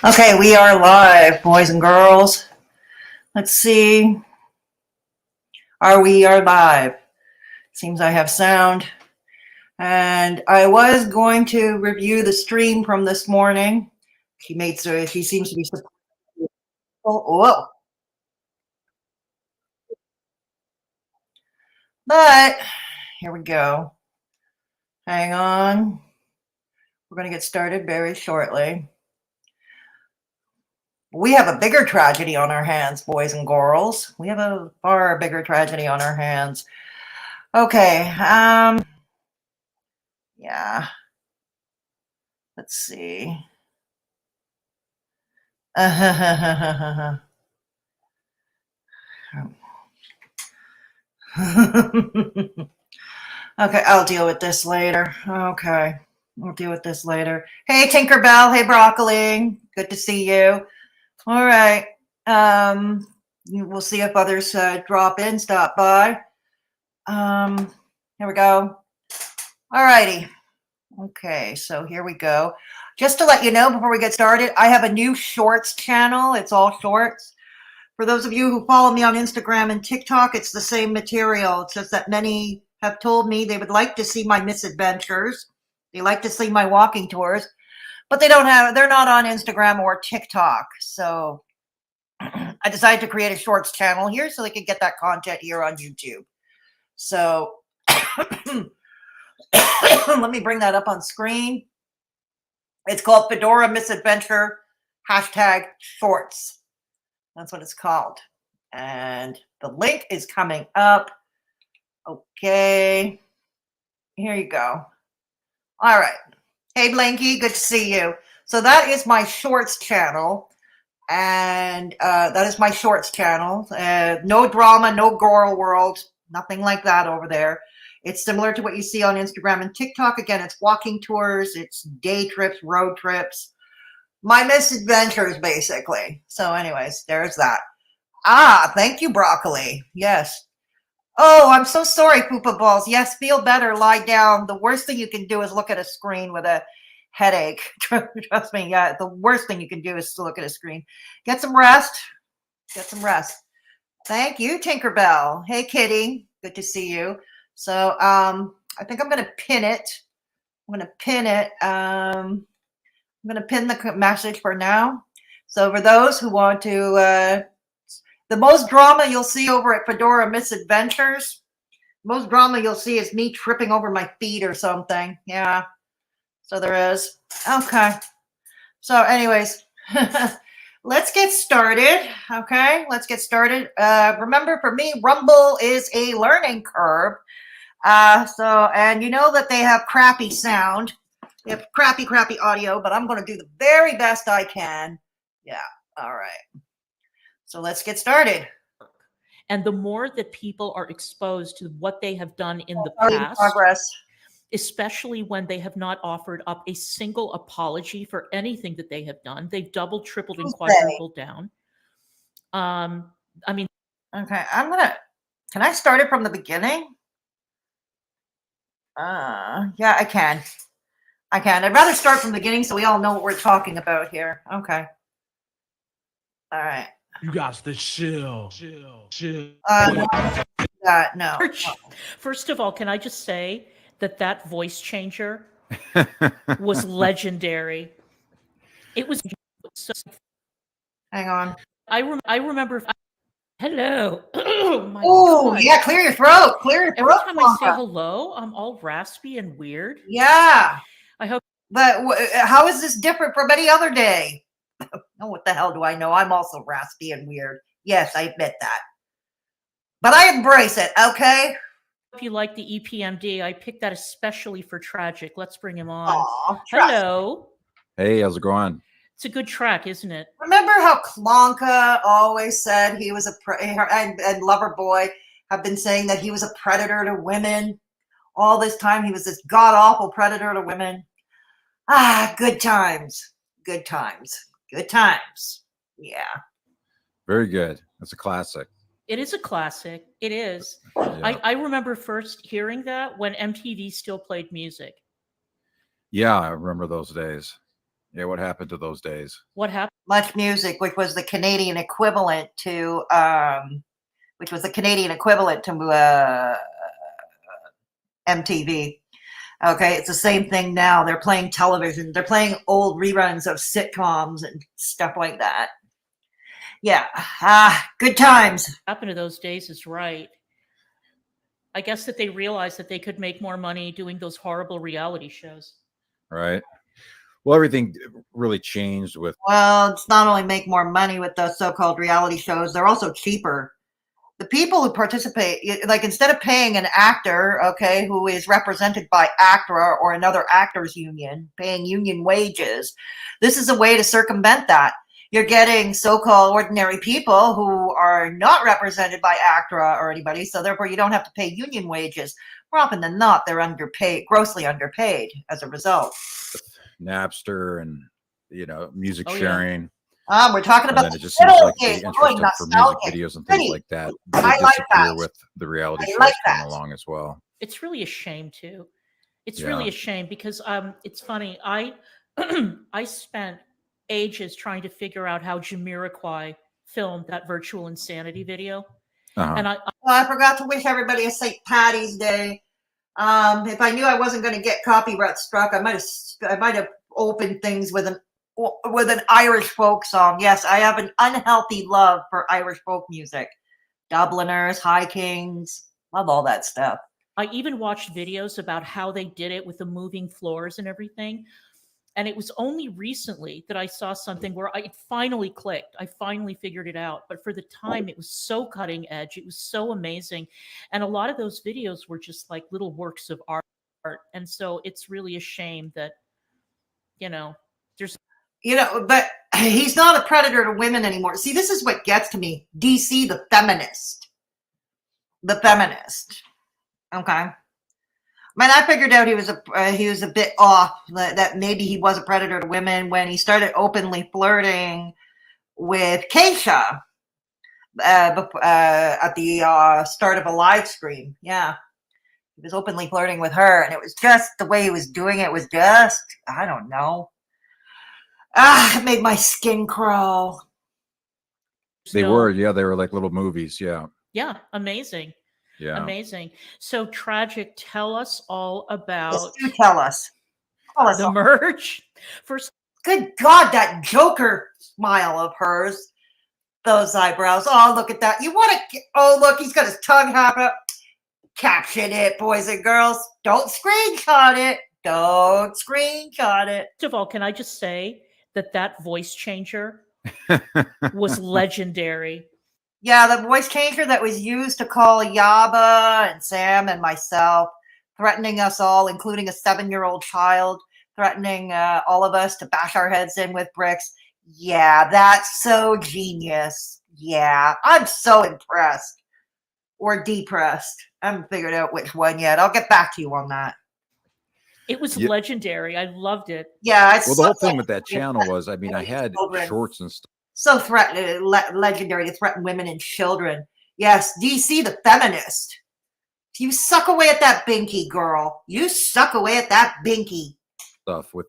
Okay, we are live, boys and girls. Let's see. We are live. Seems I have sound. And I was going to review the stream from this morning. She seems to be supporting. Whoa. But here we go. Hang on. We're going to get started very shortly. We have a bigger tragedy on our hands, boys and girls. We have a far bigger tragedy on our hands. Okay. Yeah. Let's see. Okay, I'll deal with this later. Okay, we'll deal with this later. Hey, Tinkerbell. Hey, Broccoli. Good to see you. All right. We'll see if others drop in, stop by. Here we go. All righty. Okay, so here we go. Just to let you know before we get started, I have a new shorts channel. It's all shorts. For those of you who follow me on Instagram and TikTok, it's the same material. It's just that many have told me they would like to see my misadventures. They like to see my walking tours, but they're not on Instagram or TikTok. So I decided to create a shorts channel here so they can get that content here on YouTube. So let me bring that up on screen. It's called Fedora Misadventure #shorts. That's what it's called. And the link is coming up. Okay. Here you go. All right. Hey, Blanky, good to see you. So that is my shorts channel. And that is my shorts channel. No drama, no girl world, nothing like that over there. It's similar to what you see on Instagram and TikTok. Again, it's walking tours, it's day trips, road trips, my misadventures, basically. So anyways, there's that. Thank you, Broccoli. Yes. Oh, I'm so sorry, Poopa Balls. Yes, feel better, lie down. The worst thing you can do is look at a screen with a headache. Trust me, yeah, the worst thing you can do is to look at a screen. Get some rest. Get some rest. Thank you, Tinkerbell. Hey, Kitty. Good to see you. So I think I'm going to pin it. I'm going to pin it. I'm going to pin the message for now. So for those who want to, the most drama you'll see over at Fedora Misadventures, most drama you'll see is me tripping over my feet or something. Yeah. So there is. Okay. So anyways, let's get started. Okay. Let's get started. Remember, for me, Rumble is a learning curve. And you know that they have crappy sound. They have crappy audio, but I'm going to do the very best I can. Yeah. All right. So let's get started. And the more that people are exposed to what they have done in the past, especially when they have not offered up a single apology for anything that they have done, they've doubled, tripled, and quadrupled down. I mean, okay, can I start it from the beginning? Yeah, I can. I'd rather start from the beginning so we all know what we're talking about here. Okay. All right. You got to chill. No. First of all, can I just say that voice changer was legendary. It was so. Hang on. I remember. Hello. Oh, yeah, clear your throat. Clear your throat. Every time I say hello, I'm all raspy and weird. Yeah. I hope. But how is this different from any other day? Oh, what the hell do I know? I'm also raspy and weird. Yes, I admit that. But I embrace it, okay? If you like the EPMD, I picked that especially for Tragic. Let's bring him on. Aww, hello. Hey, how's it going? It's a good track, isn't it? Remember how Klonka always said he was and Loverboy have been saying that he was a predator to women? All this time he was this god-awful predator to women. Good times. Good times. Good times. Yeah. Very good. That's a classic. It is a classic. It is. Yeah. I remember first hearing that when MTV still played music. Yeah, I remember those days. Yeah, what happened to those days? What happened? Much Music, which was the Canadian equivalent to MTV. Okay, it's the same thing now. They're playing television. They're playing old reruns of sitcoms and stuff like that. Yeah, good times. What happened to those days is right. I guess that they realized that they could make more money doing those horrible reality shows. Right. Well, everything really changed with. Well, it's not only make more money with those so-called reality shows, they're also cheaper. The people who participate, like instead of paying an actor, okay, who is represented by ACTRA or another actors union, paying union wages, this is a way to circumvent that. You're getting so-called ordinary people who are not represented by ACTRA or anybody, so therefore you don't have to pay union wages. More often than not, they're underpaid, grossly underpaid as a result. Napster and, music Oh, yeah. sharing. We're talking about And then it just seems like the interest for music nostalgic. videos and things like that I did like disappear that. with the reality I shows like coming that. along as well. It's really a shame too. It's Yeah. really a shame because it's funny. I I spent ages trying to figure out how Jamiroquai filmed that Virtual Insanity video. Uh-huh. And Well, I forgot to wish everybody a St. Patty's Day. If I knew I wasn't going to get copyright struck, I might have opened things with an Irish folk song. Yes, I have an unhealthy love for Irish folk music. Dubliners, High Kings, love all that stuff. I even watched videos about how they did it with the moving floors and everything. And it was only recently that I saw something where it finally clicked. I finally figured it out. But for the time, it was so cutting edge. It was so amazing. And a lot of those videos were just like little works of art. And so it's really a shame that, there's. But he's not a predator to women anymore. See, this is what gets to me. DC, the feminist. Okay. I figured out he was a bit off, that maybe he was a predator to women when he started openly flirting with Keisha at the start of a live stream. Yeah, he was openly flirting with her, and it was just the way he was doing it was just, I don't know. It made my skin crawl. They were like little movies. Yeah. Yeah, amazing. Yeah. Amazing. So Tragic, tell us all about. Yes, do tell us. The merch. First, good God, that Joker smile of hers, those eyebrows. Oh, look at that. You want to? Oh, look, he's got his tongue out. Caption it, boys and girls. Don't screenshot it. First of all, can I just say that voice changer was legendary. Yeah, the voice changer that was used to call Yaba and Sam and myself, threatening us all, including a 7-year-old child, threatening all of us to bash our heads in with bricks. Yeah, that's so genius. Yeah, I'm so impressed. Or depressed. I haven't figured out which one yet. I'll get back to you on that. It was legendary. I loved it. Yeah. Well, the whole thing with that channel was, I had shorts and stuff. So legendary to threaten women and children. Yes, DC the feminist. You suck away at that binky, girl. You suck away at that binky. Stuff with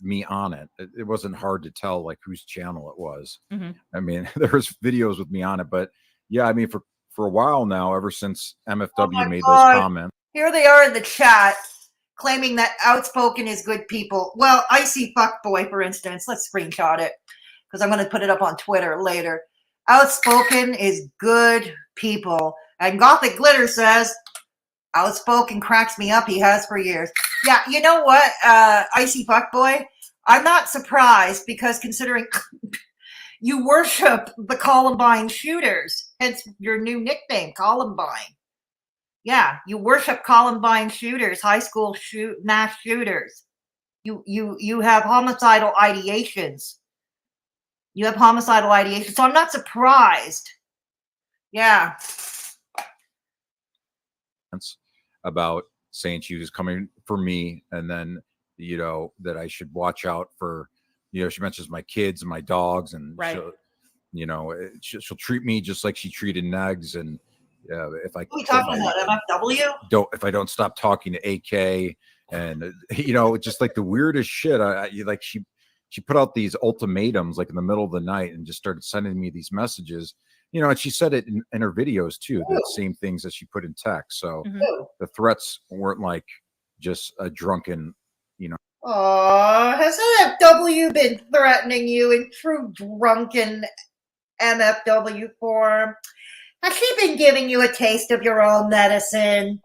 me on it. It wasn't hard to tell like whose channel it was. Mm-hmm. There was videos with me on it, but yeah, for a while now, ever since MFW made those comments. Here they are in the chat claiming that Outspoken is good people. Well, Icy Fuckboy, for instance, let's screenshot it, because I'm going to put it up on Twitter later. Outspoken is good people. And Gothic Glitter says, Outspoken cracks me up. He has for years. Yeah, you know what, Icy Fuckboy? I'm not surprised, because considering you worship the Columbine shooters, hence your new nickname, Columbine. Yeah, you worship Columbine shooters, high school mass shooters. You have homicidal ideations. So I'm not surprised. Yeah. About saying she was coming for me, and then that I should watch out for. She mentions my kids and my dogs, and right. she'll treat me just like she treated Negs, and if I if I don't stop talking to AK, and just like the weirdest shit. she put out these ultimatums like in the middle of the night and just started sending me these messages, and she said it in her videos too, the same things that she put in text. So the threats weren't like just a drunken, Oh, has MFW been threatening you in true drunken MFW form? Has she been giving you a taste of your own medicine?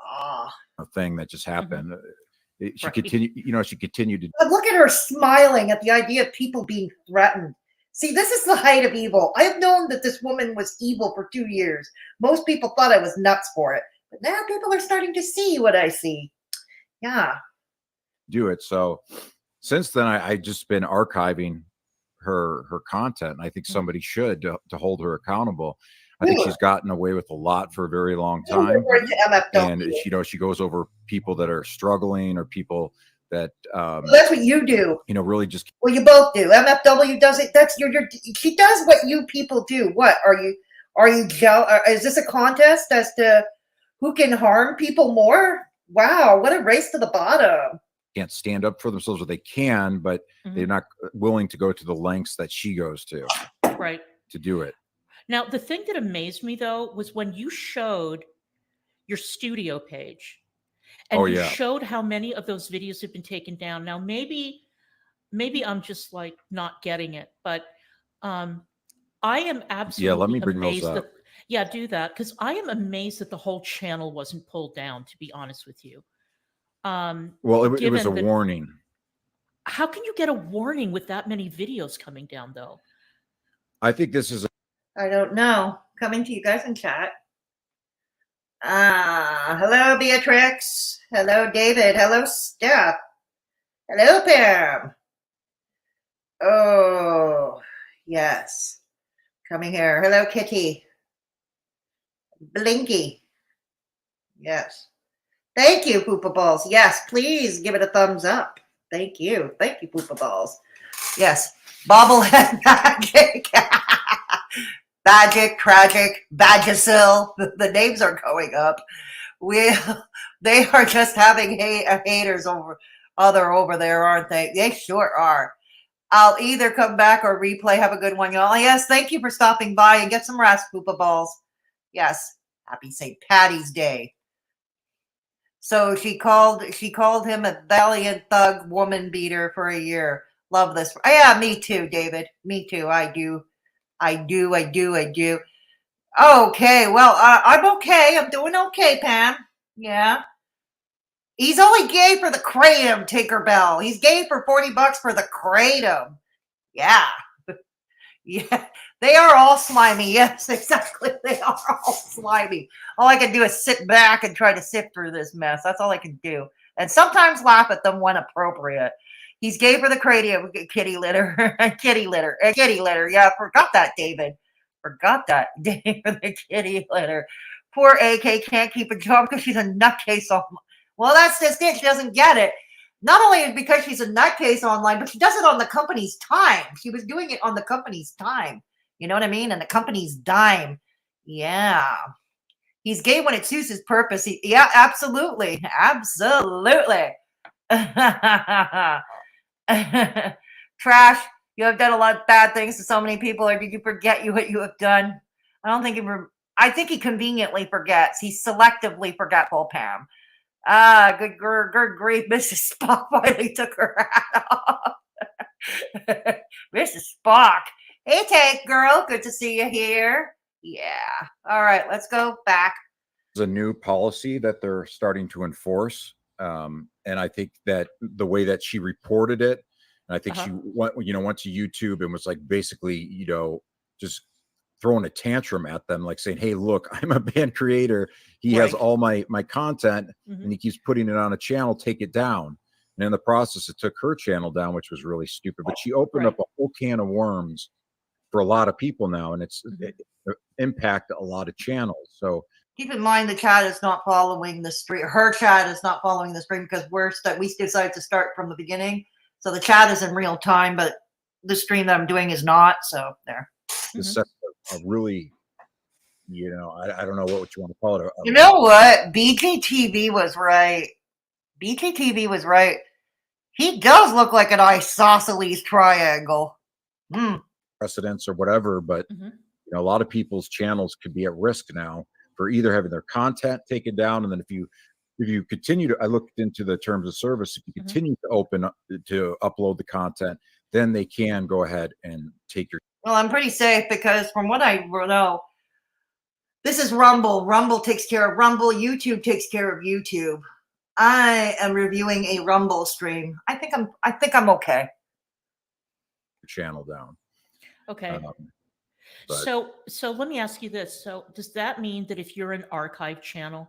Oh. a thing that just happened. She continued, she continued to. But look at her smiling at the idea of people being threatened. See, this is the height of evil. I have known that this woman was evil for 2 years. Most people thought I was nuts for it. But now people are starting to see what I see. Yeah. Do it. So since then, I just been archiving her content. I think somebody should to hold her accountable. I think she's gotten away with a lot for a very long time. And she goes over people that are struggling or people that well, that's what you do. Really just well, you both do. MFW does it. That's she does what you people do. What are you jealous? Is this a contest as to who can harm people more? Wow, what a race to the bottom. Can't stand up for themselves, or they can, but they're not willing to go to the lengths that she goes to, right, to do it. Now, the thing that amazed me though was when you showed your studio page, and you showed how many of those videos have been taken down. Now, maybe I'm just like not getting it, but I am absolutely let me bring amazed those up. do that, because I am amazed that the whole channel wasn't pulled down, to be honest with you. Well, it was a warning. How can you get a warning with that many videos coming down, though? I think this is I don't know. Coming to you guys in chat. Hello, Beatrix. Hello, David. Hello, Steph. Hello, Pam. Oh, yes. Coming here. Hello, Kitty. Blinky. Yes. Thank you, Poopa Balls. Yes, please give it a thumbs up. Thank you. Thank you, Poopa Balls. Yes. Bobblehead magic. Magic, tragic, Vagisil. The names are going up. They are just having haters over there, aren't they? They sure are. I'll either come back or replay. Have a good one, y'all. Yes, thank you for stopping by and get some rest, Poopa Balls. Yes, happy St. Patty's Day. So she called him a valiant thug woman beater for a year. Love this. Yeah, me too, David. Me too. I do. Okay, well, I'm okay. I'm doing okay, Pam. Yeah. He's only gay for the kratom, Tinkerbell. He's gay for $40 for the kratom. Yeah. Yeah. They are all slimy. Yes, exactly. They are all slimy. All I can do is sit back and try to sift through this mess. That's all I can do. And sometimes laugh at them when appropriate. He's gay for the kratom, kitty litter. Kitty litter. Yeah, forgot that, David. Forgot that. Gay for the kitty litter. Poor AK can't keep a job because she's a nutcase online. Well, that's just it. She doesn't get it. Not only because she's a nutcase online, but she does it on the company's time. She was doing it on the company's time. You know what I mean? And the company's dime. Yeah. He's gay when it suits his purpose. Yeah, absolutely. Absolutely. Trash, you have done a lot of bad things to so many people, or did you forget what you have done? I think he conveniently forgets. He's selectively forgetful, Pam. Good grief. Mrs. Spock finally took her hat off. Mrs. Spock. Hey, Tank Girl. Good to see you here. Yeah. All right, let's go back. There's a new policy that they're starting to enforce. And I think that the way that she reported it, and I think she went to YouTube and was like basically, just throwing a tantrum at them, like saying, hey, look, I'm a band creator. He has all my content and he keeps putting it on a channel, take it down. And in the process, it took her channel down, which was really stupid. But she opened up a whole can of worms for a lot of people now, and it impact a lot of channels. So keep in mind the chat is not following the stream. Her chat is not following the stream because we decided to start from the beginning. So the chat is in real time, but the stream that I'm doing is not. So there. This sets a really, I don't know what you want to call it. You know what? BGTV was right. BGTV was right. He does look like an isosceles triangle. Precedents or whatever, but you know, a lot of people's channels could be at risk now for either having their content taken down, and then if you continue to, I looked into the terms of service, if you continue to open up to upload the content, then they can go ahead and take your. Well, I'm pretty safe because from what I know, this is Rumble. Rumble takes care of Rumble. YouTube takes care of YouTube. I am reviewing a Rumble stream. I think I'm okay. Channel down. Okay. So let me ask you this. So does that mean that if you're an archive channel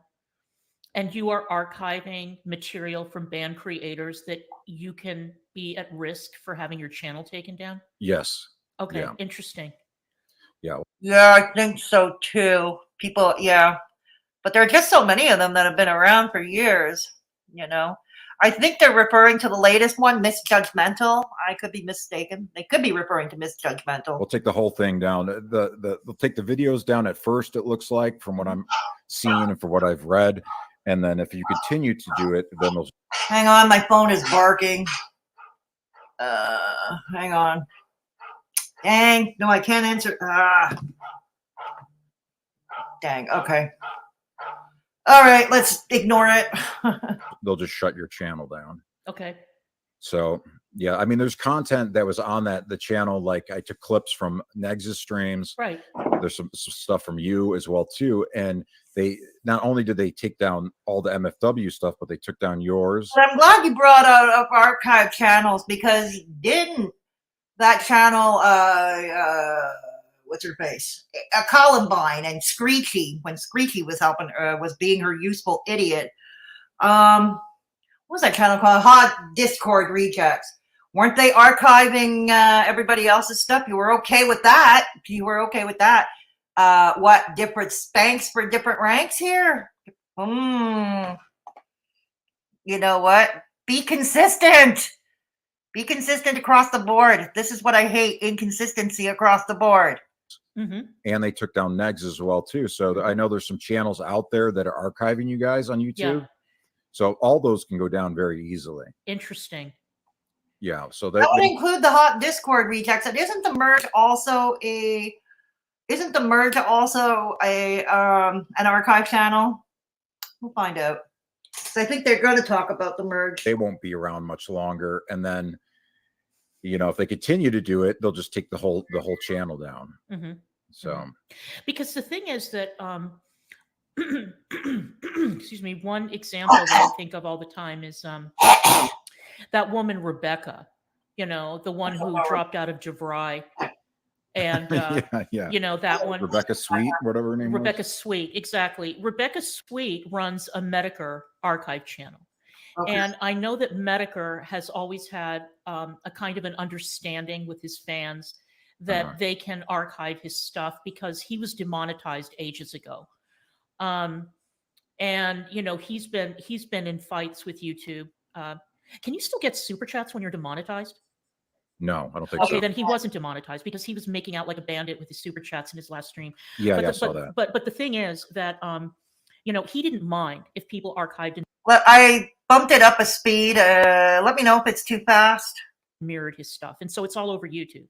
and you are archiving material from band creators, that you can be at risk for having your channel taken down? Yes. Okay. Yeah. Interesting. Yeah. Yeah, I think so too. People, yeah. But there are just so many of them that have been around for years, you know. I think they're referring to the latest one, Misjudgmental. I could be mistaken. They could be referring to Misjudgmental. We'll take the whole thing down. They'll take the videos down at first, it looks like, from what I'm seeing and for what I've read. And then if you continue to do it, then they'll. Hang on, my phone is barking. Hang on. Dang, no, I can't answer. Dang, okay. All right, let's ignore it. They'll just shut your channel down. Okay. So yeah, I mean, there's content that was on the channel. Like I took clips from Nexus streams. Right. There's some stuff from you as well too. And they not only did they take down all the MFW stuff, but they took down yours. But I'm glad you brought up archive channels because didn't that channel what's her face? Columbine and Screechy, when Screechy was helping was being her useful idiot. What was that channel called? Hot Discord Rejects. Weren't they archiving everybody else's stuff? You were okay with that. You were okay with that. What, different spanks for different ranks here? You know what? Be consistent. Be consistent across the board. This is what I hate, inconsistency across the board. And they took down Negs as well too. So I know there's some channels out there that are archiving you guys on YouTube. Yeah. So all those can go down very easily. Interesting. Yeah. So that would include the Hot Discord Rejects. And isn't the merge also an archive channel? We'll find out. So I think they're going to talk about the merge. They won't be around much longer. And then, you know, if they continue to do it, they'll just take the whole channel down. So, because the thing is that, excuse me, one example that I think of all the time is that woman Rebecca, you know, the one who dropped out of Javrai. And you know, that one, Rebecca Sweet, whatever her name was. Rebecca Sweet, exactly. Rebecca Sweet runs a Medicare archive channel. Okay. And I know that Medicare has always had a kind of an understanding with his fans that they can archive his stuff because he was demonetized ages ago. And you know, he's been in fights with YouTube. Can you still get super chats when you're demonetized? No, I don't think so. Okay, then he wasn't demonetized because he was making out like a bandit with his super chats in his last stream. Yeah, I saw that. But the thing is that you know, he didn't mind if people archived. Well, I bumped it up a speed. Let me know if it's too fast. Mirrored his stuff, and so it's all over YouTube.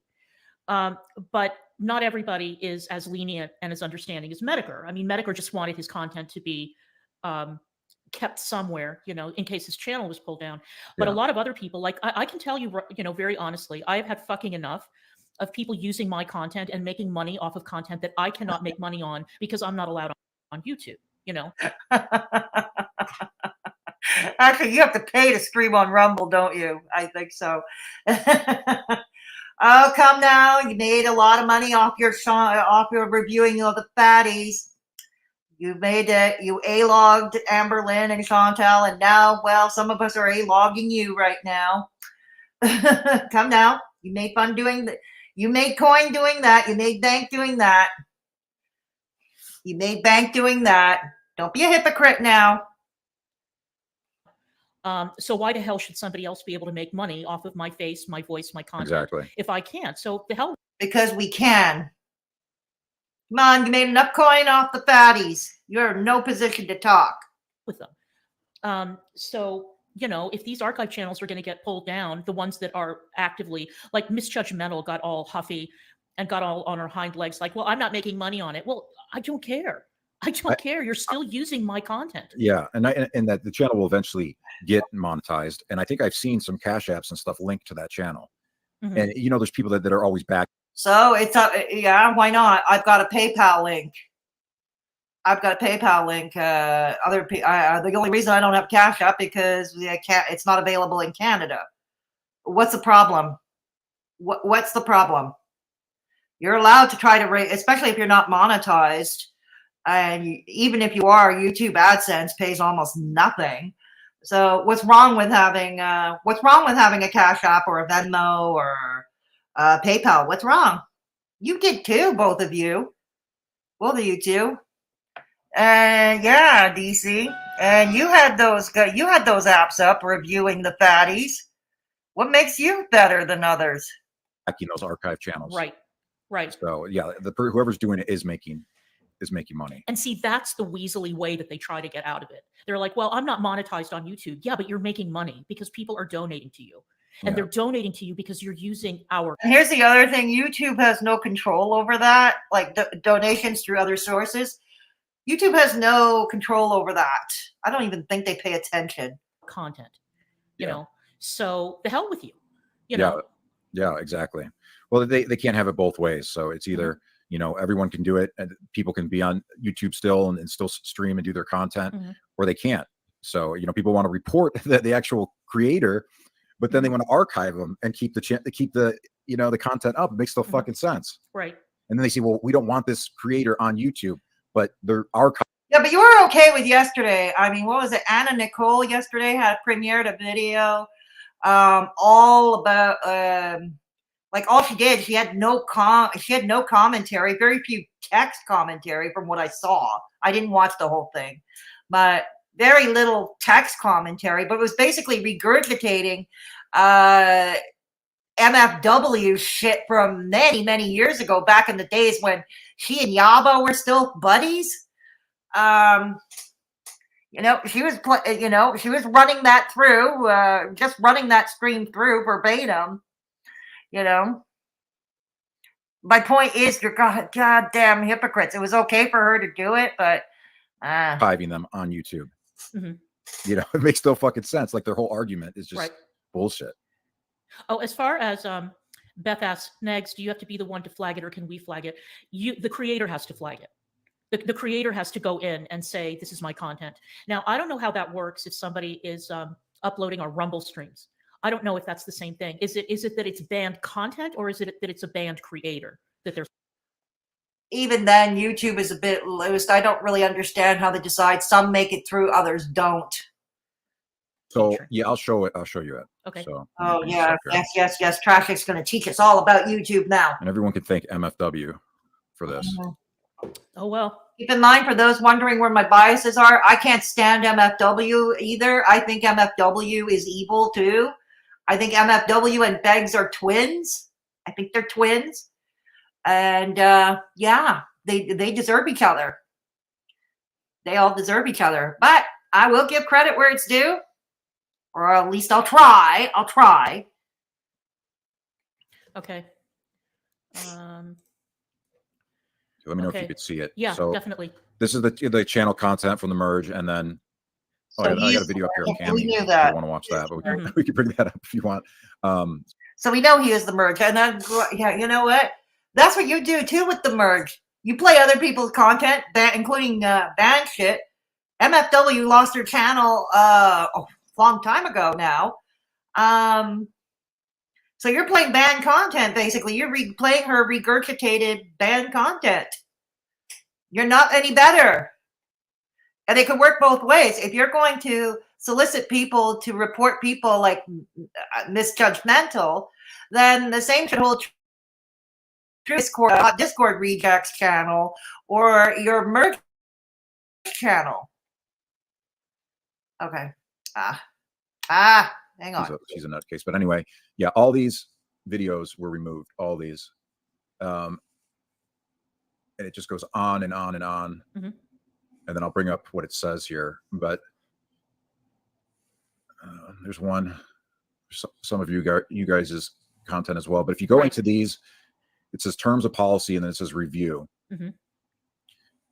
But not everybody is as lenient and as understanding as Medicare. I mean, Medicare just wanted his content to be kept somewhere, you know, in case his channel was pulled down. But a lot of other people, like I can tell you, you know, very honestly, I have had fucking enough of people using my content and making money off of content that I cannot make money on because I'm not allowed on YouTube, you know. Actually, you have to pay to stream on Rumble, don't you? I think so. Oh, come now. You made a lot of money off your reviewing of the fatties. You made it. You A-logged Amberlynn and Chantal, and now, well, some of us are A-logging you right now. Come now. You made fun doing that. You made coin doing that. You made bank doing that. You made bank doing that. Don't be a hypocrite now. So why the hell should somebody else be able to make money off of my face, my voice, my content? Exactly. If I can't. So the hell. Because we can. Come on, you made enough coin off the fatties. You're in no position to talk with them. So you know, if these archive channels are going to get pulled down, the ones that are actively, like Misjudgmental got all huffy and got all on her hind legs, like, well, I'm not making money on it. Well, I don't care. I don't care. You're still using my content. Yeah, and that the channel will eventually get monetized. And I think I've seen some Cash Apps and stuff linked to that channel. And you know, there's people that are always back. So it's yeah, why not? I've got a PayPal link. The only reason I don't have Cash App because it's not available in Canada. What's the problem? What's the problem? You're allowed to try to raise, especially if you're not monetized. And even if you are, YouTube AdSense pays almost nothing. So what's wrong with having a Cash App or a Venmo or PayPal? What's wrong? You did too, both of you too. And yeah, DC, and you had those apps up reviewing the fatties. What makes you better than others? Hacking those archive channels. Right. So yeah, whoever's doing it is making money. And see, that's the weaselly way that they try to get out of it. They're like, well, I'm not monetized on YouTube. Yeah, but you're making money because people are donating to you. And they're donating to you because you're using our. And here's the other thing. YouTube has no control over that, like donations through other sources. YouTube has no control over that. I don't even think they pay attention. Content, you know, so the hell with you, you know? Yeah, exactly. Well, they can't have it both ways. So it's either, you know, everyone can do it and people can be on YouTube still and still stream and do their content, or they can't. So, you know, people want to report the actual creator, but then they want to archive them and keep the you know, the content up. It makes no fucking sense. Right. And then they say, well, we don't want this creator on YouTube, but they're archiving. Yeah, but you were okay with yesterday. I mean, what was it? Anna Nicole yesterday had premiered a video all about like all she did, she had no commentary, very few text commentary from what I saw. I didn't watch the whole thing, but very little text commentary, but it was basically regurgitating MFW shit from many, many years ago, back in the days when she and Yaba were still buddies. You know, she was running that through, just running that stream through verbatim. You know, my point is, you're goddamn hypocrites. It was okay for her to do it, but archiving them on YouTube. You know, it makes no fucking sense. Like their whole argument is just bullshit. Oh, as far as Beth asks, Negs, do you have to be the one to flag it or can we flag it? The creator has to flag it. The creator has to go in and say, this is my content. Now, I don't know how that works if somebody is uploading our Rumble streams. I don't know if that's the same thing. Is it that it's banned content, or is it that it's a banned creator that they're? Even then, YouTube is a bit loose. I don't really understand how they decide. Some make it through, others don't. So yeah, I'll show you it. Okay. So yes. Traffic's going to teach us all about YouTube now. And everyone can thank MFW for this. Oh well. Keep in mind, for those wondering where my biases are, I can't stand MFW either. I think MFW is evil too. I think MFW and Beggs are twins. I think they're twins. And yeah, they deserve each other. They all deserve each other. But I will give credit where it's due. Or at least I'll try. Okay. Let me know if you could see it. Yeah, so definitely. This is the channel content from the merge, and then I got a video up here of Cammy. If you want to watch that, but we can bring that up if you want. So we know he is the merge, and then yeah, you know what? That's what you do too with the merge. You play other people's content, including band shit. MFW lost their channel a long time ago now. So you're playing banned content, basically. You're playing her regurgitated banned content. You're not any better. And it could work both ways. If you're going to solicit people to report people like misjudgmental, then the same should hold true Discord rejects channel or your merge channel. Okay. Hang on. She's a nutcase. But anyway, yeah, all these videos were removed. All these. And it just goes on and on and on. And then I'll bring up what it says here. But there's one, some of you guys' content as well. But if you go into these, it says terms of policy, and then it says review. Mm-hmm.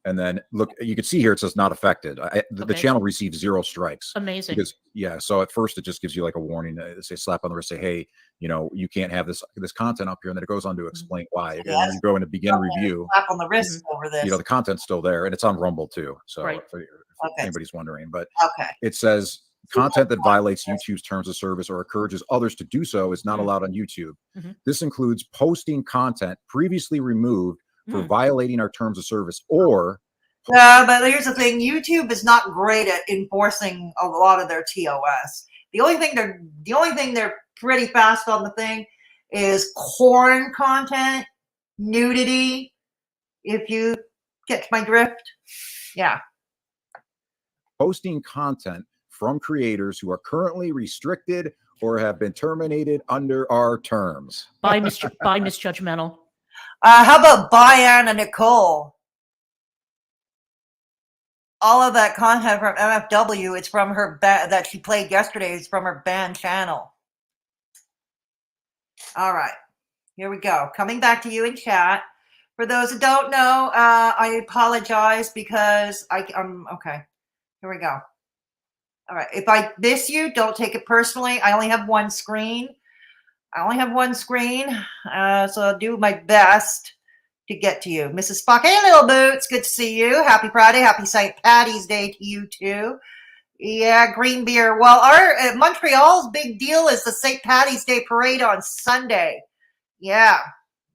And then look, you can see here it says not affected. The channel receives 0 strikes. Amazing. Because, yeah, so at first it just gives you like a warning, say slap on the wrist, say, hey, you know, you can't have this content up here, and then it goes on to explain why. And then you go into begin review. Slap on the wrist over this. You know, the content's still there, and it's on Rumble too. So if anybody's wondering, but it says content that violates YouTube's terms of service or encourages others to do so is not allowed on YouTube. This includes posting content previously removed for violating our terms of service, or but here's the thing: YouTube is not great at enforcing a lot of their TOS. The only thing they're pretty fast on the thing is corn content, nudity. If you catch my drift, yeah. Posting content from creators who are currently restricted or have been terminated under our terms. By misjudgmental. How about Diana Nicole? All of that content from MFW, it's from her that she played yesterday. It's from her banned channel. All right, here we go. Coming back to you in chat. For those who don't know, I apologize because I'm okay. Here we go. All right, if I miss you, don't take it personally. I only have one screen. So I'll do my best to get to you. Mrs. Spock, hey, little boots, good to see you. Happy Friday, happy St. Patty's Day to you too. Yeah, green beer. Well, our Montreal's big deal is the St. Patty's Day parade on Sunday. Yeah,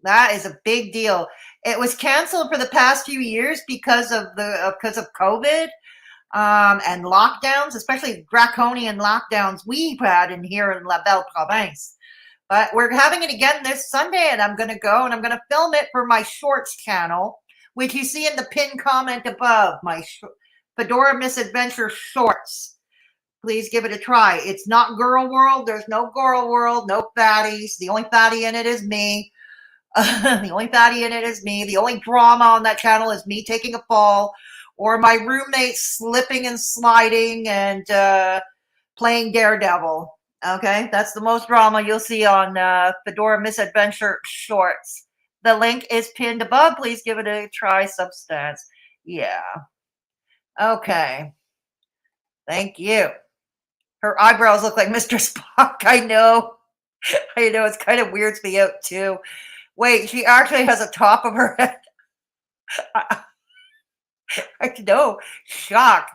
that is a big deal. It was canceled for the past few years because of COVID and lockdowns, especially draconian lockdowns we've had in here in La Belle Province. But we're having it again this Sunday, and I'm going to go and I'm going to film it for my shorts channel, which you see in the pinned comment above, my Fedora Misadventure Shorts. Please give it a try. It's not Girl World. There's no Girl World, no fatties. The only fatty in it is me. The only fatty in it is me. The only drama on that channel is me taking a fall or my roommate slipping and sliding and playing Daredevil. Okay, that's the most drama you'll see on Fedora Misadventure Shorts. The link is pinned above. Please give it a try, Substance. Yeah. Okay. Thank you. Her eyebrows look like Mr. Spock. I know. I know. It's kind of weirds me out, too. Wait, she actually has a top of her head. I know. Shock.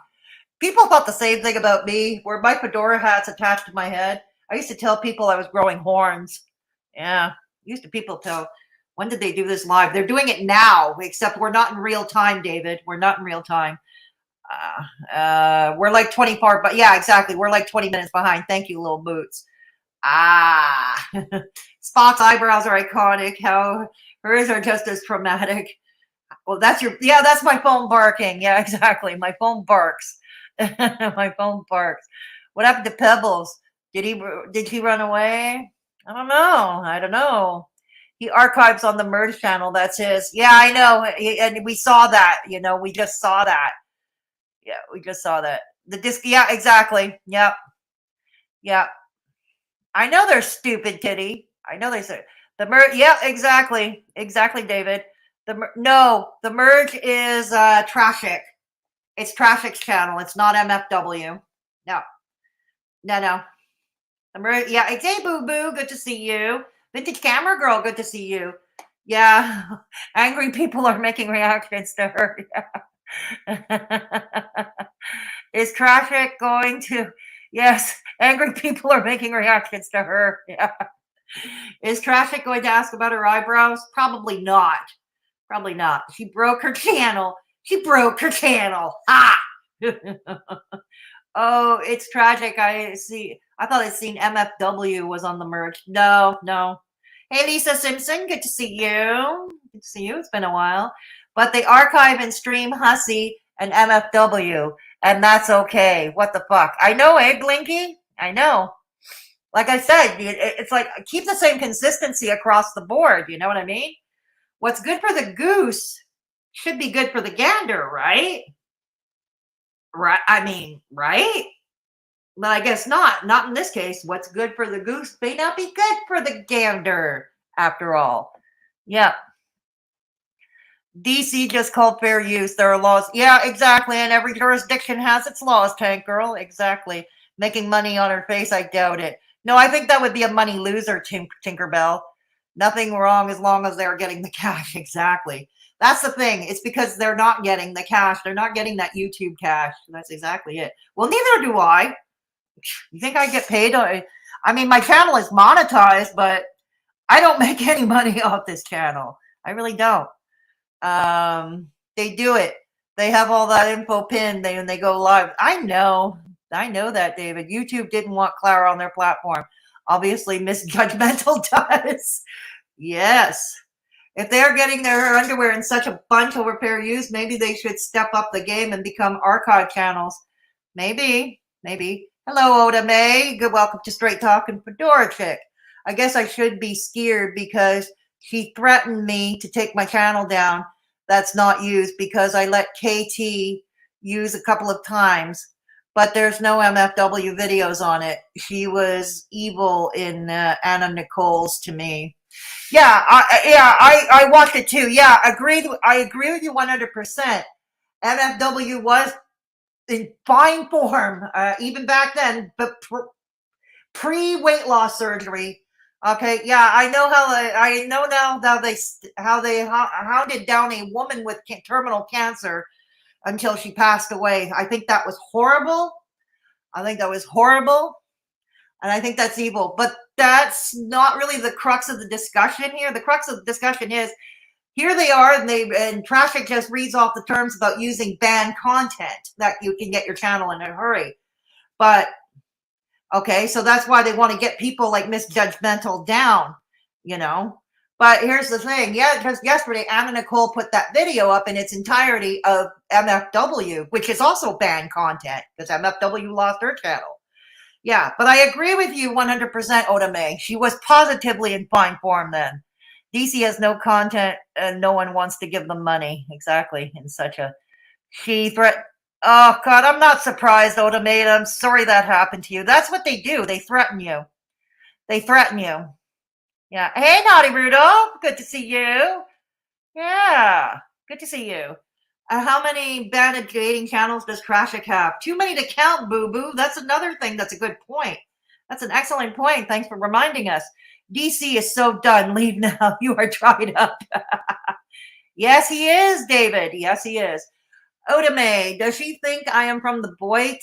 People thought the same thing about me, where my fedora hat's attached to my head. I used to tell people I was growing horns. Yeah, people tell, when did they do this live? They're doing it now, except we're not in real time, David. We're not in real time. We're like 24, but yeah, exactly. We're like 20 minutes behind. Thank you, little boots. Spock's eyebrows are iconic. How hers are just as traumatic. Well, that's my phone barking. Yeah, exactly. My phone barks. My phone barks. What happened to Pebbles? Did he run away? I don't know. He archives on the Merge channel. That's his. Yeah, I know. And we saw that. We just saw that. Yeah, we just saw that. The disc. Yeah, exactly. Yep. I know they're stupid, Kitty. I know they say the Merge. Yeah, exactly. Exactly, David. The Merge is Trashic. It's Trashic's channel. It's not MFW. No. Yeah, hey, Boo Boo. Good to see you. Vintage Camera Girl. Good to see you. Yeah. Angry people are making reactions to her. Yeah. Is Trashic going to... Yes. Angry people are making reactions to her. Yeah. Is Trashic going to ask about her eyebrows? Probably not. She broke her channel. Ah! Oh, it's tragic. I see. I thought I'd seen MFW was on the Merge. No. Hey, Lisa Simpson. Good to see you. It's been a while. But they archive and stream Hussy and MFW, and that's okay. What the fuck? I know, Blinky. I know. Like I said, it's like keep the same consistency across the board. You know what I mean? What's good for the goose should be good for the gander, right? Right. I mean, right? But I guess not in this case. What's good for the goose may not be good for the gander after all. Yeah. DC just called fair use. There are laws. Yeah, exactly. And every jurisdiction has its laws, Tank Girl. Exactly. Making money on her face, I doubt it. No, I think that would be a money loser, Tinkerbell. Nothing wrong as long as they're getting the cash. Exactly. That's the thing. It's because they're not getting the cash. They're not getting that YouTube cash. That's exactly it. Well, neither do I. You think I get paid? I mean, my channel is monetized, but I don't make any money off this channel. I really don't. They do it. They have all that info pinned and they go live. I know that, David. YouTube didn't want Clara on their platform. Obviously, Misjudgmental does. Yes. If they're getting their underwear in such a bunch over fair use, maybe they should step up the game and become archive channels. Maybe. Hello, Oda May. Good welcome to Straight Talk and Fedora Chick. I guess I should be scared because she threatened me to take my channel down. That's not used because I let KT use a couple of times, but there's no MFW videos on it. She was evil in Anna Nicole's to me. Yeah, I watched it too. Yeah, I agree with you 100%. MFW was in fine form, even back then, but pre-weight loss surgery. Okay, yeah, I know now how they hounded down a woman with terminal cancer until she passed away. I think that was horrible. And I think that's evil. But that's not really the crux of the discussion here. The crux of the discussion is here they are, and Traffic just reads off the terms about using banned content that you can get your channel in a hurry. But okay, so that's why they want to get people like Misjudgmental down, But here's the thing. Yeah, just yesterday, Anna Nicole put that video up in its entirety of MFW, which is also banned content because MFW lost her channel. Yeah, but I agree with you 100%, Oda May. She was positively in fine form then. DC has no content and no one wants to give them money. Exactly. In such a oh God, I'm not surprised, Oda May. I'm sorry that happened to you. That's what they do. They threaten you. Yeah. Hey, Naughty Rudolph. Good to see you. Yeah. Good to see you. How many banned dating channels does Traffic have? Too many to count, boo-boo. That's another thing. That's a good point. That's an excellent point. Thanks for reminding us. DC is so done. Leave now. You are dried up. Yes, he is, David. Yes, he is. Oda May, does she think I am from the Boit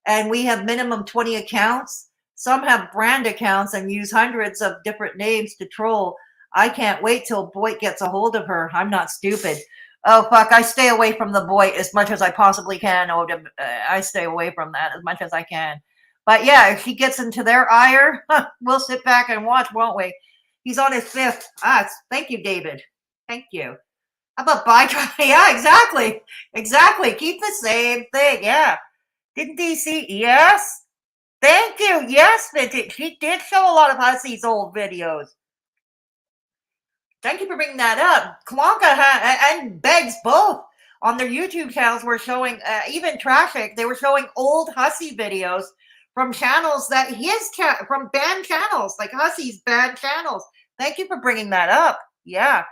and we have minimum 20 accounts? Some have brand accounts and use hundreds of different names to troll. I can't wait till Boit gets a hold of her. I'm not stupid. Oh, fuck. I stay away from the Boit as much as I possibly can, Oda. I stay away from that as much as I can. But yeah, if she gets into their ire, we'll sit back and watch, won't we? He's on his 5th. Thank you, David. Thank you. How about buy? Yeah, exactly. Keep the same thing. Yeah. Didn't DC? Yes. Thank you. Yes, she did show a lot of Hussy's old videos. Thank you for bringing that up. Klonka and Beggs both on their YouTube channels were showing, even Traffic, they were showing old Hussy videos from channels from banned channels, like Hussy's banned channels. Thank you for bringing that up. Yeah.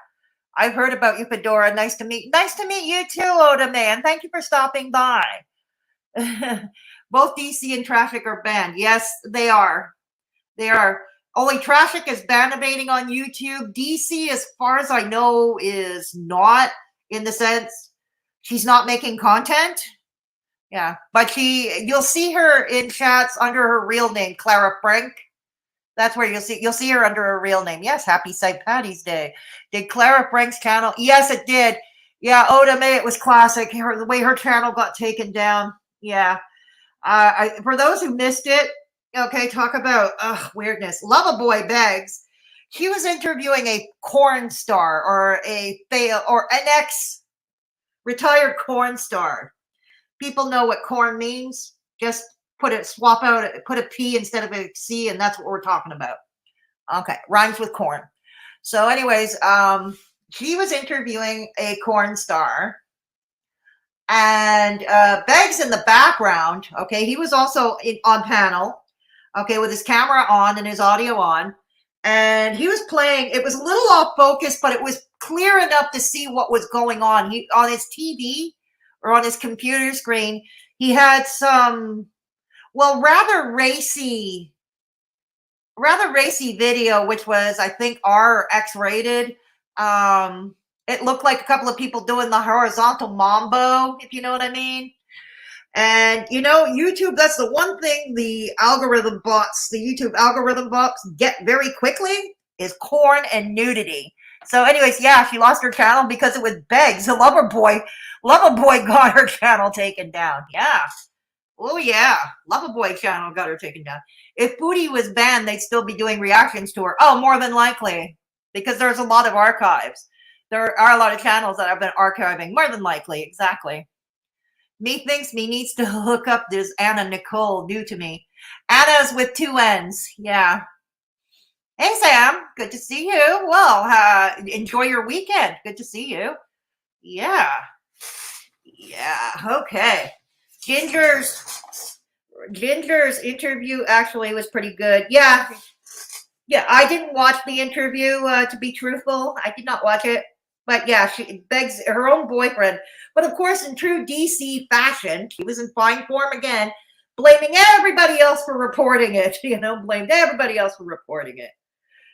I've heard about you, Fedora. Nice to meet you too, Oda Man. Thank you for stopping by. Both DC and Traffic are banned. Yes, they are. Only Traffic is bannabating on YouTube. DC, as far as I know, is not, in the sense she's not making content. Yeah, but you'll see her in chats under her real name, Clara Frank. That's where you'll see her under her real name. Yes, happy St. Patty's Day. Did Clara Frank's channel? Yes, it did. Yeah, Oda May, it was classic. The way her channel got taken down. Yeah. For those who missed it, okay, talk about weirdness. Lovaboy Beggs. She was interviewing a porn star or an ex-retired porn star. People know what corn means. Just put a P instead of a C, and that's what we're talking about. Okay, rhymes with corn. So anyways, she was interviewing a corn star, And Beg's in the background. Okay, he was also on panel. Okay, with his camera on and his audio on, and he was playing. It was a little off focus, but it was clear enough to see what was going on. He on his TV or on his computer screen, he had some, well, rather racy video, which was, I think, R-X-rated. It looked like a couple of people doing the horizontal mambo, if you know what I mean. And, you know, YouTube, that's the one thing the YouTube algorithm bots get very quickly is corn and nudity. So anyways, yeah, she lost her channel because it was Begs. The Lover Boy got her channel taken down. Yeah. Oh, yeah. Lover Boy channel got her taken down. If Booty was banned, they'd still be doing reactions to her. Oh, more than likely. Because there's a lot of archives. There are a lot of channels that have been archiving. More than likely. Exactly. Me thinks me needs to look up this Anna Nicole, new to me. Anna's with 2 N's. Yeah. Hey, Sam. Good to see you. Well, enjoy your weekend. Good to see you. Yeah. Yeah. Okay. Ginger's interview actually was pretty good. Yeah. Yeah. I didn't watch the interview, to be truthful. I did not watch it. But yeah, she begs her own boyfriend. But of course, in true DC fashion, she was in fine form again, blaming everybody else for reporting it. You know, blamed everybody else for reporting it.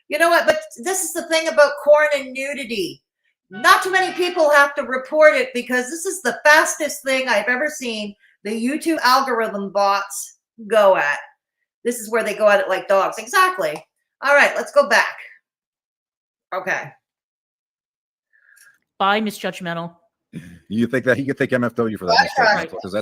You know what? But this is the thing about corn and nudity. Not too many people have to report it because this is the fastest thing I've ever seen the YouTube algorithm bots go at. This is where they go at it like dogs. Exactly. All right, let's go back. Okay. Bye, misjudgmental. You think that he could thank MFW for that? Right. Because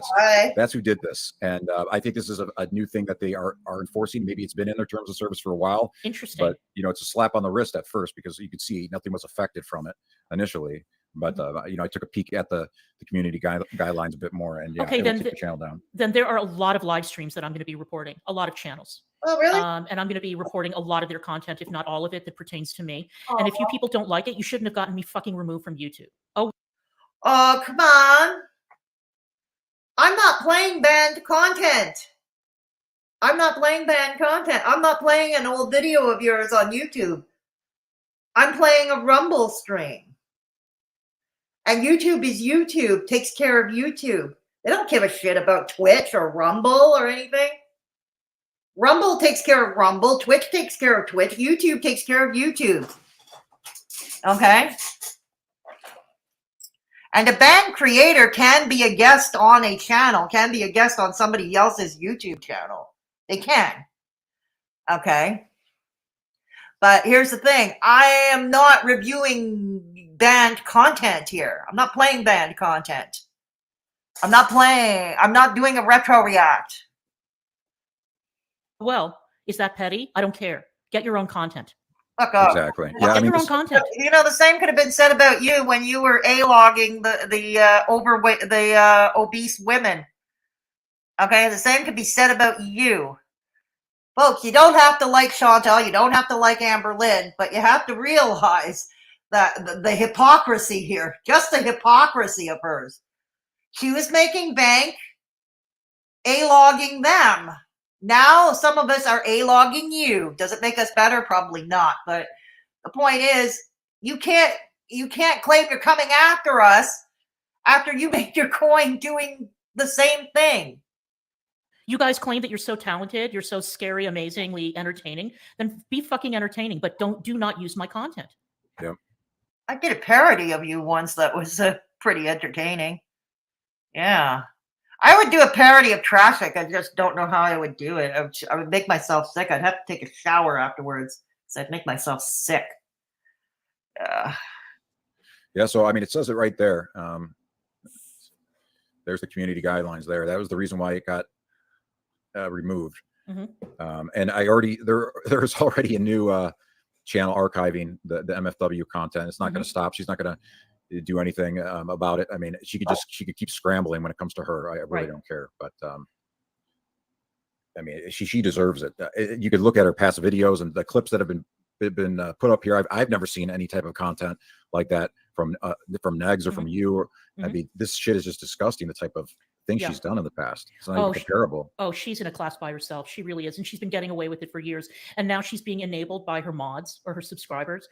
that's who did this, and I think this is a new thing that they are enforcing. Maybe it's been in their terms of service for a while. Interesting. But you know, it's a slap on the wrist at first because you could see nothing was affected from it initially. But you know, I took a peek at the community guidelines a bit more, and yeah, okay, then take the channel down. Then there are a lot of live streams that I'm going to be reporting. A lot of channels. Oh, really? And I'm going to be reporting a lot of their content, if not all of it, that pertains to me. And if you people don't like it, you shouldn't have gotten me fucking removed from YouTube. Oh, come on. I'm not playing banned content. I'm not playing an old video of yours on YouTube. I'm playing a Rumble stream. And YouTube is YouTube, takes care of YouTube. They don't give a shit about Twitch or Rumble or anything. Rumble takes care of Rumble. Twitch takes care of Twitch. YouTube takes care of YouTube. Okay? And a banned creator can be a guest on a channel, can be a guest on somebody else's YouTube channel. They can. Okay? But here's the thing. I am not reviewing banned content here. I'm not playing banned content. I'm not doing a retro react. Well, is that petty? I don't care. Get your own content. Fuck up. Exactly. Yeah, get your own content. You know, the same could have been said about you when you were A-logging the obese women. Okay, the same could be said about you. Folks, you don't have to like Chantal, you don't have to like Amber Lynn, but you have to realize that the hypocrisy here, just the hypocrisy of hers. She was making bank, A-logging them. Now some of us are A-logging you. Does it make us better? Probably not. But the point is, you can't claim you're coming after us after you make your coin doing the same thing. You guys claim that you're so talented, you're so scary, amazingly entertaining. Then be fucking entertaining, but do not use my content. Yep. I did a parody of you once that was pretty entertaining. Yeah. I would do a parody of Traffic. I just don't know how I would do it. I would make myself sick. I'd have to take a shower afterwards. So I'd make myself sick. Yeah, so I mean, it says it right there. There's the community guidelines there. That was the reason why it got removed. Mm-hmm. And there's already a new channel archiving the MFW content. It's not going to stop. She's not going to do anything about it. I mean, she could keep scrambling when it comes to her. I really don't care. But I mean, she deserves it. You could look at her past videos and the clips that have been put up here. I've never seen any type of content like that Negs or from you. Or, I Mhm. mean, this shit is just disgusting. The type of things Yeah. she's done in the past. It's not Oh, even comparable. Oh, she's in a class by herself. She really is. And she's been getting away with it for years. And now she's being enabled by her mods or her subscribers.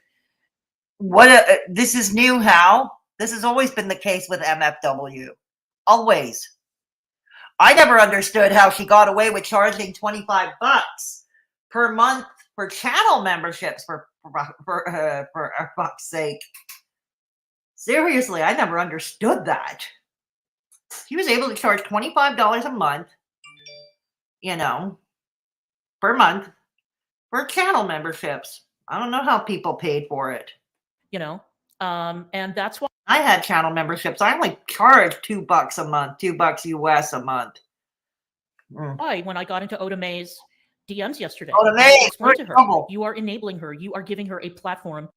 This is new, Hal. This has always been the case with MFW. Always. I never understood how she got away with charging $25 per month for channel memberships for fuck's sake. Seriously, I never understood that. She was able to charge $25 a month, per month for channel memberships. I don't know how people paid for it. And that's why I had channel memberships. I only charged $2 a month, $2 US a month. Why, when I got into Oda Mae's DMs yesterday, Oda Mae, I explained to her, trouble. you are enabling her. You are giving her a platform.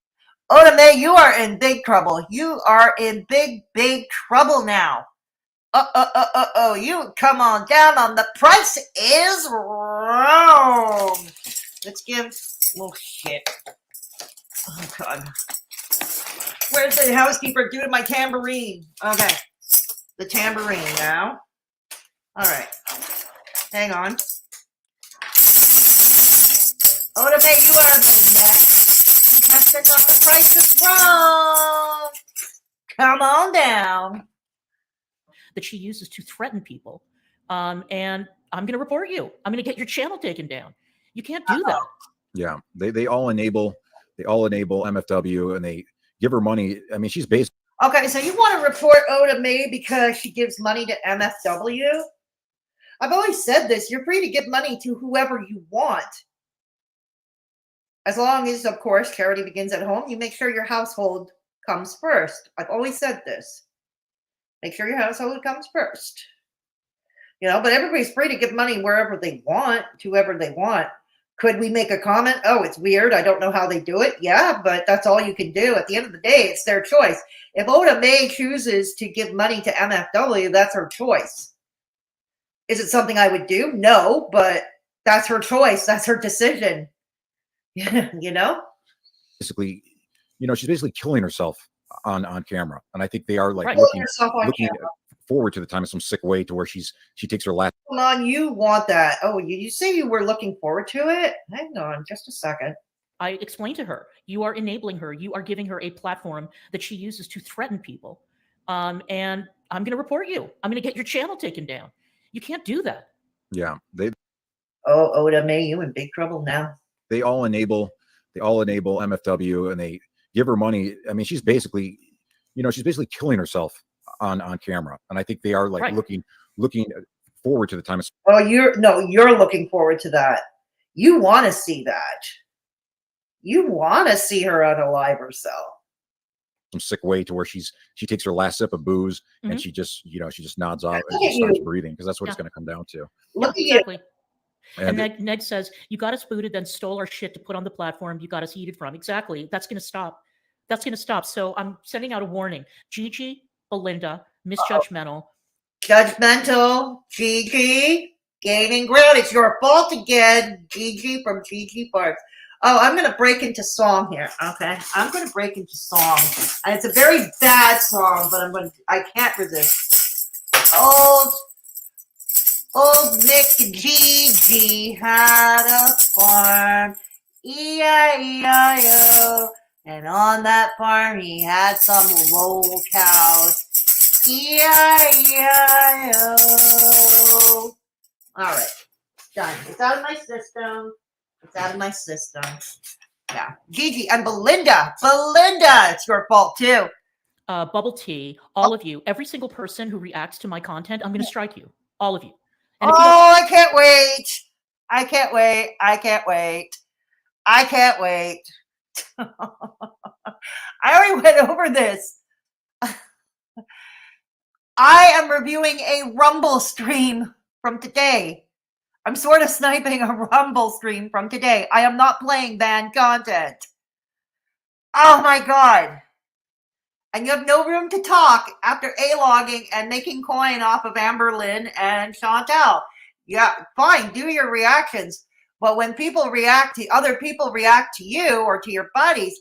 Oda Mae, you are in big trouble. You are in big, big trouble now. You come on down on the price is wrong. Let's give, oh shit. Oh God. Where's the housekeeper doing my tambourine? Okay. The tambourine now. All right. Hang on. Oda Mae, you are the next. Contestant on the price is wrong. Come on down. That she uses to threaten people. And I'm going to report you. I'm going to get your channel taken down. You can't do that. Yeah. They all enable MFW and they give her money. I mean, she's basically. Okay, so you want to report Oda Mae because she gives money to MFW? I've always said this. You're free to give money to whoever you want. As long as, of course, charity begins at home, you make sure your household comes first. I've always said this. Make sure your household comes first. But everybody's free to give money wherever they want, to whoever they want. Could we make a comment? Oh, it's weird. I don't know how they do it. Yeah, but that's all you can do. At the end of the day, it's their choice. If Oda Mae chooses to give money to MFW, that's her choice. Is it something I would do? No, but that's her choice. That's her decision. Basically, she's basically killing herself on camera. And I think they are like looking forward to the time in some sick way to where she takes her last. Come on, you want that. Oh, you say you were looking forward to it? Hang on just a second. I explained to her, you are enabling her. You are giving her a platform that she uses to threaten people. And I'm going to report you. I'm going to get your channel taken down. You can't do that. Yeah. Oh, Oda Mae, you in big trouble now. They all enable MFW and they give her money. I mean, she's basically killing herself on camera. And I think they are like looking forward to the time. Oh, you're looking forward to that. You want to see that. You want to see her unalive herself. Some sick way to where she takes her last sip of booze and she just nods off and just starts breathing because that's what it's going to come down to. Look at exactly. You. And Ned says, you got us booted, then stole our shit to put on the platform you got us heated from. Exactly. That's going to stop. That's going to stop. So I'm sending out a warning. Gigi, Belinda, misjudgmental. Judgmental, Gigi, gaining ground. It's your fault again, Gigi from Gigi Parks. Oh, I'm going to break into song here. Okay. I'm going to break into song. And it's a very bad song, but I can't resist. Old Nick and Gigi had a farm, E-I-E-I-O, and on that farm he had some lowell cows, E-I-E-I-O. All right, done. It's out of my system. It's out of my system. Yeah, Gigi and Belinda, it's your fault too. Bubble Tea, all of you, every single person who reacts to my content, I'm going to strike you, all of you. I can't wait. I can't wait. I can't wait. I can't wait. I already went over this. I am reviewing a Rumble stream from today. I'm sort of sniping a Rumble stream from today. I am not playing banned content. Oh my God. And you have no room to talk after A-logging and making coin off of Amberlynn and Chantal. Yeah, fine, do your reactions. But when people react to other people react to you or to your buddies,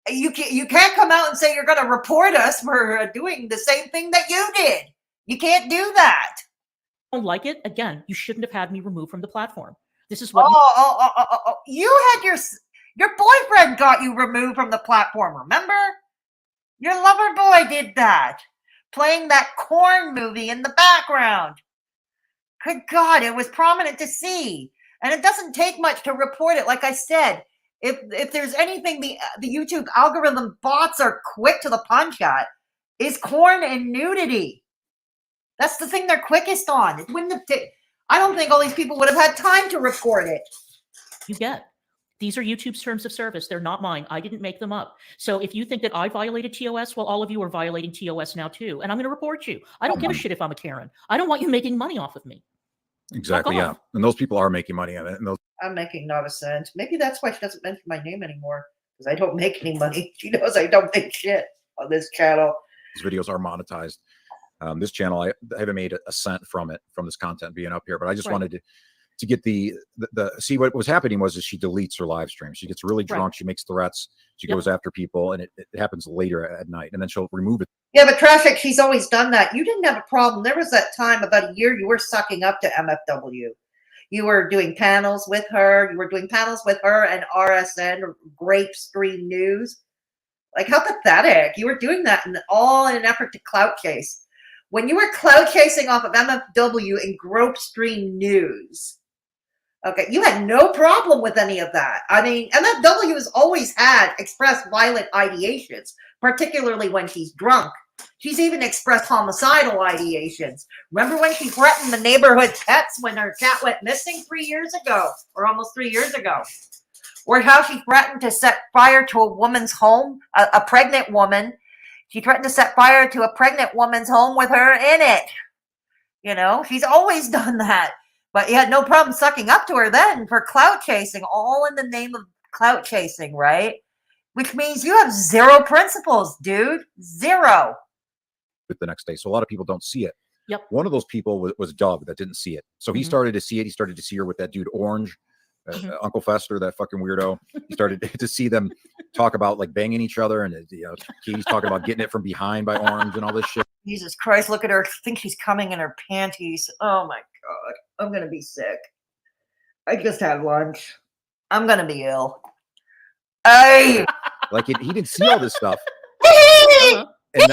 You can't come out and say you're going to report us for doing the same thing that you did. You can't do that. Don't like it, again, you shouldn't have had me removed from the platform. This is what you had your boyfriend got you removed from the platform, remember? Your lover boy did that, playing that Korn movie in the background. Good God, it was prominent to see. And it doesn't take much to report it. Like I said, if there's anything the YouTube algorithm bots are quick to the punch at, is Korn and nudity. That's the thing they're quickest on. It wouldn't have I don't think all these people would have had time to report it. you get. These are YouTube's terms of service. They're not mine. I didn't make them up. So if you think that I violated TOS, well, all of you are violating TOS now too. And I'm going to report you. I don't give a shit if I'm a Karen. I don't want you making money off of me. Exactly. Yeah. And those people are making money on it. And I'm making not a cent. Maybe that's why she doesn't mention my name anymore, because I don't make any money. She knows I don't make shit on this channel. These videos are monetized. This channel, I haven't made a cent from this content being up here, but I just wanted to get the see what was happening was she deletes her live stream. She gets really drunk. She makes threats. She goes after people, and it happens later at night, and then she'll remove it. Yeah, but Traffic, she's always done that. You didn't have a problem. There was that time about a year you were sucking up to MFW. You were doing panels with her. You were doing panels with her and RSN, Grape Stream News. Like, how pathetic. You were doing that all in an effort to clout chase. When you were clout chasing off of MFW and Grope Stream News, okay, you had no problem with any of that. I mean, MFW has always had expressed violent ideations, particularly when she's drunk. She's even expressed homicidal ideations. Remember when she threatened the neighborhood pets when her cat went missing 3 years ago, or almost 3 years ago? Or how she threatened to set fire to a woman's home, a pregnant woman. She threatened to set fire to a pregnant woman's home with her in it. You know, she's always done that. But you had no problem sucking up to her then for clout chasing, all in the name of clout chasing, right? Which means you have zero principles, dude. Zero. The next day. So a lot of people don't see it. Yep. One of those people was Doug that didn't see it. So he started to see it. He started to see her with that dude Orange, Uncle Fester, that fucking weirdo. He started to see them talk about like banging each other, and Katie's talking about getting it from behind by Orange and all this shit. Jesus Christ, look at her. I think she's coming in her panties. Oh my God. I'm going to be sick. I just had lunch. I'm going to be ill. Hey! Like he didn't see all this stuff. And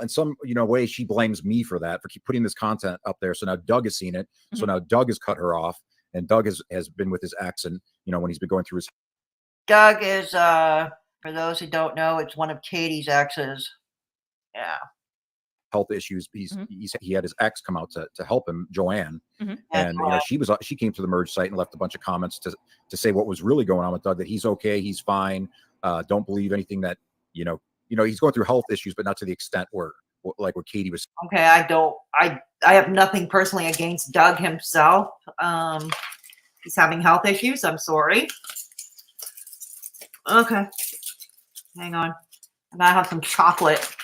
in some way, she blames me for that, for keep putting this content up there. So now Doug has seen it. So now Doug has cut her off, and Doug has been with his ex, and when he's been going through his. Doug is, for those who don't know, it's one of Katie's exes. Yeah. Health issues. He had his ex come out to help him, Joanne, and she came to the merge site and left a bunch of comments to say what was really going on with Doug, that he's okay, he's fine. Don't believe anything that he's going through health issues, but not to the extent where what Katie was. Okay, I have nothing personally against Doug himself. He's having health issues. I'm sorry. Okay, hang on. I gotta have some chocolate.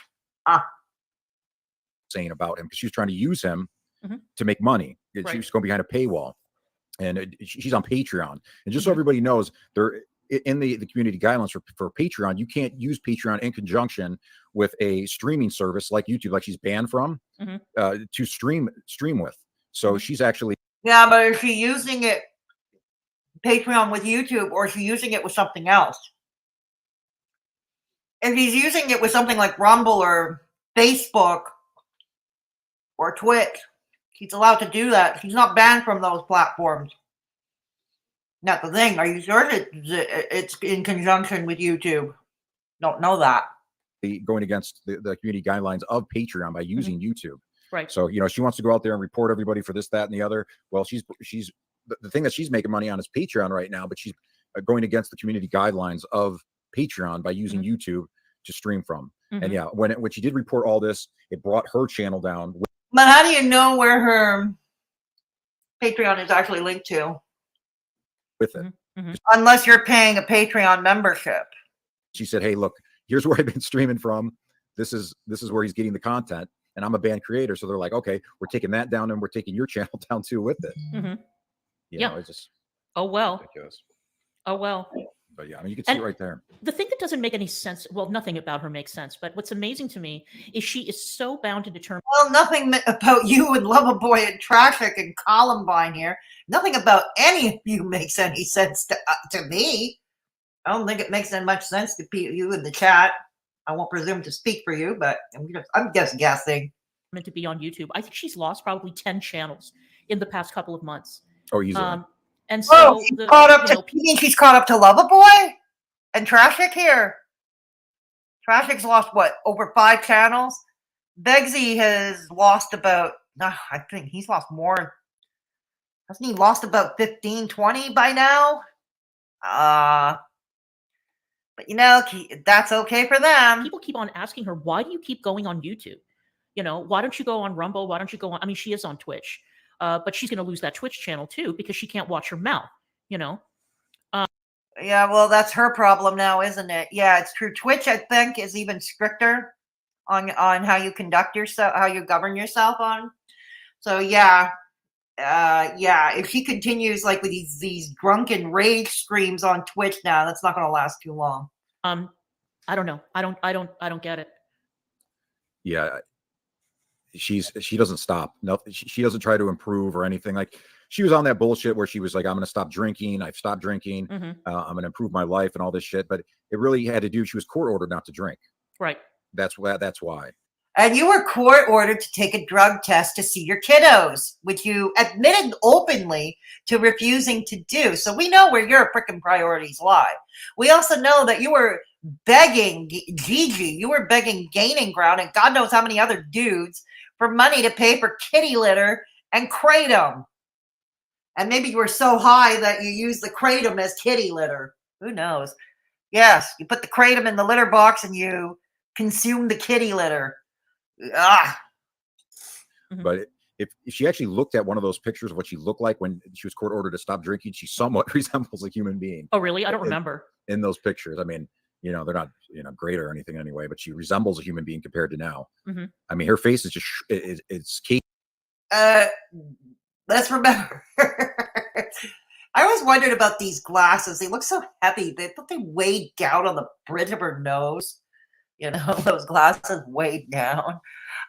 Saying about him because she was trying to use him to make money. She was going behind a paywall, and she's on Patreon. And just so everybody knows, they're in the community guidelines for Patreon. You can't use Patreon in conjunction with a streaming service like YouTube, like she's banned from, to stream with. So she's actually but is she using it Patreon with YouTube, or is she using it with something else? If he's using it with something like Rumble or Facebook or Twitch, he's allowed to do that. He's not banned from those platforms. Not the thing. Are you sure it's in conjunction with YouTube? Don't know that. Going against the community guidelines of Patreon by using YouTube. Right. So, she wants to go out there and report everybody for this, that, and the other. Well, she's the thing that she's making money on is Patreon right now, but she's going against the community guidelines of Patreon by using YouTube to stream from. And when she did report all this, it brought her channel down. But how do you know where her Patreon is actually linked to? With it. Unless you're paying a Patreon membership. She said, hey, look, here's where I've been streaming from. This is where he's getting the content. And I'm a band creator. So they're like, okay, we're taking that down and we're taking your channel down too with it. It's just ridiculous. Oh, well. But yeah, you can see it right there. The thing that doesn't make any sense, well, nothing about her makes sense, but what's amazing to me is she is so bound and determined. Well, nothing about you and Loverboy and Traffic and Columbine here. Nothing about any of you makes any sense to me. I don't think it makes that much sense to you in the chat. I won't presume to speak for you, but I'm just guessing. To be on YouTube. I think she's lost probably 10 channels in the past couple of months. Oh, easily. And so you mean she's caught up to Loverboy and Traffic here? Traffic's lost what, over 5 channels? Begsy has lost about, I think he's lost more. Hasn't he lost about 15, 20 by now? But that's okay for them. People keep on asking her, why do you keep going on YouTube? Why don't you go on Rumble? Why don't you go on? I mean, she is on Twitch, but she's going to lose that Twitch channel too because she can't watch her mouth, Yeah, well, that's her problem now, isn't it? Yeah, it's true. Twitch, I think, is even stricter on how you conduct yourself, how you govern yourself on. So yeah, if she continues like with these drunken rage screams on Twitch now, that's not going to last too long. I don't know. I don't get it. Yeah. She doesn't stop. No, she doesn't try to improve or anything. Like, she was on that bullshit where she was like, I'm going to stop drinking. I've stopped drinking. I'm going to improve my life and all this shit. But it really had to do, she was court ordered not to drink. Right. That's why. And you were court ordered to take a drug test to see your kiddos, which you admitted openly to refusing to do. So we know where your frickin' priorities lie. We also know that you were begging Gigi, you were begging Gaining Ground and God knows how many other dudes for money to pay for kitty litter and kratom. And maybe you were so high that you used the kratom as kitty litter. Who knows? Yes, you put the kratom in the litter box and you consume the kitty litter. But if she actually looked at one of those pictures of what she looked like when she was court ordered to stop drinking, she somewhat resembles a human being. Oh, really? I don't remember. In those pictures. I mean, they're not, great or anything anyway, but she resembles a human being compared to now. I mean, her face is just, it's cake. Let's remember. I always wondered about these glasses. They look so heavy. They weighed down on the bridge of her nose. Those glasses weighed down.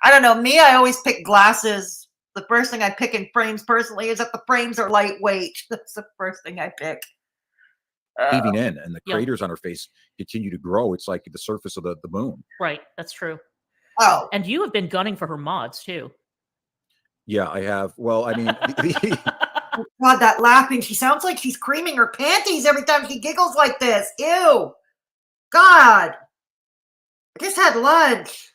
I don't know. Me, I always pick glasses. The first thing I pick in frames personally is that the frames are lightweight. That's the first thing I pick. Caving in, and the craters on her face continue to grow. It's like the surface of the moon. Right. That's true. Oh. And you have been gunning for her mods too. Yeah, I have. Well, I mean, God, that laughing. She sounds like she's creaming her panties every time she giggles like this. Ew. God. I just had lunch.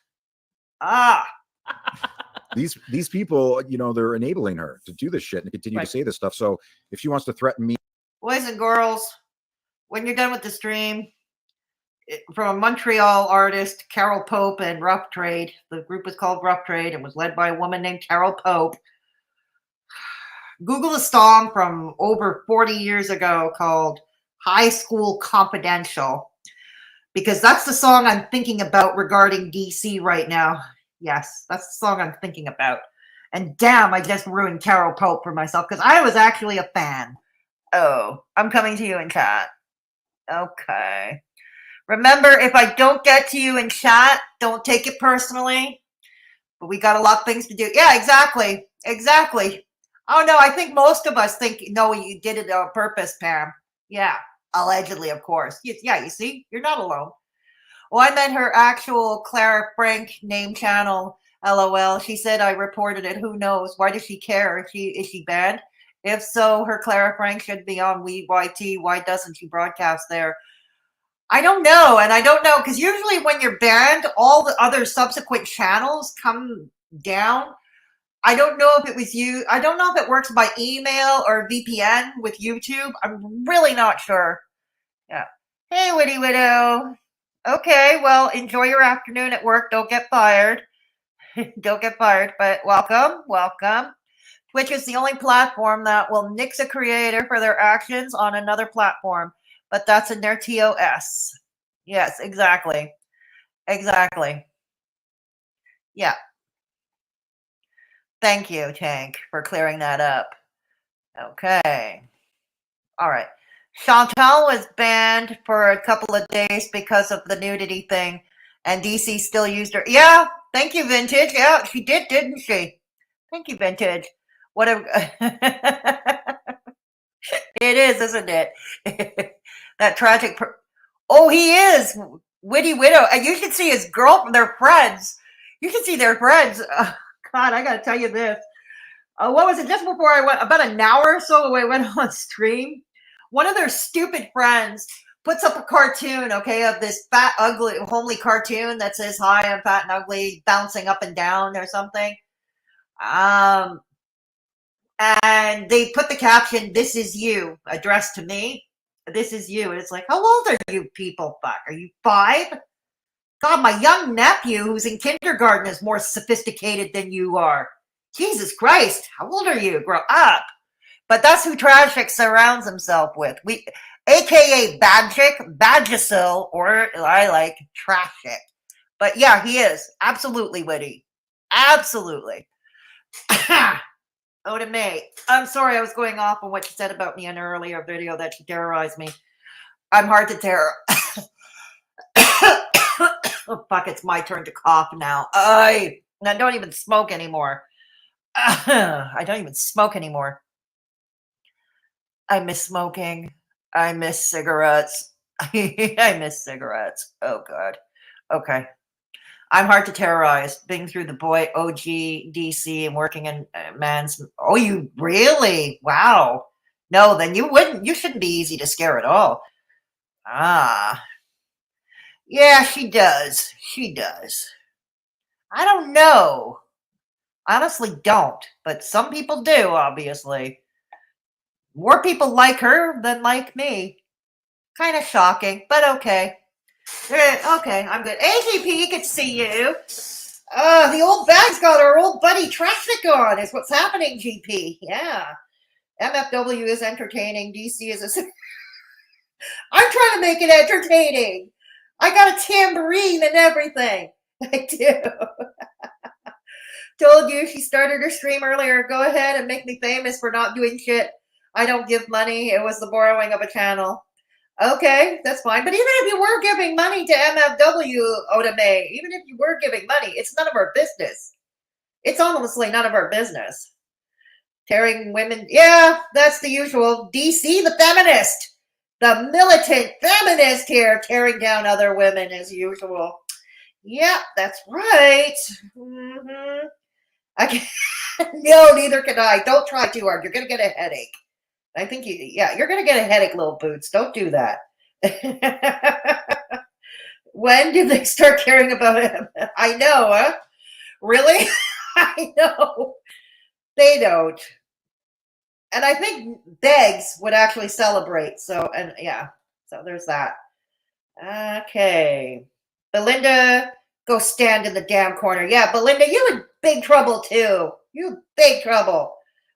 These people, they're enabling her to do this shit and continue to say this stuff. So if she wants to threaten me, boys and girls, when you're done with the stream, from a Montreal artist, Carol Pope and Rough Trade. The group was called Rough Trade and was led by a woman named Carol Pope. Google a song from over 40 years ago called High School Confidential, because that's the song I'm thinking about regarding DC right now. Yes, that's the song I'm thinking about. And damn, I just ruined Carol Pope for myself because I was actually a fan. Oh, I'm coming to you in chat. Okay. Remember, if I don't get to you in chat, don't take it personally. But we got a lot of things to do. Yeah, exactly. Exactly. Oh, no, I think most of us think, no, you did it on purpose, Pam. Yeah, allegedly, of course. Yeah, you see, you're not alone. Well, I meant her actual Clara Frank name channel, LOL. She said I reported it. Who knows? Why does she care? Is she banned? If so, her Clara Frank should be on WeYT. Why doesn't she broadcast there? I don't know. And I don't know, because usually when you're banned, all the other subsequent channels come down. I don't know if it was you. I don't know if it works by email or VPN with YouTube. I'm really not sure. Yeah. Hey, Witty Widow. Okay, well, enjoy your afternoon at work. Don't get fired. Don't get fired, but welcome. Twitch is the only platform that will nix a creator for their actions on another platform, but that's in their TOS. Yes, exactly. Exactly. Yeah. Thank you, Tank, for clearing that up. Okay. All right. Chantal was banned for a couple of days because of the nudity thing, and DC still used her. Yeah, thank you, Vintage. Yeah, she did, didn't she? Thank you, Vintage. Whatever. It is, isn't it? That tragic. Oh, he is Witty Widow, and you should see his girl. Their friends. You should see their friends. God, I gotta tell you this. What was it? Just before I went, about an hour or so I went on stream. One of their stupid friends puts up a cartoon, okay, of this fat, ugly, homely cartoon that says, "Hi, I'm fat and ugly," bouncing up and down or something. And they put the caption, "This is you," addressed to me. This is you. And it's like, how old are you people? Fuck, are you 5? God, my young nephew who's in kindergarten is more sophisticated than you are. Jesus Christ, how old are you? Grow up. But that's who Trashik surrounds himself with. AKA Badgic, Badgisil, or I like Trashik. But yeah, he is absolutely witty. Absolutely. Oh, to me. I'm sorry, I was going off on what she said about me in an earlier video that she terrorized me. I'm hard to terror. Oh, fuck, it's my turn to cough now. I don't even smoke anymore. I don't even smoke anymore. I miss smoking. I miss cigarettes. I miss cigarettes. Oh, God. Okay. I'm hard to terrorize. Being through the boy OG DC and working in man's. Oh, you really? Wow. No, then you shouldn't be easy to scare at all. Ah. Yeah, she does. She does. I don't know. Honestly, don't. But some people do, obviously. More people like her than like me. Kind of shocking, but okay. Okay, I'm good. AGP, good to see you. The old bag's got our old buddy Traffic on, is what's happening, GP. Yeah. MFW is entertaining. DC is a... I'm trying to make it entertaining. I got a tambourine and everything. I do. Told you she started her stream earlier. Go ahead and make me famous for not doing shit. I don't give money. It was the borrowing of a channel. Okay, that's fine. But even if you were giving money to MFW, Otame, even if you were giving money, it's none of our business. It's honestly none of our business. Tearing women. Yeah, that's the usual. DC, the feminist. The militant feminist here, tearing down other women as usual. Yeah, that's right. Mm-hmm. I can't. No, neither can I. Don't try too hard. You're going to get a headache. I think you're going to get a headache, little boots. Don't do that. When did they start caring about him? I know, huh? Really? I know. They don't. And I think Beggs would actually celebrate. So there's that. Okay. Belinda, go stand in the damn corner. Yeah, Belinda, you in big trouble too. You in big trouble.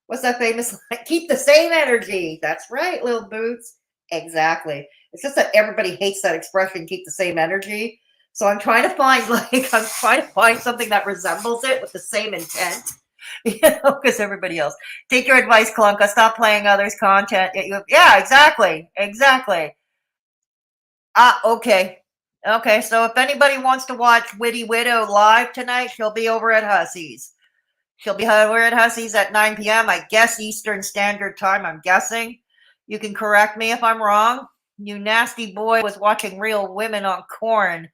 What's that famous line? Keep the same energy. That's right, little boots. Exactly. It's just that everybody hates that expression, keep the same energy. So I'm trying to find something that resembles it with the same intent. Because everybody else. Take your advice, Klunka. Stop playing others' content. Yeah, exactly. Exactly. Okay. Okay, so if anybody wants to watch Witty Widow live tonight, she'll be over at Hussey's. She'll be over at Hussey's at 9 p.m., I guess Eastern Standard Time, I'm guessing. You can correct me if I'm wrong. You nasty boy was watching Real Women on Corn.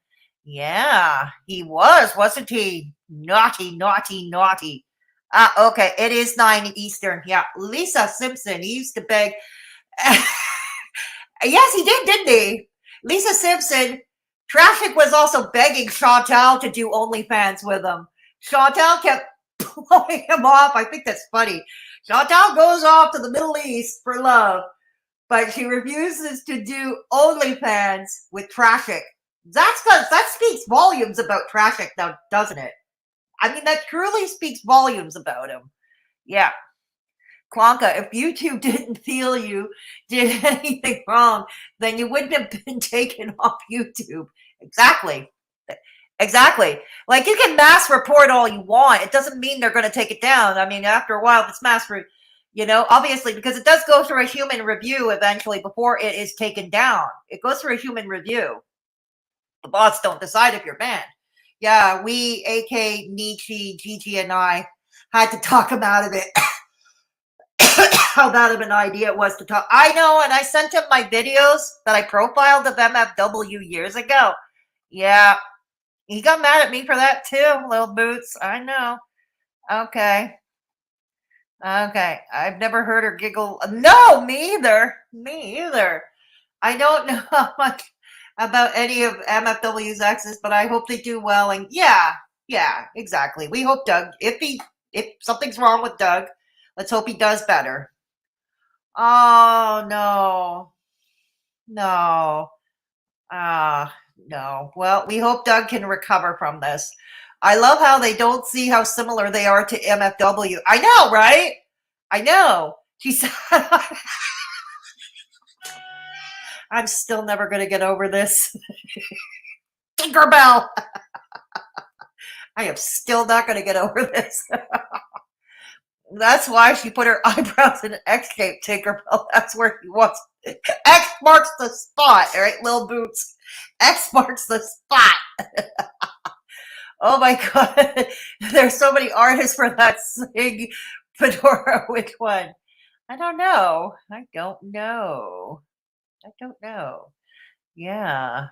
Yeah, he was, wasn't he? Naughty, naughty, naughty. Okay, it is 9 Eastern. Yeah, Lisa Simpson, he used to beg. Yes, he did, didn't he? Lisa Simpson. Traffic was also begging Chantal to do OnlyFans with him. Chantal kept blowing him off. I think that's funny. Chantal goes off to the Middle East for love, but she refuses to do OnlyFans with Traffic. That speaks volumes about Traffic now, doesn't it? I mean, that truly speaks volumes about him. Yeah. Klonka, if YouTube didn't feel you did anything wrong, then you wouldn't have been taken off YouTube. Exactly. Exactly. Like, you can mass report all you want. It doesn't mean they're going to take it down. I mean, after a while, if it's You know, obviously, because it does go through a human review eventually before it is taken down. It goes through a human review. The bots don't decide if you're banned. Yeah, we, AK, Nietzsche, Gigi, and I had to talk him out of it. How bad of an idea it was to talk. I know, and I sent him my videos that I profiled of MFW years ago. Yeah, he got mad at me for that too, Lil Boots. I know. Okay. Okay. I've never heard her giggle. No, me either. Me either. I don't know how much about any of MFW's exes, but I hope they do well. And yeah, exactly. We hope Doug, if something's wrong with Doug, let's hope he does better. Oh no. No. No. Well, we hope Doug can recover from this. I love how they don't see how similar they are to MFW. I know, right? I know. She said, I'm still never going to get over this. Tinkerbell. I am still not going to get over this. That's why she put her eyebrows in an X shape, Tinkerbell. That's where he wants it. X marks the spot, all right, Lil Boots. X marks the spot. Oh my God. There's so many artists for that sing fedora. Which one? I don't know. Yeah.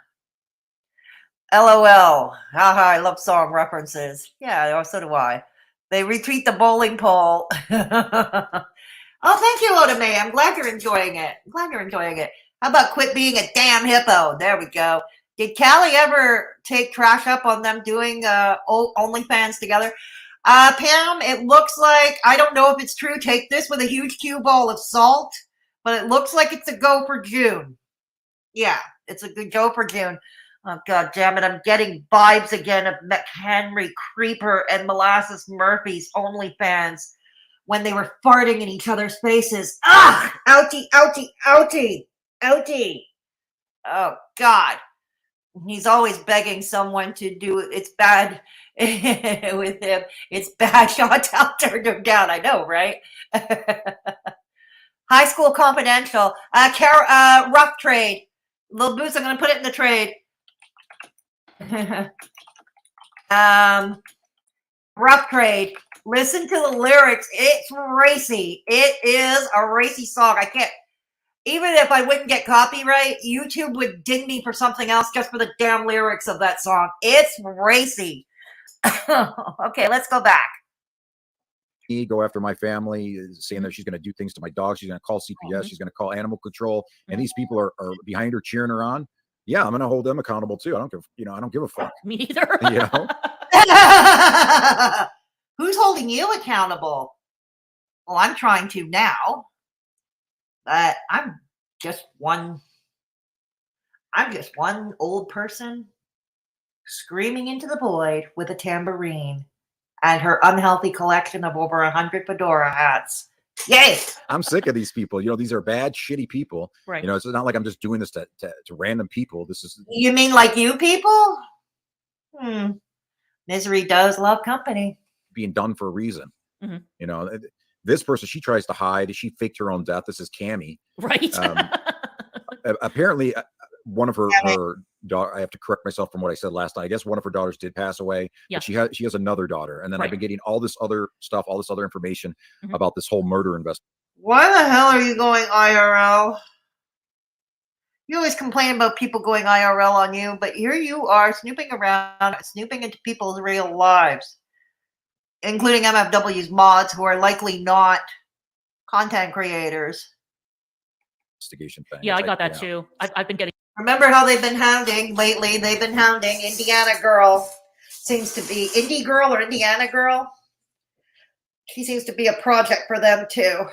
LOL. Haha, I love song references. Yeah, so do I. They retweet the bowling pole. Oh, thank you, Oda May. I'm glad you're enjoying it. How about quit being a damn hippo? There we go. Did Callie ever take trash up on them doing OnlyFans together? Pam, it looks like, I don't know if it's true. Take this with a huge cue ball of salt, but it looks like it's a go for June. Yeah, it's a good go for June. Oh, God damn it. I'm getting vibes again of McHenry, Creeper, and Molasses Murphy's OnlyFans when they were farting in each other's faces. Ah! Ouchie, ouchie, ouchie, ouchie. Oh, God. He's always begging someone to do it. It's bad with him. It's bad. Chantal turned him down. I know, right? High School Confidential. Rough Trade. Lil Boots, I'm going to put it in the trade. Rough Trade. Listen to the lyrics. It's racy. It is a racy song. I can't. Even if I wouldn't get copyright, YouTube would ding me for something else just for the damn lyrics of that song. It's racy. Okay, let's go back. Go after my family, saying that she's going to do things to my dog. She's going to call CPS. She's going to call animal control. And these people are behind her, cheering her on. Yeah, I'm going to hold them accountable too. I don't give a fuck. Me either. You know? Who's holding you accountable? Well, I'm trying to now. But I'm just one old person screaming into the void with a tambourine and her unhealthy collection of over 100 fedora hats. Yay! I'm sick of these people. You know, these are bad, shitty people. Right. You know, it's not like I'm just doing this to random people. This is. You mean like you people? Misery does love company. Being done for a reason. Mm-hmm. You know, this person, she tries to hide. She faked her own death. This is Cammie. Right. Apparently, one of her daughter. I have to correct myself from what I said last night. I guess one of her daughters did pass away. Yeah. But she has another daughter. And then I've been getting all this other stuff, all this other information about this whole murder investigation. Why the hell are you going IRL? You always complain about people going IRL on you, but here you are snooping around, snooping into people's real lives, including MFW's mods who are likely not content creators. Investigation thing. Yeah, I got that too. I've been getting. Remember how they've been hounding lately? They've been hounding Indiana Girl. Seems to be Indie Girl or Indiana Girl. She seems to be a project for them too.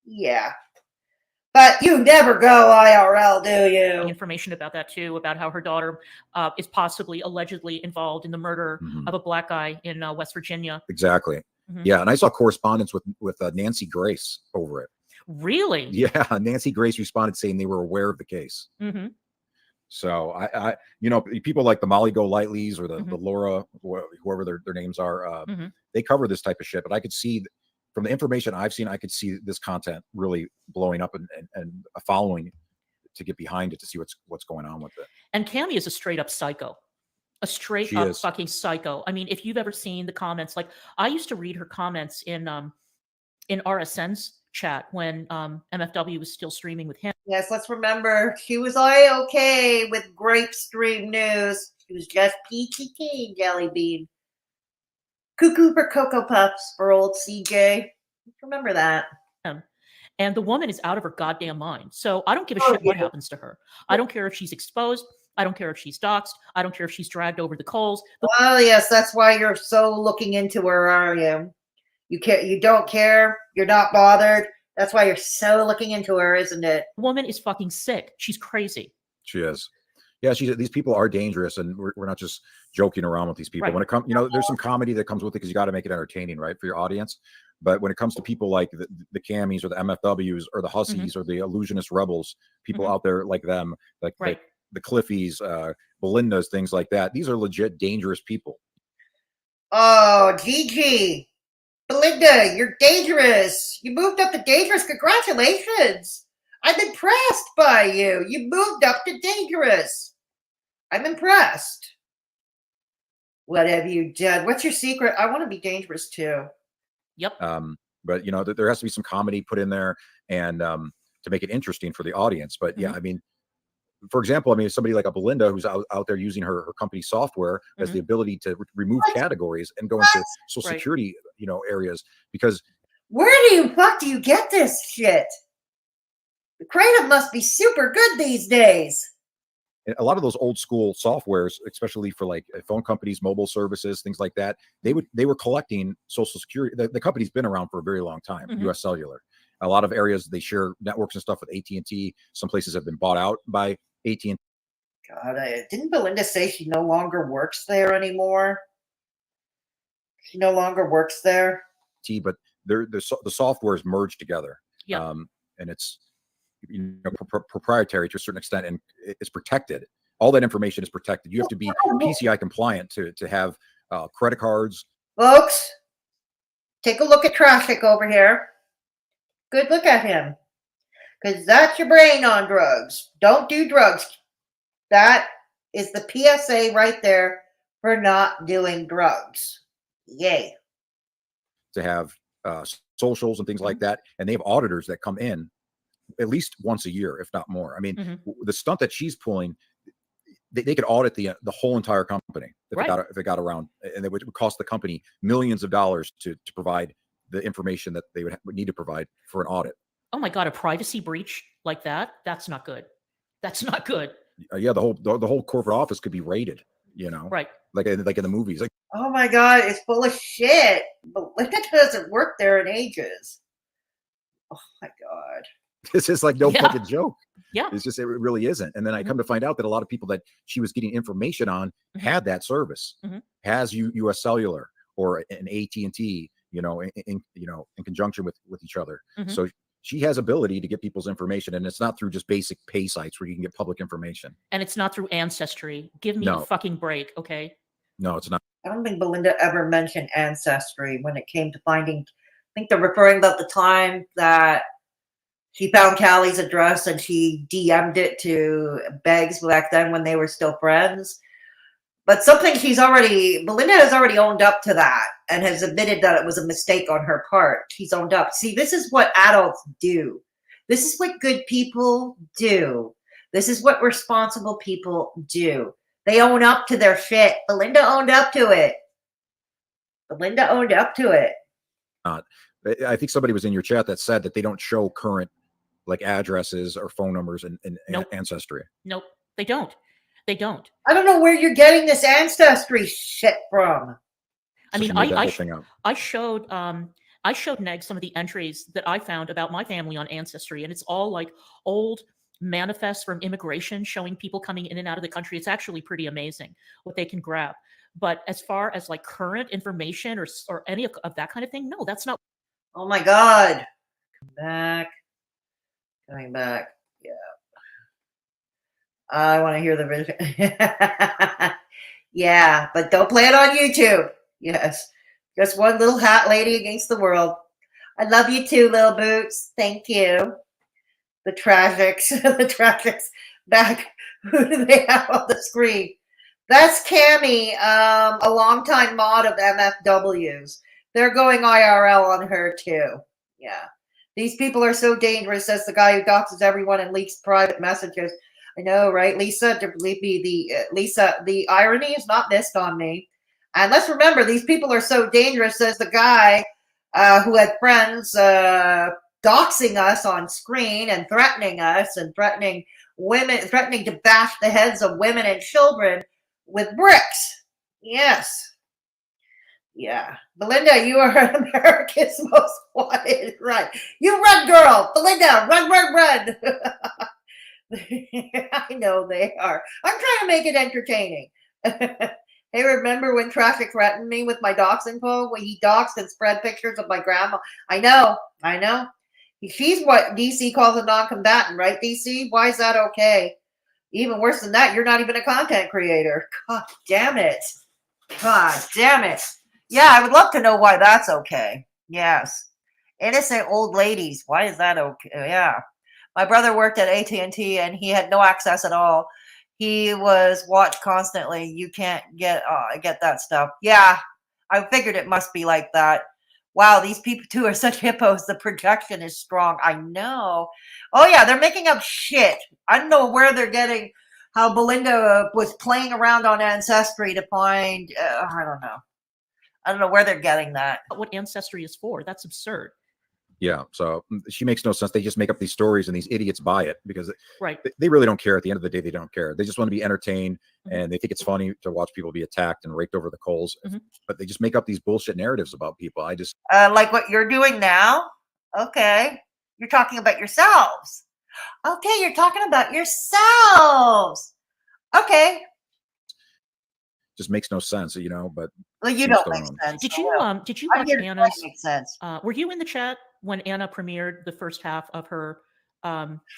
Yeah. But you never go IRL, do you? Information about that too, about how her daughter is possibly allegedly involved in the murder of a black guy in West Virginia. Exactly. Yeah, and I saw correspondence with Nancy Grace over it. Really? Yeah, Nancy Grace responded saying they were aware of the case. So I you know, people like the Molly Golightly's or the Laura, whoever their names are, they cover this type of shit. But I could see from the information I've seen, I could see this content really blowing up and a following to get behind it to see what's going on with it. And Cammie is a straight up psycho. A straight She up is. fucking psycho. I mean, if you've ever seen the comments, like I used to read her comments in RSN's chat when MFW was still streaming with him. Yes, let's remember she was okay with Grape Stream News. She was just PTT Jelly Bean. Cuckoo for Cocoa Puffs for old CJ. Remember that. And the woman is out of her goddamn mind. So I don't give a shit what happens to her. I don't care if she's exposed. I don't care if she's doxxed. I don't care if she's dragged over the coals. Oh, yes, that's why you're so looking into her, are you? You don't care. You're not bothered. That's why you're so looking into her, isn't it? The woman is fucking sick. She's crazy. She is. Yeah, these people are dangerous, and we're not just joking around with these people. Right. When it comes, there's some comedy that comes with it because you got to make it entertaining, right, for your audience. But when it comes to people like the Cammies or the MFWs or the Hussies or the Illusionist Rebels, people out there like them, like the Cliffies, Belindas, things like that, these are legit dangerous people. Oh, Gigi. Belinda, you're dangerous. You moved up to dangerous. Congratulations. I'm impressed by you. You moved up to dangerous. I'm impressed. What have you done? What's your secret? I want to be dangerous too. Yep. But there has to be some comedy put in there and to make it interesting for the audience. But yeah, I mean, for example, somebody like a Belinda who's out there using her company software has the ability to remove categories and go into social security, areas, because where fuck do you get this shit? The creative must be super good these days. A lot of those old school softwares, especially for like phone companies, mobile services, things like that, they were collecting social security. The company's been around for a very long time. US Cellular. A lot of areas they share networks and stuff with AT&T. Some places have been bought out by AT&T. God, didn't Belinda say she no longer works there anymore? She no longer works there. But the software is merged together. Yeah. And it's proprietary to a certain extent, and it's protected. All that information is protected. You have to be PCI compliant to have credit cards. Folks, take a look at Traffic over here. Good look at him. Because that's your brain on drugs. Don't do drugs. That is the PSA right there for not doing drugs. Yay. To have socials and things like that. And they have auditors that come in at least once a year, if not more. I mean, the stunt that she's pulling, they could audit the whole entire company if it got around, and it would cost the company millions of dollars to provide the information that they would need to provide for an audit. Oh my God, a privacy breach like that? That's not good. That's not good. Yeah, the whole corporate office could be raided, Right. Like in the movies. Like, oh my God, it's full of shit. Belinda doesn't work there in ages. Oh my God. This is like no fucking joke. Yeah. It's just, it really isn't. And then I come to find out that a lot of people that she was getting information on had that service, has US Cellular or an AT&T, in conjunction with each other. So she has ability to get people's information, and it's not through just basic pay sites where you can get public information. And it's not through Ancestry. Give me a fucking break, okay? No, it's not. I don't think Belinda ever mentioned Ancestry when it came to finding. I think they're referring about the time that she found Callie's address and she DM'd it to Beggs back then when they were still friends. But Belinda has already owned up to that and has admitted that it was a mistake on her part. She's owned up. See, this is what adults do. This is what good people do. This is what responsible people do. They own up to their shit. Belinda owned up to it. I think somebody was in your chat that said that they don't show current like addresses or phone numbers and Ancestry. Nope, they don't. They don't. I don't know where you're getting this Ancestry shit from. I mean, I showed Neg some of the entries that I found about my family on Ancestry, and it's all like old manifests from immigration showing people coming in and out of the country. It's actually pretty amazing what they can grab. But as far as like current information or any of that kind of thing, no, that's not. Oh my God. Coming back. Yeah. I want to hear the video. Yeah, but don't play it on YouTube. Yes. Just one little hat lady against the world. I love you too, Little Boots. Thank you. The Tragics. The Tragics back. Who do they have on the screen? That's Cammie, a longtime mod of MFW's. They're going IRL on her too. Yeah. These people are so dangerous, says the guy who doxes everyone and leaks private messages. I know, right? Lisa, believe me, Lisa, the irony is not missed on me. And let's remember, these people are so dangerous, says the guy who had friends doxing us on screen and threatening us and threatening women, threatening to bash the heads of women and children with bricks. Yes. Yeah. Belinda, you are America's most wanted. Right. You run, girl. Belinda, run, run, run. I know they are. I'm trying to make it entertaining. Hey, remember when Traffic threatened me with my doxing poll? When he doxed and spread pictures of my grandma? I know. She's what DC calls a non-combatant, right, DC? Why is that okay? Even worse than that, you're not even a content creator. God damn it. God damn it. Yeah, I would love to know why that's okay. Yes. Innocent old ladies. Why is that okay? Yeah. My brother worked at AT&T and he had no access at all. He was watched constantly. You can't get that stuff. Yeah, I figured it must be like that. Wow, these people too are such hippos. The projection is strong. I know. Oh yeah, they're making up shit. I don't know where they're getting how Belinda was playing around on Ancestry to find. I don't know. I don't know where they're getting that. What Ancestry is for. That's absurd. Yeah, so she makes no sense. They just make up these stories and these idiots buy it because right. They really don't care. At the end of the day, they don't care. They just want to be entertained and they think it's funny to watch people be attacked and raked over the coals. But they just make up these bullshit narratives about people. I just like what you're doing now. Okay, you're talking about yourselves. Okay, you're talking about yourselves. Okay. Just makes no sense, you know. But well, you don't make sense. Did you watch Anna's? Make sense. Were you in the chat when Anna premiered the first half of her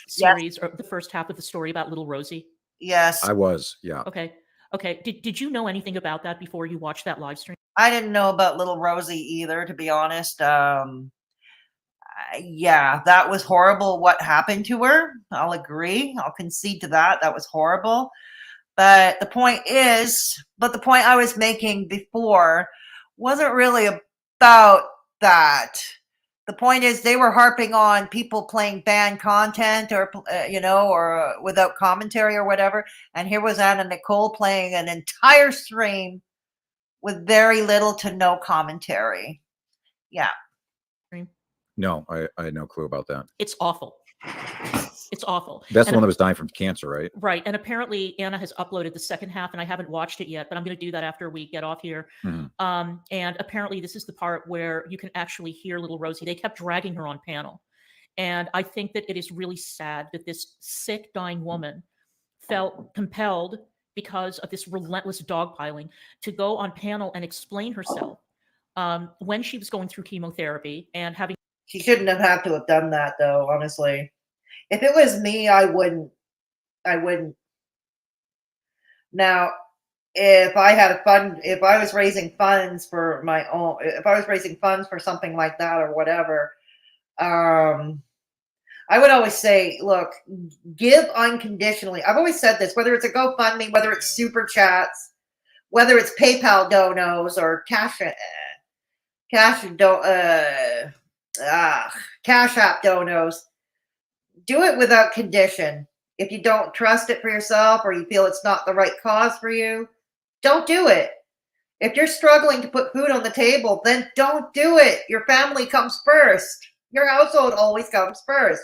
series, or the first half of the story about Little Rosie? Yes, I was. Yeah. Okay. Did you know anything about that before you watched that live stream? I didn't know about Little Rosie either, to be honest. Yeah, that was horrible. What happened to her? I'll agree. I'll concede to that. That was horrible. But the point I was making before wasn't really about that. The point is they were harping on people playing banned content or, or without commentary or whatever. And here was Anna Nicole playing an entire stream with very little to no commentary. Yeah. No, I had no clue about that. It's awful. It's awful. That's the one that was dying from cancer, right? Right. And apparently Anna has uploaded the second half and I haven't watched it yet, but I'm going to do that after we get off here. And apparently this is the part where you can actually hear Little Rosie. They kept dragging her on panel. And I think that it is really sad that this sick, dying woman felt compelled because of this relentless dogpiling to go on panel and explain herself when she was going through chemotherapy and having. She shouldn't have had to have done that though, honestly. If it was me, I wouldn't. Now, if I was raising funds for my own, if I was raising funds for something like that or whatever, I would always say, look, give unconditionally. I've always said this, whether it's a GoFundMe, whether it's super chats, whether it's PayPal donos or Cash App donos. Do it without condition. If you don't trust it for yourself or you feel it's not the right cause for you, don't do it. If you're struggling to put food on the table, then don't do it. Your family comes first. Your household always comes first.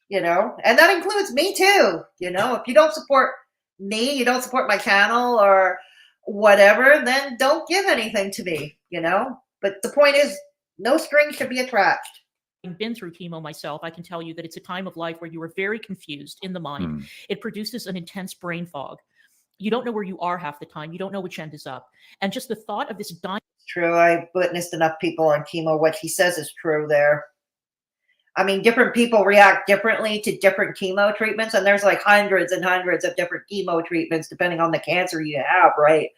And that includes me too. If you don't support me, you don't support my channel or whatever, then don't give anything to me, But the point is, no string should be attached. Been through chemo myself, I can tell you that it's a time of life where you are very confused in the mind. It produces an intense brain fog. You don't know where you are half the time. You don't know which end is up. And just the thought of this dying. True. I've witnessed enough people on chemo. What he says is true there. I mean, different people react differently to different chemo treatments. And there's like hundreds and hundreds of different chemo treatments, depending on the cancer you have, right?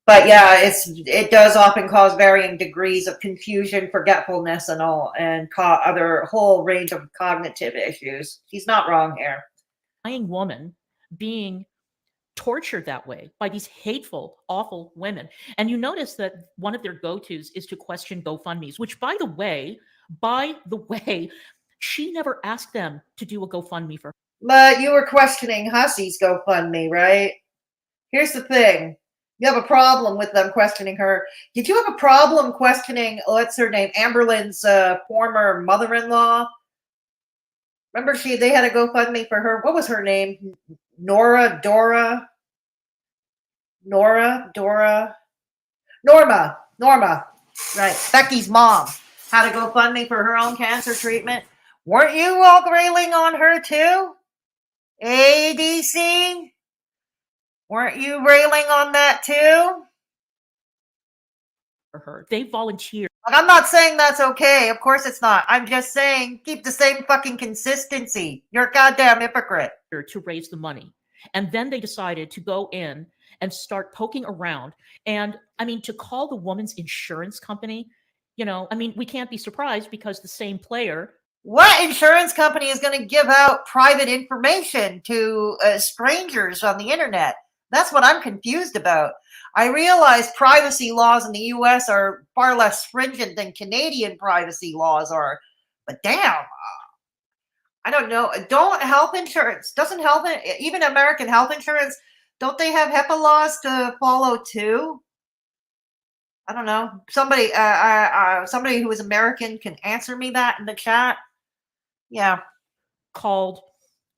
But yeah, it does often cause varying degrees of confusion, forgetfulness, and all, and other whole range of cognitive issues. He's not wrong here. Dying woman being tortured that way by these hateful, awful women. And you notice that one of their go-tos is to question GoFundMe's, which by the way, she never asked them to do a GoFundMe for her. But you were questioning Hussey's GoFundMe, right? Here's the thing. You have a problem with them questioning her. Did you have a problem questioning, what's her name, Amberlynn's former mother-in-law? Remember they had a GoFundMe for her. What was her name? Norma. Right. Becky's mom had a GoFundMe for her own cancer treatment. Weren't you all railing on her too? ADC? Weren't you railing on that too? For her. They volunteered. I'm not saying that's okay. Of course it's not. I'm just saying keep the same fucking consistency. You're a goddamn hypocrite. To raise the money. And then they decided to go in and start poking around. And I mean, to call the woman's insurance company, we can't be surprised because the same player. What insurance company is going to give out private information to strangers on the internet? That's what I'm confused about. I realize privacy laws in the U.S. are far less stringent than Canadian privacy laws are, but damn, I don't know. Doesn't even American health insurance, don't they have HIPAA laws to follow too? I don't know. Somebody who is American can answer me that in the chat. Yeah. Called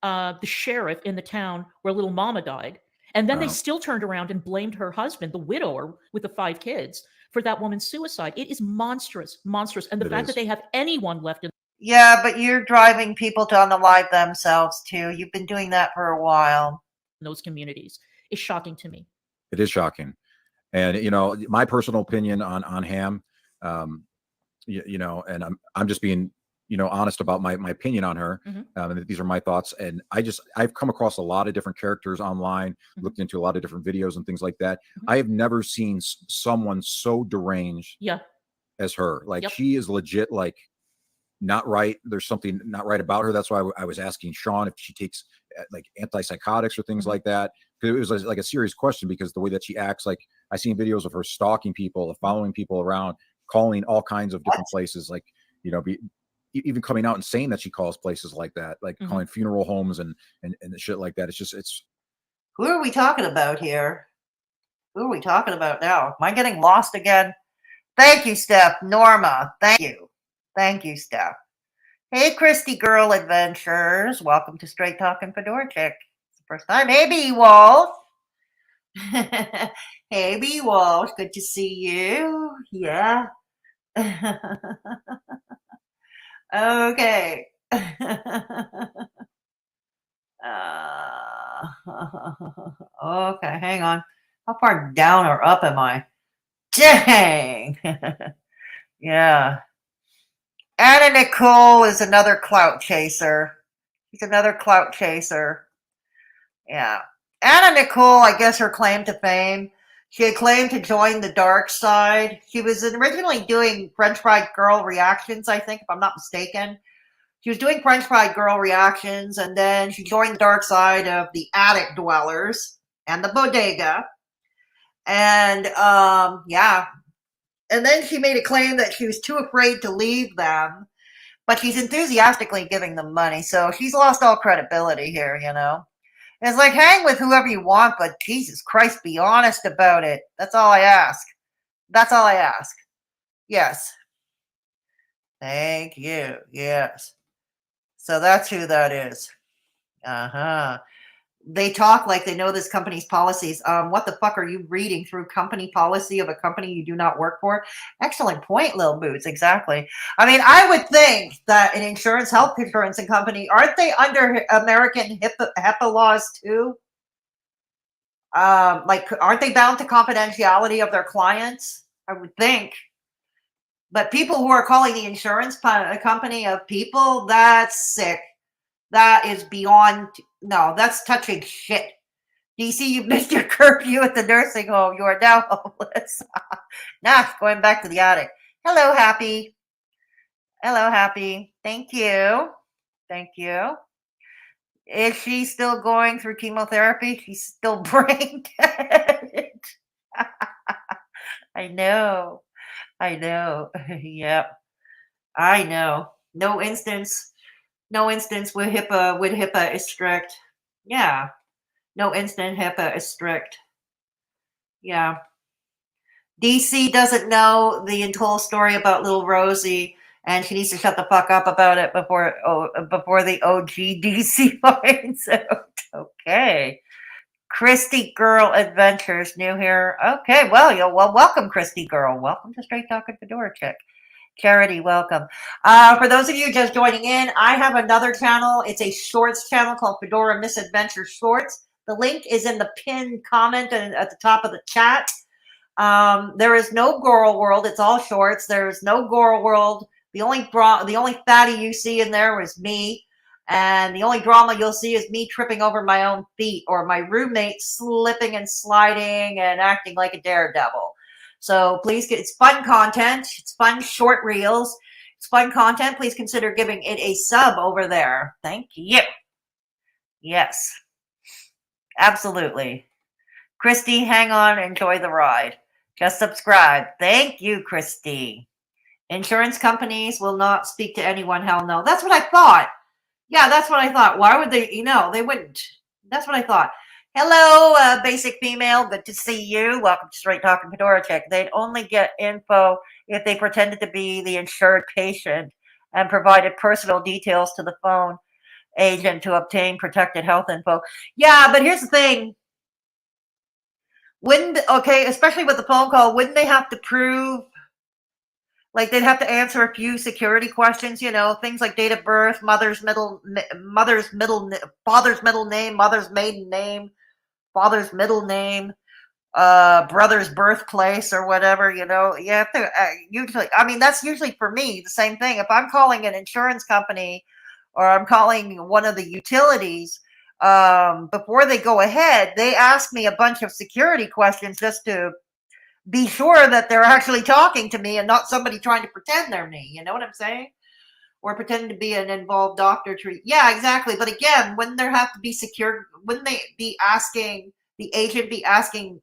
the sheriff in the town where little mama died. And then they still turned around and blamed her husband, the widower with the 5 kids, for that woman's suicide. It is monstrous. And the fact that they have anyone left in. Yeah, but you're driving people to unalive themselves too. You've been doing that for a while. Those communities is shocking to me. It is shocking. And, my personal opinion on Ham, and I'm just being, honest about my opinion on her. And these are my thoughts. And I've come across a lot of different characters online, looked into a lot of different videos and things like that. I have never seen someone so deranged as her. Like she is legit, like not right. There's something not right about her. That's why I was asking Sean if she takes like antipsychotics or things like that. Because it was like a serious question because the way that she acts, like I seen videos of her stalking people, following people around, calling all kinds of different places, like, even coming out and saying that she calls places like that, like calling funeral homes and shit like that. It's. Who are we talking about here? Who are we talking about now? Am I getting lost again? Thank you, Steph. Norma. Thank you. Thank you, Steph. Hey, Christy Girl Adventures. Welcome to Straight Talking Fedora Chick. It's the first time. Hey, B Wolf. Hey, B Wolf. Good to see you. Yeah. Okay. Okay, hang on. How far down or up am I? Dang. Yeah. Anna Nicole is another clout chaser. She's another clout chaser. Yeah. Anna Nicole, I guess her claim to fame, she had claimed to join the dark side. She was originally doing French Fried Girl reactions, I think, if I'm not mistaken. She was doing French Fried Girl reactions, and then she joined the dark side of the attic dwellers and the bodega. And, yeah. And then she made a claim that she was too afraid to leave them, but she's enthusiastically giving them money. So she's lost all credibility here, It's like, hang with whoever you want, but Jesus Christ, be honest about it. That's all I ask. That's all I ask. Yes. Thank you. Yes. So that's who that is. They talk like they know this company's policies. What the fuck are you reading through company policy of a company you do not work for? Excellent point, Lil Boots. Exactly. I mean, I would think that an health insurance and company, aren't they under American HIPAA laws too? Aren't they bound to confidentiality of their clients? I would think. But people who are calling the insurance company of people, that's sick. That is beyond, no, that's touching shit. DC, you missed your curfew at the nursing home. You are now homeless. Nah, going back to the attic. Hello, Happy. Hello, Happy. Thank you. Thank you. Is she still going through chemotherapy? She's still brain dead. I know. I know. Yep. I know. No instance with HIPAA is strict. Yeah. No instant HIPAA is strict. Yeah. DC doesn't know the whole story about little Rosie, and she needs to shut the fuck up about it before the OG DC finds out. Okay. Christy Girl Adventures, new here. Okay, well, welcome, Christy Girl. Welcome to Straight Talking Fedora Chick. Charity, welcome. For those of you just joining in, I have another channel. It's a shorts channel called Fedora Misadventure Shorts. The link is in the pinned comment and at the top of the chat. There is no Girl World. It's all shorts. There's no Girl World. The only fatty you see in there was me. And the only drama you'll see is me tripping over my own feet or my roommate slipping and sliding and acting like a daredevil. So please it's fun content. It's fun short reels. It's fun content. Please consider giving it a sub over there. Thank you. Yes, absolutely. Christy, hang on. Enjoy the ride. Just subscribe. Thank you, Christy. Insurance companies will not speak to anyone. Hell no. That's what I thought. Yeah, that's what I thought. Why would they? They wouldn't. That's what I thought. Hello, basic female. Good to see you. Welcome to Straight Talking Fedora Chick. They'd only get info if they pretended to be the insured patient and provided personal details to the phone agent to obtain protected health info. Yeah, but here's the thing. Especially with the phone call, wouldn't they have to prove? Like they'd have to answer a few security questions, things like date of birth, father's middle name, mother's maiden name, father's middle name, brother's birthplace or whatever, You have to usually, that's usually for me the same thing. If I'm calling an insurance company or I'm calling one of the utilities, before they go ahead, they ask me a bunch of security questions just to be sure that they're actually talking to me and not somebody trying to pretend they're me. You know what I'm saying? Or pretending to be an involved doctor. Yeah, exactly. But again, wouldn't there have to be secure? Wouldn't they be asking, the agent be asking,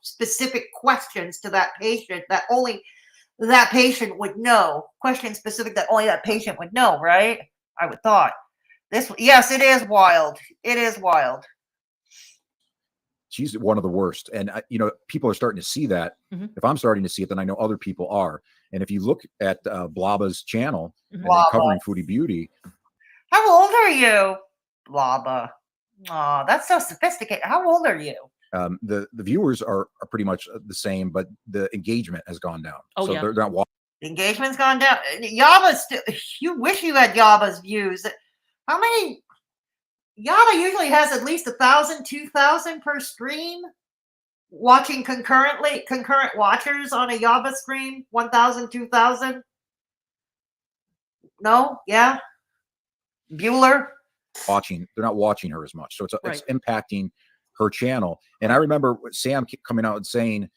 specific questions to that patient that only that patient would know? Questions specific that only that patient would know, right? I would thought. Yes, it is wild. It is wild. She's one of the worst. And, people are starting to see that. Mm-hmm. If I'm starting to see it, then I know other people are. And if you look at Blaba's channel, and covering Foodie Beauty. How old are you, Blaba? Oh, that's so sophisticated. How old are you? The viewers are pretty much the same, but the engagement has gone down. Oh, so yeah. They're not watching. The engagement's gone down. Yaba's you wish you had Yaba's views. How many? Yaba usually has at least 1,000, 2,000 per stream. Watching concurrent watchers on a Yaba stream, 1,000, 2,000. No, yeah. Bueller. They're not watching her as much, so it's impacting her channel. And I remember Sam coming out and saying,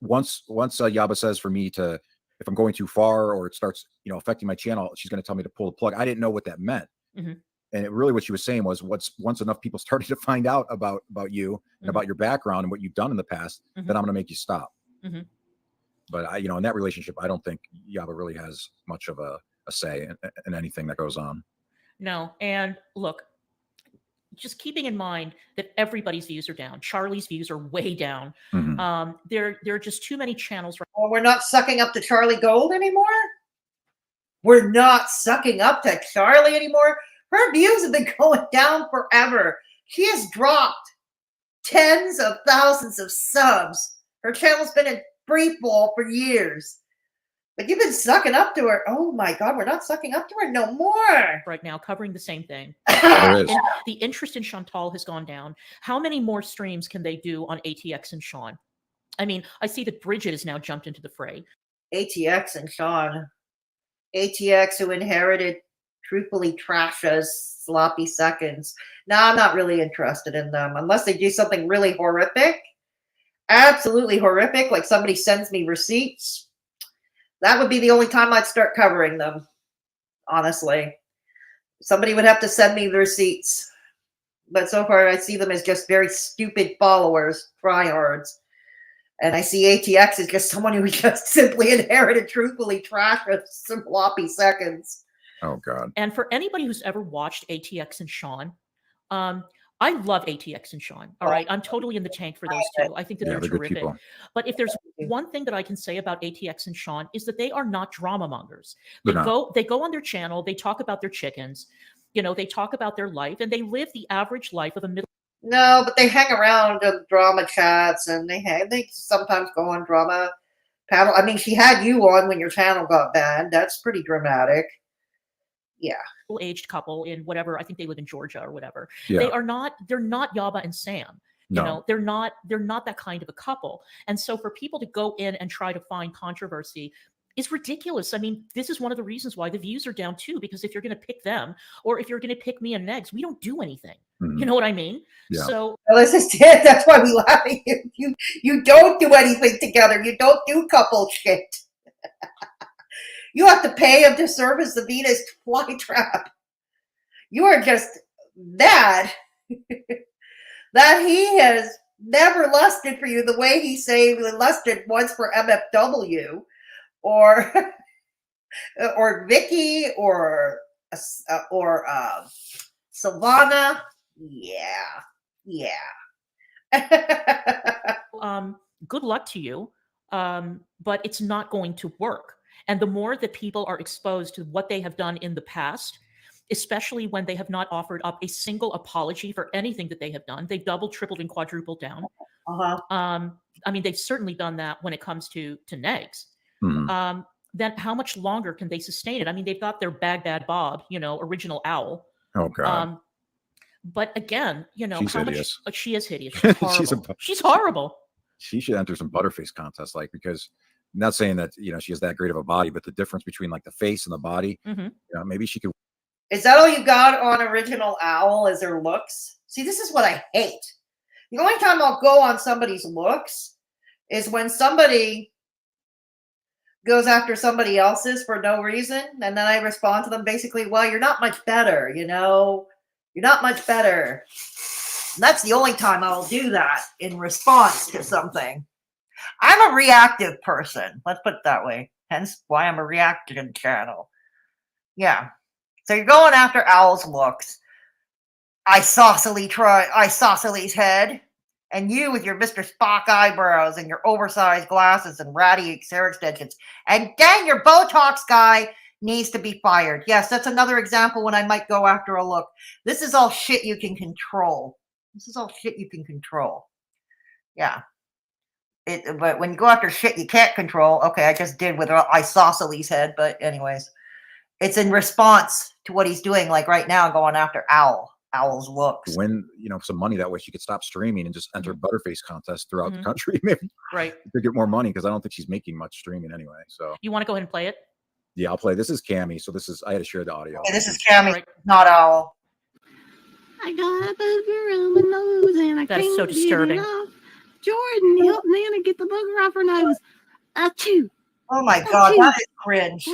once Yaba says for me to, if I'm going too far or it starts, affecting my channel, she's going to tell me to pull the plug. I didn't know what that meant. Mm-hmm. And really what she was saying was once enough people started to find out about you and mm-hmm. about your background and what you've done in the past, mm-hmm. then I'm going to make you stop. Mm-hmm. But in that relationship, I don't think Yaba really has much of a say in anything that goes on. No. And look, just keeping in mind that everybody's views are down. Charlie's views are way down. Mm-hmm. There are just too many channels. Well, we're not sucking up to Charlie Gold anymore. We're not sucking up to Charlie anymore. Her views have been going down forever. She has dropped tens of thousands of subs. Her channel's been in free fall for years. But you've been sucking up to her. Oh my God, we're not sucking up to her no more. Right now, covering the same thing. The interest in Chantal has gone down. How many more streams can they do on ATX and Sean? I mean, I see that Bridget has now jumped into the fray. ATX and Sean. ATX, who inherited truthfully trashes sloppy seconds. No, I'm not really interested in them unless they do something really horrific. Absolutely horrific, like somebody sends me receipts. That would be the only time I'd start covering them, honestly. Somebody would have to send me the receipts. But so far, I see them as just very stupid followers, tryhards. And I see ATX as just someone who just simply inherited truthfully trash with some floppy seconds. Oh, God. And for anybody who's ever watched ATX and Sean, I love ATX and Sean. All right. I'm totally in the tank for those two. I think that they're good terrific. people. But if there's one thing that I can say about ATX and Sean is that they are not drama mongers. They They're not. go on their channel, they talk about their chickens, they talk about their life, and they live the average life of a middle. No, but they hang around in drama chats, and they sometimes go on drama panel. I mean, she had you on when your channel got banned. That's pretty dramatic. Yeah. Aged couple in whatever, I think they live in Georgia or whatever. Yeah. They're not Yaba and Sam. They're not that kind of a couple. And so for people to go in and try to find controversy is ridiculous. I mean, this is one of the reasons why the views are down too, because if you're going to pick them or if you're going to pick me and Negs, we don't do anything. Mhm. You know what I mean? Yeah. So well, this is it. That's why we laugh at you. You don't do anything together. You don't do couple shit. You have to pay him to serve as the Venus flytrap. You are just mad that he has never lusted for you the way he say he lusted once for MFW or Vicky or Savannah. Yeah. Good luck to you. But it's not going to work. And the more that people are exposed to what they have done in the past, especially when they have not offered up a single apology for anything that they have done, they've doubled, tripled, and quadrupled down. I mean, they've certainly done that when it comes to Negs. Mhm. Then how much longer can they sustain it? I mean, they've got their Baghdad Bob, original owl. Oh, God. But again, She's how hideous. much she is hideous. She's horrible. She's horrible. She should enter some butterface contests, because I'm not saying that she has that great of a body, but the difference between like the face and the body, maybe she could. Is that all you got on original owl? Is her looks? See, this is what I hate. The only time I'll go on somebody's looks is when somebody goes after somebody else's for no reason, and then I respond to them basically, well, you're not much better, you're not much better. And that's the only time I'll do that in response to something. I'm a reactive person, let's put it that way. Hence why I'm a reaction channel. Yeah. So you're going after Owl's looks. Isosceles head. And you with your Mr. Spock eyebrows and your oversized glasses and ratty hair extensions. And dang, your Botox guy needs to be fired. Yes, that's another example when I might go after a look. This is all shit you can control. Yeah. But when you go after shit you can't control, okay, I just did with Isosceles head, but anyways. It's in response to what he's doing, like right now, going after Owl's looks. Win, some money that way. She could stop streaming and just enter butterface contests throughout the country. Maybe to get more money, because I don't think she's making much streaming anyway. So you want to go ahead and play it? Yeah, I'll play. This is Cammy. So I had to share the audio. Okay, this is Cammy, not Owl. I got a booger on my nose and I That is can't so disturbing. Get it off. Jordan, help Nana get the booger off her nose. Achoo. Oh my God, that is cringe.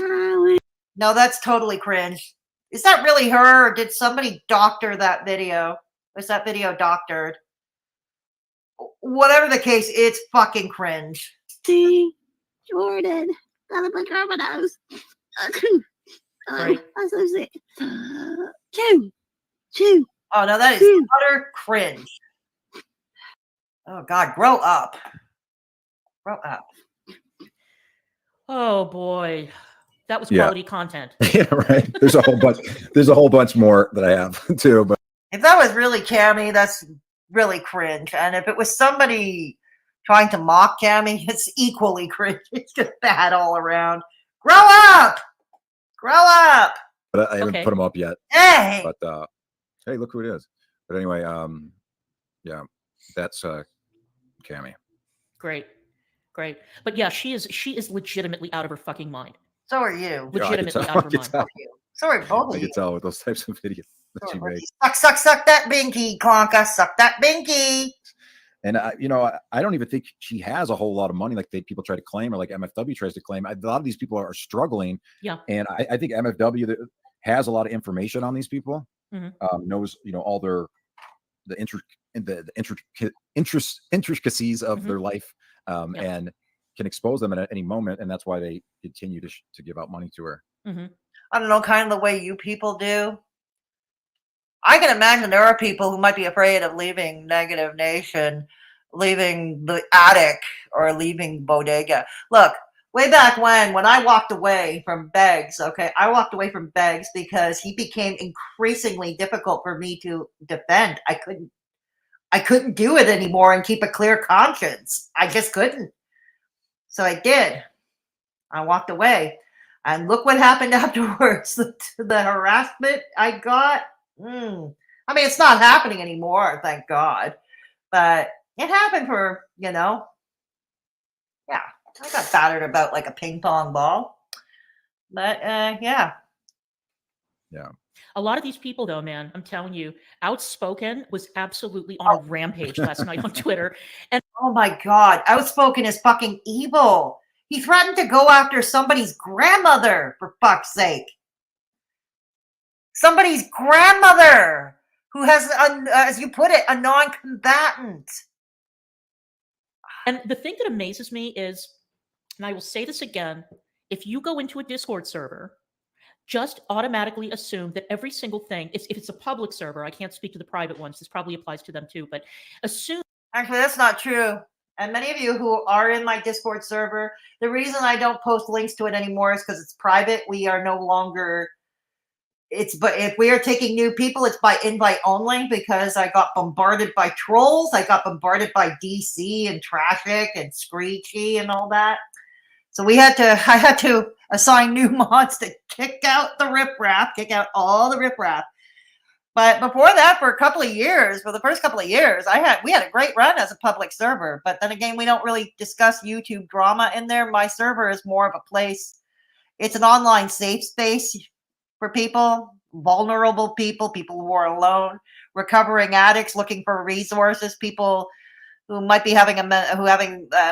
No, that's totally cringe. Is that really her, or did somebody doctor that video? Was that video doctored? Whatever the case, it's fucking cringe. See, Jordan, got a booger on my nose. Achoo. Right. I'm so sick. Chew. Oh no, that is utter cringe. Oh God, grow up. Oh boy, that was quality content. Yeah, right. There's a whole bunch more that I have too. But if that was really Cammy, that's really cringe. And if it was somebody trying to mock Cammy, it's equally cringe. It's just bad all around. Grow up. But I haven't put them up yet. Hey. But hey, look who it is. But anyway, yeah, that's Cammy. Great. But yeah, she is legitimately out of her fucking mind. So are you. Legitimately out of her mind. Sorry, both I of you. can tell with those types of videos that you make. Suck that binky, Klonka. Suck that binky. And I don't even think she has a whole lot of money like people try to claim, or like MFW tries to claim. A lot of these people are struggling. Yeah. And I think MFW has a lot of information on these people, knows, all the intricacies of their life, and can expose them at any moment. And that's why they continue to give out money to her. I don't know, kind of the way you people do. I can imagine there are people who might be afraid of leaving Negative Nation, leaving the attic, or leaving Bodega. Look, way back when I walked away from Beggs, okay, I walked away from Beggs because he became increasingly difficult for me to defend. I couldn't do it anymore and keep a clear conscience. I just couldn't. So I did. I walked away. And look what happened afterwards. The harassment I got. I mean, it's not happening anymore, thank God. But it happened for, yeah, I got battered about like a ping pong ball. But, yeah. Yeah. A lot of these people, though, man, I'm telling you, Outspoken was absolutely on a rampage last night on Twitter. And oh my God, Outspoken is fucking evil. He threatened to go after somebody's grandmother, for fuck's sake. Somebody's grandmother who has, as you put it, a non-combatant. And the thing that amazes me is, and I will say this again, if you go into a Discord server, just automatically assume that every single thing, if it's a public server, I can't speak to the private ones, this probably applies to them too, but assume. Actually, that's not true. And many of you who are in my Discord server, the reason I don't post links to it anymore is because it's private. We are no longer, but if we are taking new people, it's by invite only, because I got bombarded by trolls. I got bombarded by DC and Traffic and Screechy and all that. So I had to assign new mods to kick out the riffraff, kick out all the riffraff. But before that, for the first couple of years, we had a great run as a public server. But then again, we don't really discuss YouTube drama in there. My server is more of a place. It's an online safe space for people, vulnerable people who are alone, recovering addicts looking for resources, people who might be having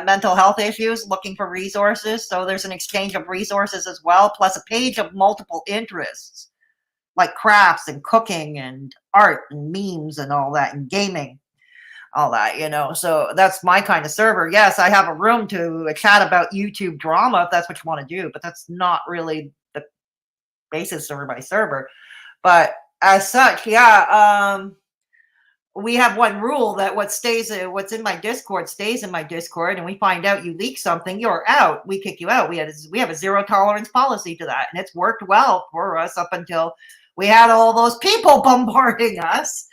mental health issues, looking for resources. So there's an exchange of resources as well, plus a page of multiple interests, like crafts and cooking and art and memes and all that, and gaming, all that, So that's my kind of server. Yes, I have a room to chat about YouTube drama if that's what you want to do, but that's not really the basis of my server. But as such, we have one rule that what's in my Discord stays in my Discord, and we find out you leak something, you're out. We kick you out. We have a zero tolerance policy to that, and it's worked well for us up until we had all those people bombarding us.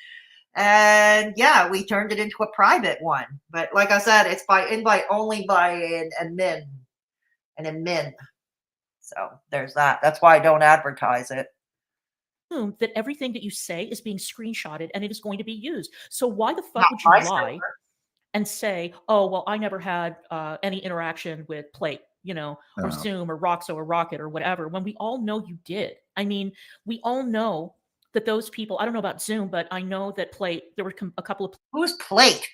And yeah, we turned it into a private one. But like I said, it's by invite only by an admin. So there's that. That's why I don't advertise it. That everything that you say is being screenshotted and it is going to be used. So why the fuck would you lie and say, oh, well, I never had any interaction with Plate, or Zoom or Roxo or Rocket or whatever, when we all know you did? I mean, we all know that those people, I don't know about Zoom, but I know that Plate, there were a couple of. Who's Plate?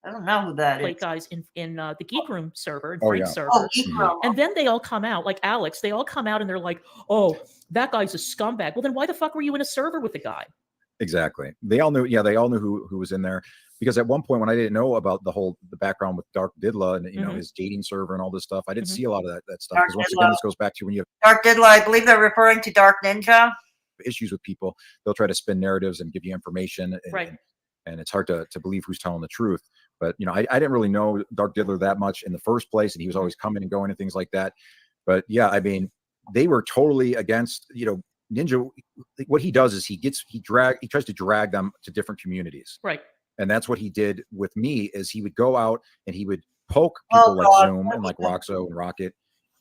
I don't know who that Plate is. Guys in the Geek Room server, and Frank's server. Geek Room. And then they all come out, like Alex, they all come out and they're like, oh, that guy's a scumbag. Well, then why the fuck were you in a server with the guy? Exactly. They all knew. Yeah, they all knew who was in there, because at one point when I didn't know about the background with Dark Didla and his dating server and all this stuff, I didn't see a lot of that stuff. Because once again, this goes back to when you have Dark Didla. I believe they're referring to Dark Ninja. Issues with people, they'll try to spin narratives and give you information, and it's hard to believe who's telling the truth. But I didn't really know Dark Diddler that much in the first place, and he was always coming and going and things like that. But yeah, I mean, they were totally against, Ninja. What he does is he tries to drag them to different communities. Right. And that's what he did with me, is he would go out and he would poke people like Zoom and like Roxo and Rocket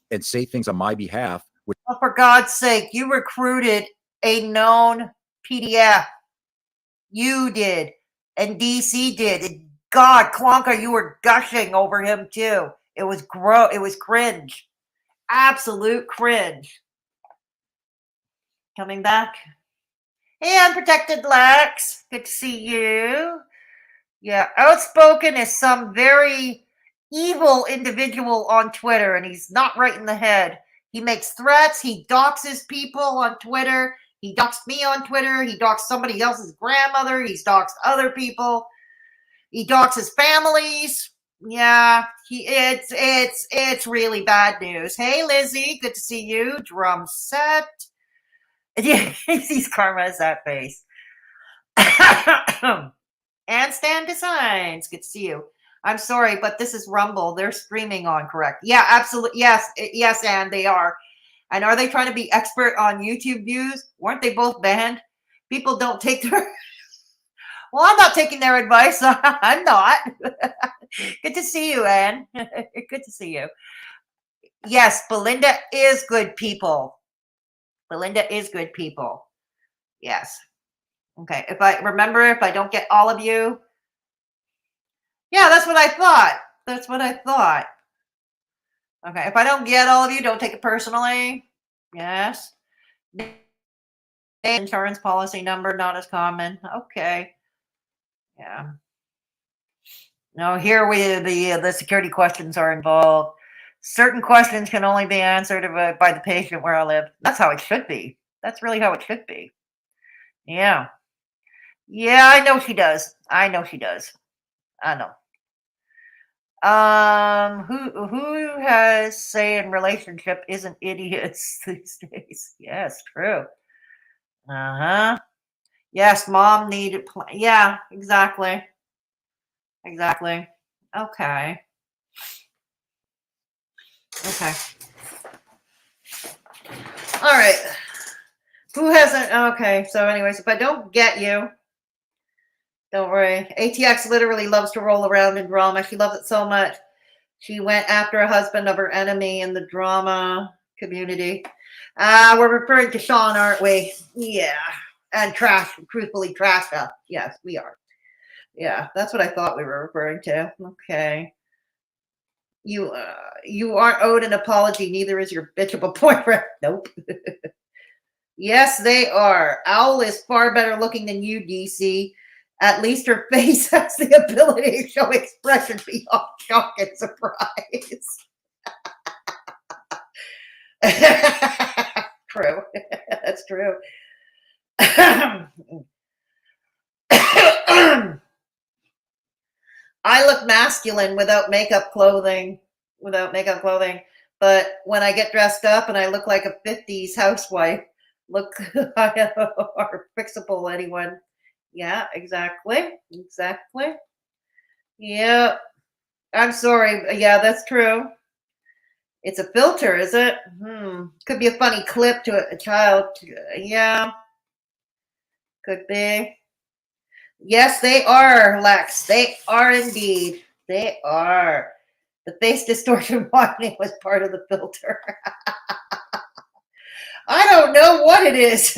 and say things on my behalf. Oh, for God's sake, you recruited a known PDF. You did. And DC did. And God, Klonka, you were gushing over him too. It was it was cringe. Absolute cringe. Coming back. Hey, Unprotected Lex. Good to see you. Yeah, Outspoken is some very evil individual on Twitter, and he's not right in the head. He makes threats. He doxes people on Twitter. He doxed me on Twitter. He doxed somebody else's grandmother. He's doxed other people. He doxes families. Yeah, it's really bad news. Hey, Lizzie, good to see you. Drum set. Yeah, he sees Karma as that face. And Stan Designs, good to see you. I'm sorry, but this is Rumble. They're streaming on, correct? Yeah, absolutely. Yes, and they are. And are they trying to be expert on YouTube views? Weren't they both banned? People don't take their... Well, I'm not taking their advice. I'm not. Good to see you, Anne. Good to see you. Yes, Belinda is good people. Belinda is good people. Yes. Okay. If I don't get all of you. Yeah, that's what I thought. That's what I thought. Okay. If I don't get all of you, don't take it personally. Yes. Insurance policy number, not as common. Okay. Yeah. No, here the security questions are involved. Certain questions can only be answered by the patient where I live. That's how it should be. That's really how it should be. Yeah. Yeah, I know she does. I know. Who has say in relationship isn't idiots these days? Yes, true. Uh-huh. Yes, mom needed yeah, exactly. Exactly. Okay. Okay. All right. Who hasn't? Okay. So anyways, if I don't get you, don't worry. ATX literally loves to roll around in drama. She loves it so much. She went after a husband of her enemy in the drama community. We're referring to Sean, aren't we? Yeah. And truthfully trash her. Yes, we are. Yeah, that's what I thought we were referring to. Okay. You aren't owed an apology. Neither is your bitch of a boyfriend. Nope. Yes, they are. Owl is far better looking than you, DC. At least her face has the ability to show expression beyond shock and surprise. True. That's true. I look masculine without makeup clothing. But when I get dressed up and I look like a 50s housewife, look or fixable anyone. Yeah, exactly. Yeah. I'm sorry. Yeah, that's true. It's a filter, is it? Could be a funny clip to a child. Yeah. Could be. Yes, they are, Lex. They are indeed. They are. The face distortion warning was part of the filter. I don't know what it is.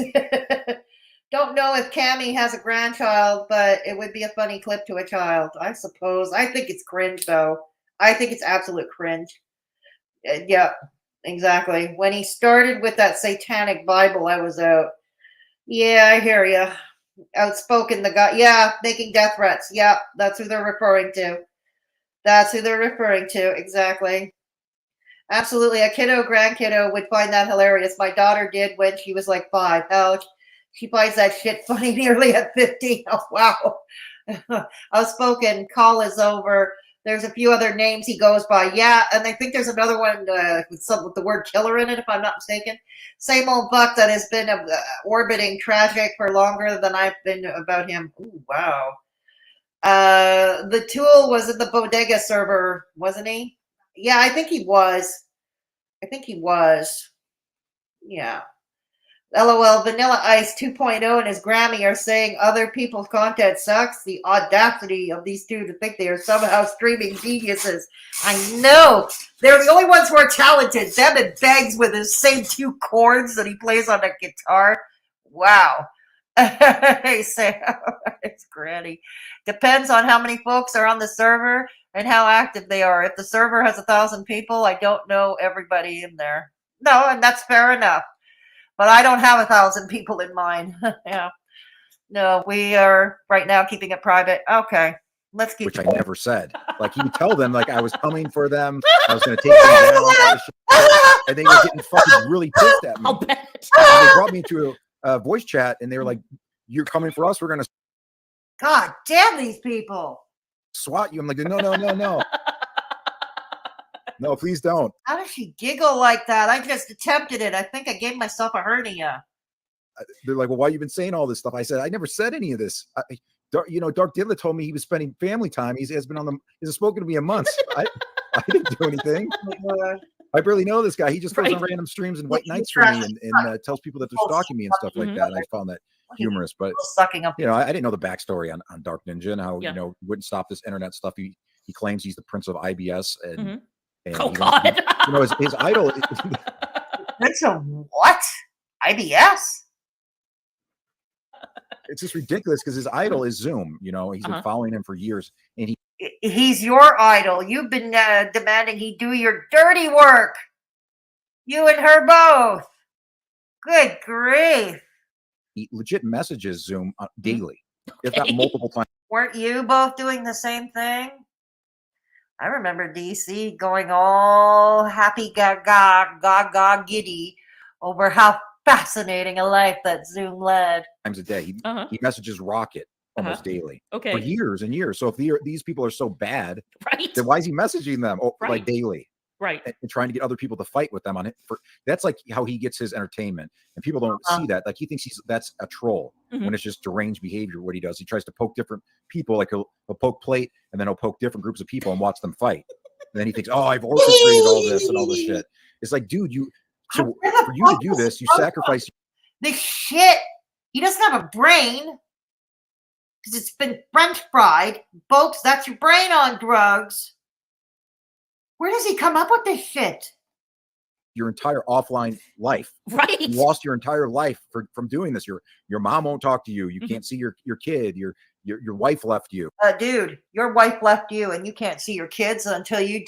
Don't know if Cammie has a grandchild, but it would be a funny clip to a child, I suppose. I think it's cringe, though. I think it's absolute cringe. Yeah, exactly. When he started with that satanic Bible, I was out. Yeah, I hear you. Outspoken, the guy. Yeah, making death threats. Yeah, that's who they're referring to. Exactly. Absolutely. A grandkiddo would find that hilarious. My daughter did when she was like 5. Hell, she finds that shit funny nearly at 15. Oh, wow. Outspoken, call is over. There's a few other names he goes by. Yeah, and I think there's another one with the word killer in it, if I'm not mistaken. Same old buck that has been orbiting tragic for longer than I've been about him. Ooh, wow. The Tool was in the Bodega server, wasn't he? Yeah, I think he was. Yeah. LOL, Vanilla Ice 2.0 and his Grammy are saying other people's content sucks. The audacity of these two to think they are somehow streaming geniuses. I know. They're the only ones who are talented. Them and Beggs with his same 2 chords that he plays on the guitar. Wow. Hey, Sam. It's Granny. Depends on how many folks are on the server and how active they are. If the server has 1,000 people, I don't know everybody in there. No, and that's fair enough. but I don't have 1,000 people in mind. Yeah. No, we are right now keeping it private. Okay. Let's keep Which it. I never said. Like he would tell them like I was coming for them. I was going to take them down. All this shit. And they were getting fucking really pissed at me. I'll bet. And they brought me into a voice chat and they were like, "You're coming for us. We're going to God damn these people. swat you." I'm like, "No, no, no, no. No, please don't." How does she giggle like that? I just attempted it. I think I gave myself a hernia. They're like, "Well, why you been saying all this stuff?" I said, "I never said any of this." Dark Diddler told me he was spending family time. He has been on the. He's spoken to me in months. I didn't do anything. I barely know this guy. He just goes on random streams and white nights for me and tells people that they're stalking me and stuff like that. And I found that humorous, but Sucking up. you know, I didn't know the backstory on Dark Ninja and how you know wouldn't stop this internet stuff. He claims he's the prince of IBS and, and Oh God! you know, his idol. Prince of what? IBS? It's just ridiculous because his idol is Zoom. You know, he's been following him for years, and He's your idol. You've been demanding he do your dirty work. You and her both. Good grief. he legit messages Zoom daily, if not multiple times. Weren't you both doing the same thing? I remember DC going all happy gaga giddy over how fascinating a life that Zoom led. Times a day. He messages Rocket almost daily for years and years. So if these people are so bad, then why is he messaging them like daily? Right. And trying to get other people to fight with them on it. That's like how he gets his entertainment. And people don't see that. Like he thinks that's a troll when it's just deranged behavior. What he does, he tries to poke different people. Like he'll poke Plate and then he'll poke different groups of people and watch them fight. And then he thinks, "Oh, I've orchestrated all this and all this shit." It's like, dude, for you to do this, you sacrifice this shit. He doesn't have a brain because it's been French fried, folks. That's your brain on drugs. Where does he come up with this shit? Your entire offline life. Right. You lost your entire life from doing this. Your mom won't talk to you. You can't see your kid. Your wife left you. Dude, your wife left you and you can't see your kids until you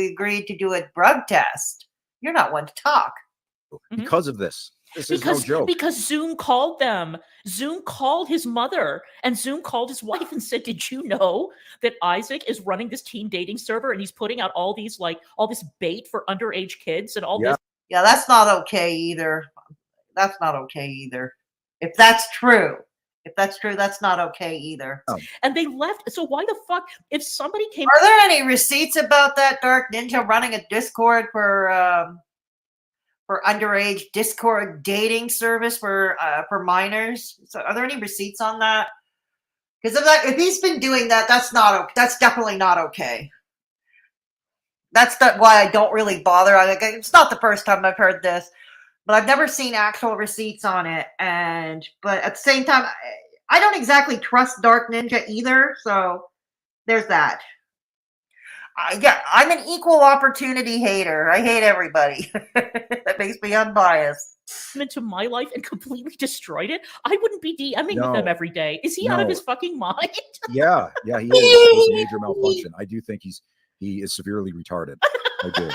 agreed to do a drug test. You're not one to talk. Because of this. This is no joke. Because Zoom called them. Zoom called his mother and Zoom called his wife and said, "Did you know that Isaac is running this teen dating server and he's putting out all this bait for underage kids and all this?" Yeah, that's not okay either. That's not okay either. If that's true, that's not okay either. And they left. So why the fuck, if somebody came... Are there any receipts about that Dark Ninja running a Discord for underage Discord dating service for minors? So are there any receipts on that? Because if he's been doing that, that's definitely not okay. That's why I don't really bother. It's not the first time I've heard this, but I've never seen actual receipts on it. But at the same time, I don't exactly trust Dark Ninja either. So there's that. I'm an equal opportunity hater. I hate everybody. That makes me unbiased. Into my life and completely destroyed it. I wouldn't be DMing with them every day. Is he out of his fucking mind? Yeah, he is. It's a major malfunction. I do think he is severely retarded. I do.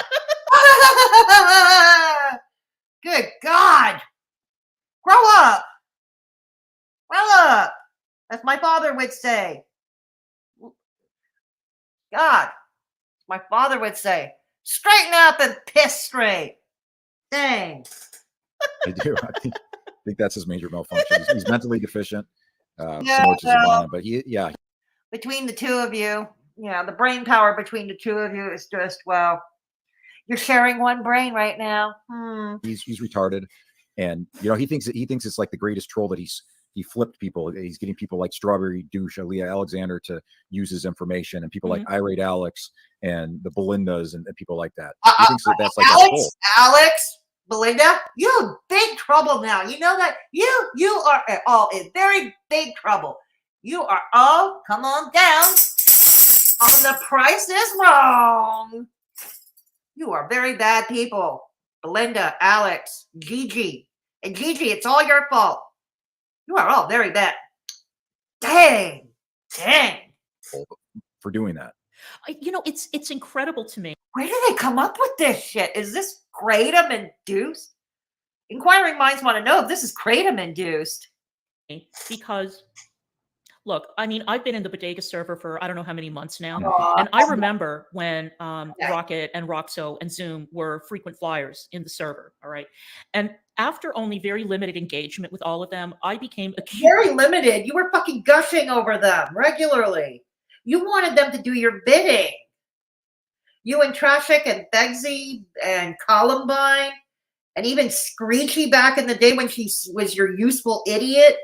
Good God. Grow up. Grow up. As my father would say. God. My father would say, straighten up and piss straight. Dang. I do. I think that's his major malfunction. He's mentally deficient. Similar to Savannah, but between the two of you, the brain power between the two of you is just, well, you're sharing one brain right now. He's retarded, and he thinks it's like the greatest troll that he flipped people. He's getting people like Strawberry Douche, Aaliyah Alexander to use his information, and people like Irate Alex and the Belindas and people like that. He thinks that's like Alex, Belinda, you're in big trouble now. You know that you are all in very big trouble. You are all, come on down on The Price is Wrong. You are very bad people. Belinda, Alex, Gigi. And Gigi, it's all your fault. You are all very bad. Dang. For doing that. It's incredible to me. Where do they come up with this shit? Is this kratom induced? Inquiring minds want to know if this is kratom induced. Because look, I mean, I've been in the bodega server for I don't know how many months now. Aw. And I remember when Okay. Rocket and Roxo and Zoom were frequent flyers in the server. All right. And after only very limited engagement with all of them, I became acute. Very limited. You were fucking gushing over them regularly. You wanted them to do your bidding. You and Trashik and Begsy and Columbine and even Screechy back in the day when she was your useful idiot.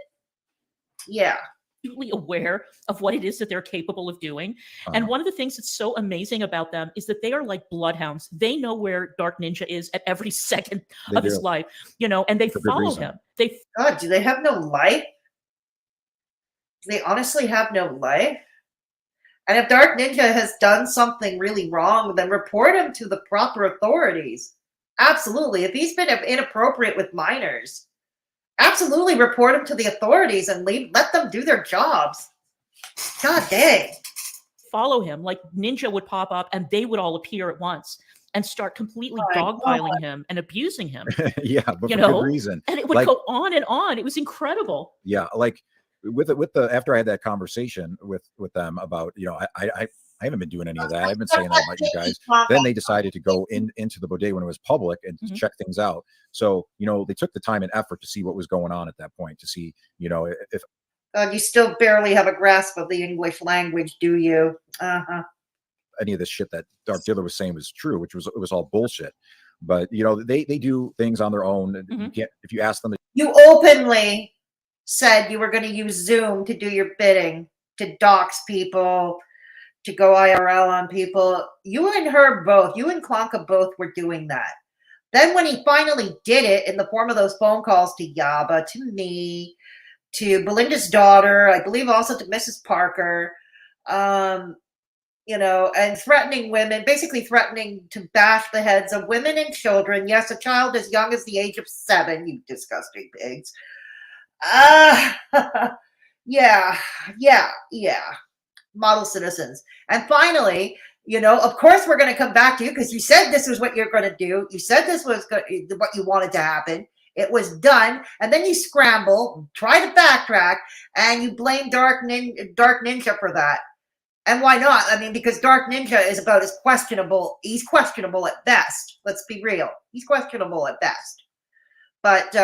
Yeah. Acutely aware of what it is that they're capable of doing. And one of the things that's so amazing about them is that they are like bloodhounds. They know where Dark Ninja is at every second of his life, you know, and they follow him. God, do they have no life? Do they honestly have no life? And if Dark Ninja has done something really wrong, then report him to the proper authorities. Absolutely. If he's been inappropriate with minors, absolutely report him to the authorities and let them do their jobs. God dang. Follow him. Like Ninja would pop up and they would all appear at once and start completely dogpiling him and abusing him. Yeah, but for know? good reason. And it would go on and on. It was incredible. Yeah, like with the after I had that conversation with them about, you know, I haven't been doing any of that. I've been saying that about you guys. Then they decided to go into the bodega when it was public and to check things out. So, you know, they took the time and effort to see what was going on at that point, to see, you know, if you still barely have a grasp of the English language, do you? any of this shit that Dark Diddler was saying was true, which was, it was all bullshit. But, you know, they do things on their own. You can't, if you ask them to, you openly said you were going to use Zoom to do your bidding, to dox people, to go IRL on people. You and her both, you and Klonka both were doing that. Then when he finally did it in the form of those phone calls to Yaba, to me, to Belinda's daughter, I believe also to Mrs. Parker, you know, and threatening women, basically threatening to bash the heads of women and children. Yes, a child as young as the age of 7, you disgusting pigs. Yeah. Model citizens. And finally, you know, of course we're going to come back to you because you said this was what you're going to do. You said this was what you wanted to happen. It was done. And then you scramble, try to backtrack, and you blame Dark Ninja for that. And why not? I mean, because Dark Ninja is about as questionable. He's questionable at best. Let's be real. He's questionable at best. But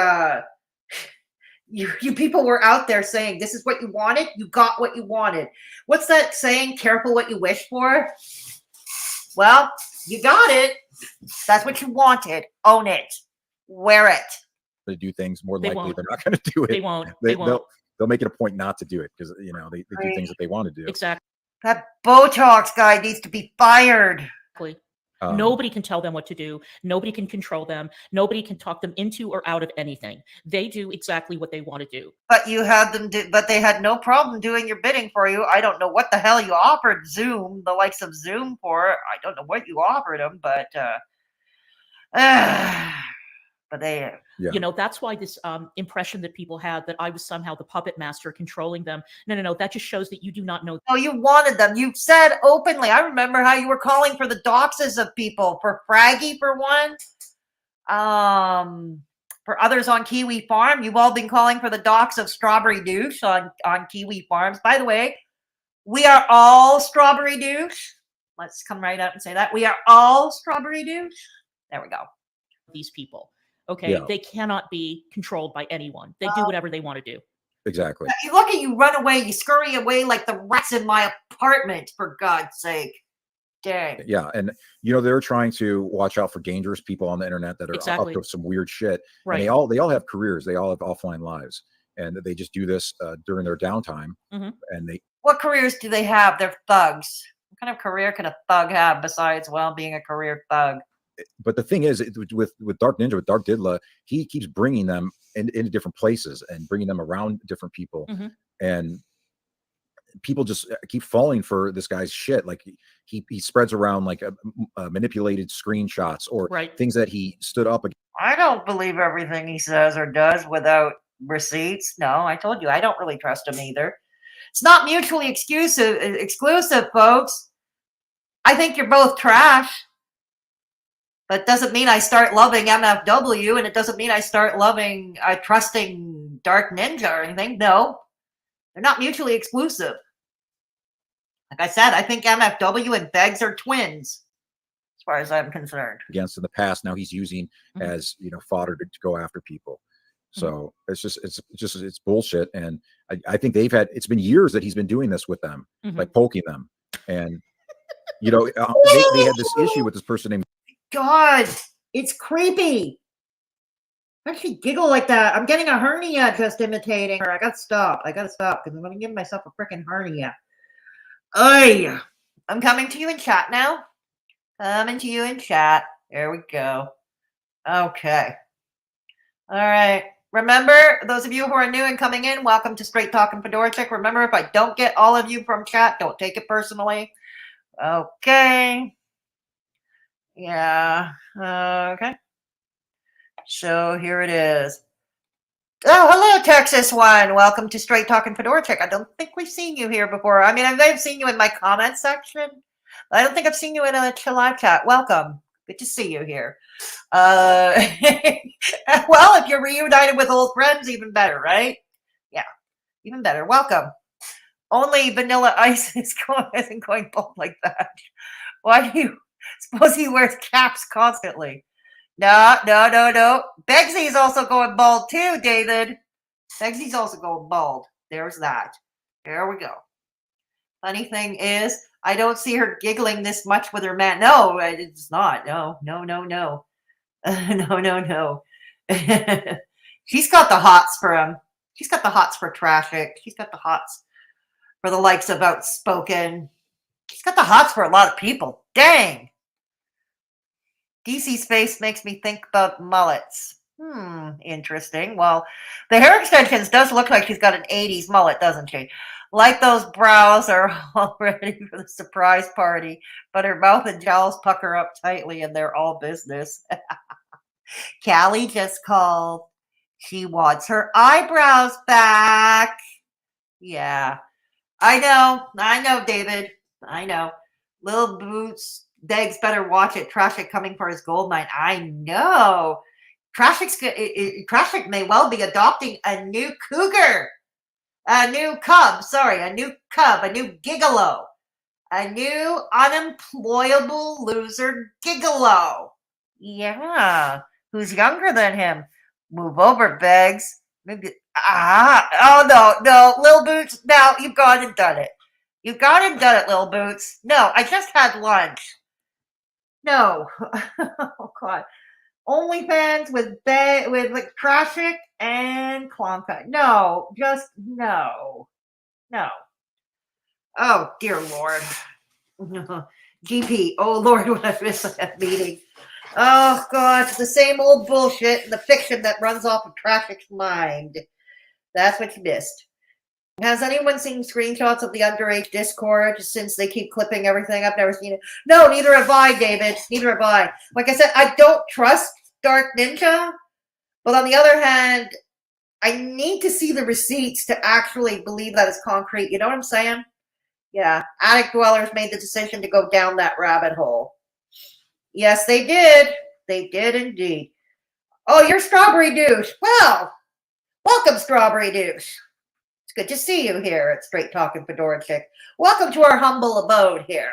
you people were out there saying, this is what you wanted. You got what you wanted. What's that saying? Careful what you wish for. Well, you got it. That's what you wanted. Own it. Wear it. to do things, more likely they're not going to do it. They won't. They'll make it a point not to do it because, you know, they do things that they want to do. Exactly. That Botox guy needs to be fired. Nobody can tell them what to do. Nobody can control them. Nobody can talk them into or out of anything. They do exactly what they want to do. But you had them do, but they had no problem doing your bidding for you. I don't know what the hell you offered Zoom, the likes of Zoom, for. I don't know what you offered them, but they, you know, that's why this impression that people had that I was somehow the puppet master controlling them. No. That just shows that you do not know. Oh, you wanted them. You said openly. I remember how you were calling for the doxes of people, for Fraggy for one, for others on Kiwi Farm. You've all been calling for the dox of Strawberry Douche on Kiwi Farms. By the way, we are all Strawberry Douche. Let's come right out and say that. We are all Strawberry Douche. There we go. These people. Okay, they cannot be controlled by anyone. They do whatever they want to do. Exactly. You look at you run away, you scurry away like the rats in my apartment, for God's sake. Dang. Yeah, and you know, they're trying to watch out for dangerous people on the internet that are up to some weird shit. Right. And they all have careers. They all have offline lives, and they just do this during their downtime. And what careers do they have? They're thugs. What kind of career can a thug have besides, well, being a career thug? But the thing is, with Dark Ninja, with Dark Diddler, he keeps bringing them into different places and bringing them around different people, and people just keep falling for this guy's shit. Like he spreads around like manipulated screenshots or things that he stood up against. I don't believe everything he says or does without receipts. No, I told you I don't really trust him either. It's not mutually exclusive, folks. I think you're both trash. But it doesn't mean I start loving MFW, and it doesn't mean I start trusting Dark Ninja or anything. No, they're not mutually exclusive. Like I said, I think MFW and Beggs are twins, as far as I'm concerned. Against in the past, now he's using as fodder to go after people. So it's bullshit. And I think it's been years that he's been doing this with them, like poking them. And they had this issue with this person named. God, it's creepy. Why does she giggle like that? I'm getting a hernia just imitating her. I gotta stop because I'm gonna give myself a freaking hernia. Ay, I'm coming to you in chat now. Coming to you in chat. There we go. Okay. All right. Remember, those of you who are new and coming in, welcome to Straight Talking Fedora Chick. Remember, if I don't get all of you from chat, don't take it personally. Okay. Yeah. Okay. So here it is. Oh, hello, Texas One. Welcome to Straight Talking Fedora Chick. I don't think we've seen you here before. I mean, I may have seen you in my comment section, but I don't think I've seen you in a live chat. Welcome. Good to see you here. Well, if you're reunited with old friends, even better, right? Yeah, even better. Welcome. Only Vanilla Ice isn't going bald like that. Why do you suppose he wears caps constantly? No. Beggsy's also going bald too, David. Beggsy's also going bald. There's that. There we go. Funny thing is, I don't see her giggling this much with her man. No, it's not. No. No. She's got the hots for him. She's got the hots for Traffic. She's got the hots for the likes of Outspoken. She's got the hots for a lot of people. Dang. DC's face makes me think about mullets. Interesting. Well, the hair extensions does look like she's got an 80s mullet, doesn't she? Like those brows are all ready for the surprise party, but her mouth and jowls pucker up tightly and they're all business. Callie just called. She wants her eyebrows back. Yeah. I know, David. I know. Little Boots, Beggs better watch it. Traffic coming for his gold mine. I know. Traffic may well be adopting a new cougar. A new cub, a new gigolo. A new unemployable loser gigolo. Yeah. Who's younger than him? Move over, Beggs. Maybe. Oh, no. Lil Boots, now you've gone and done it. You've gone and done it, Lil Boots. No, I just had lunch. No. Oh, God. OnlyFans with like Traffic and Klonka. No, just no. No. Oh, dear Lord. GP. Oh, Lord, what I missed that meeting. Oh, God, it's the same old bullshit and the fiction that runs off of Traffic's mind. That's what you missed. Has anyone seen screenshots of the underage Discord since they keep clipping everything? I've never seen it. No, neither have I, David. Neither have I. Like I said, I don't trust Dark Ninja, but on the other hand, I need to see the receipts to actually believe that it's concrete. You know what I'm saying? Yeah, attic dwellers made the decision to go down that rabbit hole. Yes, they did. They did indeed. Oh, you're Strawberry Douche. Well, welcome, Strawberry Douche. It's good to see you here at Straight Talking Fedora Chick. Welcome to our humble abode here.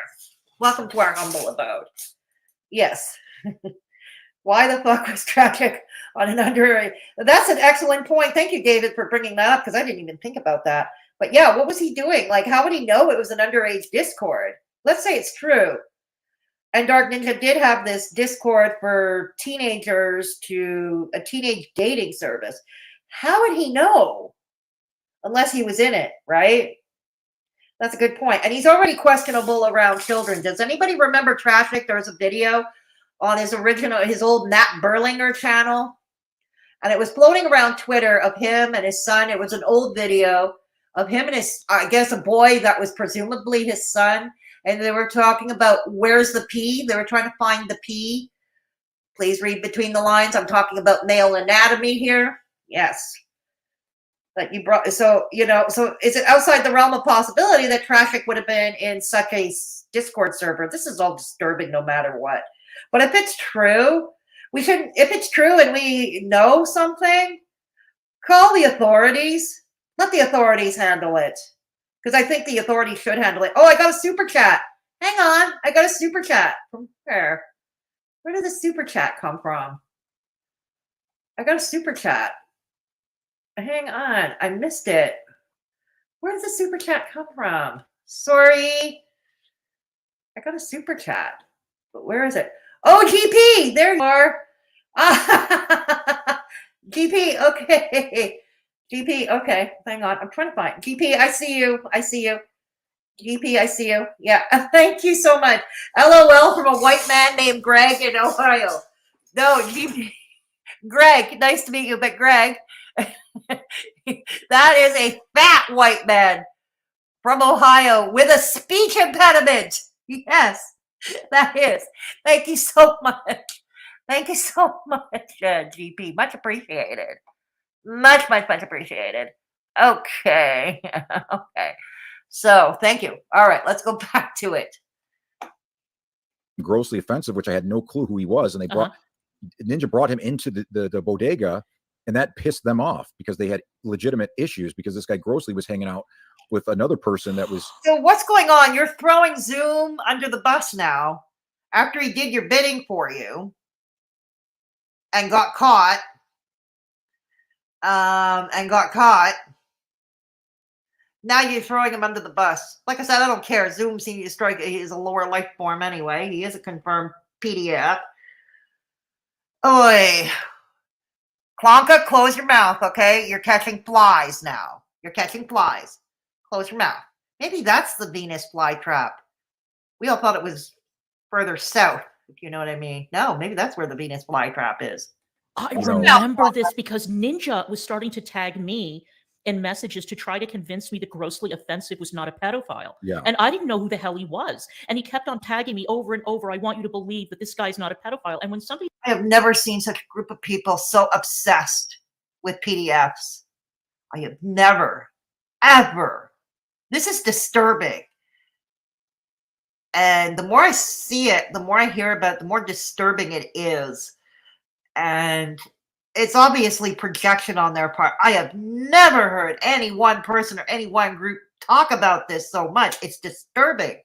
Welcome to our humble abode. Yes. Why the fuck was Traffic on an underage? That's an excellent point. Thank you, David, for bringing that up because I didn't even think about that. But yeah, what was he doing? Like, how would he know it was an underage Discord? Let's say it's true. And Dark Ninja did have this Discord for teenagers to a teenage dating service. How would he know? Unless he was in it, right? That's a good point. And he's already questionable around children. Does anybody remember Traffic? There was a video on his old Matt Berlinger channel. And it was floating around Twitter of him and his son. It was an old video of him and his, I guess, a boy that was presumably his son. And they were talking about where's the P? They were trying to find the P. Please read between the lines. I'm talking about male anatomy here. Yes. But you brought, so is it outside the realm of possibility that Traffic would have been in such a Discord server? This is all disturbing no matter what. But if it's true, we shouldn't. If it's true and we know something, call the authorities. Let the authorities handle it. Because I think the authorities should handle it. Oh, I got a super chat. Hang on. I got a super chat. From where? Where did the super chat come from? I got a super chat. Hang on. I missed it. Where did the super chat come from? Sorry. I got a super chat. But where is it? Oh, GP. There you are. GP. Okay. GP, okay, hang on. I'm trying to find GP. I see you. I see you. GP, I see you. Yeah, thank you so much. LOL from a white man named Greg in Ohio. No, GP. Greg, nice to meet you, but Greg, that is a fat white man from Ohio with a speech impediment. Yes, that is. Thank you so much. Thank you so much, GP. Much appreciated. Much appreciated. Okay. Okay. So thank you. All right, let's go back to it. Grossly offensive, which I had no clue who he was. And they brought Ninja brought him into the bodega, and that pissed them off because they had legitimate issues because this guy Grossly was hanging out with another person that was. So what's going on? You're throwing Zoom under the bus now after he did your bidding for you and got caught. Now you're throwing him under the bus. Like I said, I don't care. Zoom seems to strike. He is a lower life form anyway. He is a confirmed PDF. Oi. Klonka, close your mouth, okay? You're catching flies now. You're catching flies. Close your mouth. Maybe that's the Venus flytrap. We all thought it was further south, if you know what I mean. No, maybe that's where the Venus flytrap is. I remember this because Ninja was starting to tag me in messages to try to convince me that Grossly Offensive was not a pedophile. Yeah. And I didn't know who the hell he was. And he kept on tagging me over and over. I want you to believe that this guy's not a pedophile. And when somebody... I have never seen such a group of people so obsessed with PDFs. I have never, ever. This is disturbing. And the more I see it, the more I hear about it, the more disturbing it is. And it's obviously projection on their part. I have never heard any one person or any one group talk about this so much. It's disturbing.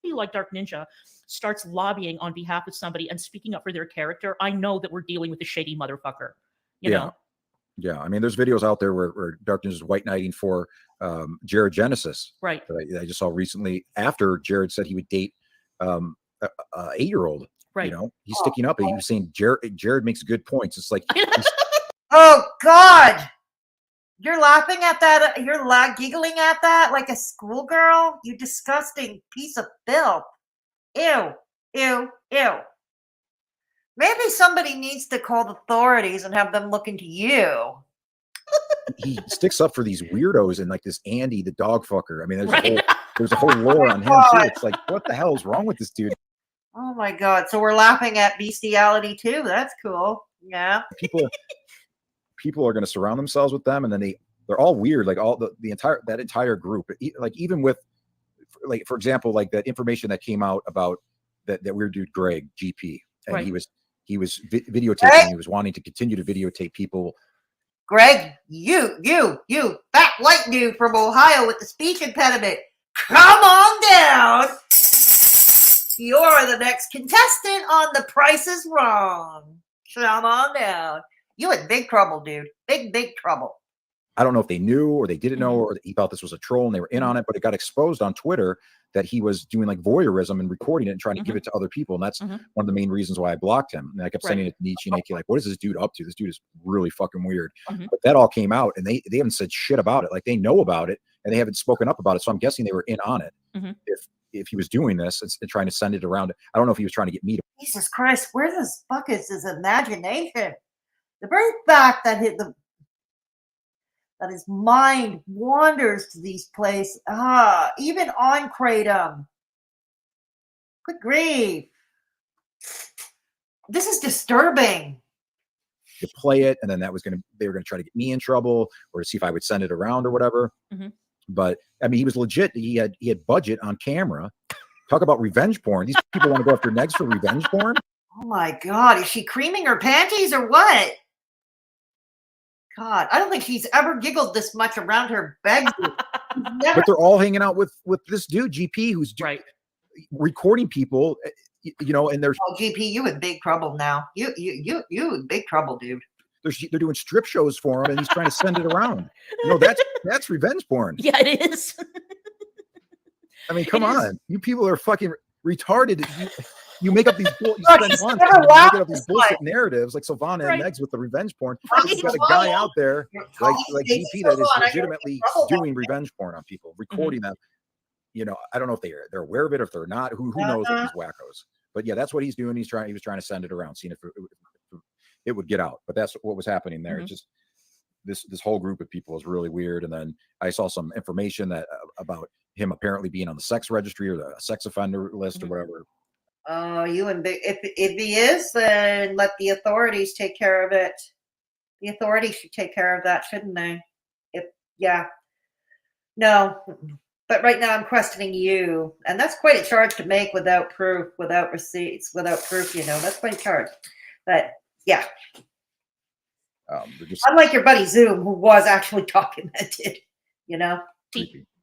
Like Dark Ninja starts lobbying on behalf of somebody and speaking up for their character, I know that we're dealing with a shady motherfucker. You know? Yeah. I mean, there's videos out there where Dark Ninja is white knighting for Jared Genesis. Right. That I just saw recently after Jared said he would date a 8-year-old. Right. You know, he's sticking up and he was saying Jared makes good points. It's like, oh God, you're laughing at that. You're giggling at that like a schoolgirl. You disgusting piece of filth. Ew, ew, ew. Maybe somebody needs to call the authorities and have them look into you. He sticks up for these weirdos and like this Andy, the dog fucker. I mean, there's a whole lore on him too. It's like, what the hell is wrong with this dude? Oh my God. So we're laughing at bestiality too. That's cool. Yeah. People are going to surround themselves with them. And then they're all weird. Like all that entire group, like even with like, for example, like that information that came out about that weird dude, Greg GP, and right. he was videotaping. Greg? He was wanting to continue to videotape people. Greg, you fat white dude from Ohio with the speech impediment. Come on down. You're the next contestant on The Price is Wrong. Come on down. You in big trouble, dude. Big trouble. I don't know if they knew or they didn't know or he thought this was a troll and they were in on it, but it got exposed on Twitter that he was doing like voyeurism and recording it and trying to give it to other people. And that's one of the main reasons why I blocked him. And I kept sending it to Nietzsche and Ike, like, what is this dude up to? This dude is really fucking weird. But that all came out and they haven't said shit about it. Like they know about it and they haven't spoken up about it. So I'm guessing they were in on it. If he was doing this and trying to send it around. I don't know if he was trying to get me to. Jesus Christ, where the fuck is his imagination? The very fact that his mind wanders to these places, even on Kratom. Good grief. This is disturbing. To play it, and then they were gonna try to get me in trouble or to see if I would send it around or whatever. But I mean, he was legit. He had budget on camera Talk about revenge porn. These people want to go after Megs for revenge porn. Oh my God. Is she creaming her panties or what? God, I don't think she's ever giggled this much around her bed. But they're all hanging out with this dude, GP, who's recording people, you know, and there's GP, you in big trouble now. You in big trouble, dude. They're doing strip shows for him, and he's trying to send it around. You know, that's revenge porn. Yeah, it is. I mean, come on, you people are fucking retarded. You make up these you spend months making up these bullshit narratives like Silvana and Megs with the revenge porn. You've got a guy out there like GP that is legitimately doing revenge porn on people, recording them. You know, I don't know if they're aware of it, if they're not. Who knows with these wackos? But yeah, that's what he's doing. He was trying to send it around, seeing if it would get out. But that's what was happening there. It's just this whole group of people is really weird. And then I saw some information that about him apparently being on the sex registry or the sex offender list or whatever. Oh, if he is, then let the authorities take care of it. The authorities should take care of that, shouldn't they? No, but right now I'm questioning you, and that's quite a charge to make without proof, without receipts, without proof. You know, that's quite a charge. But yeah, unlike your buddy Zoom, who was actually documented. You know.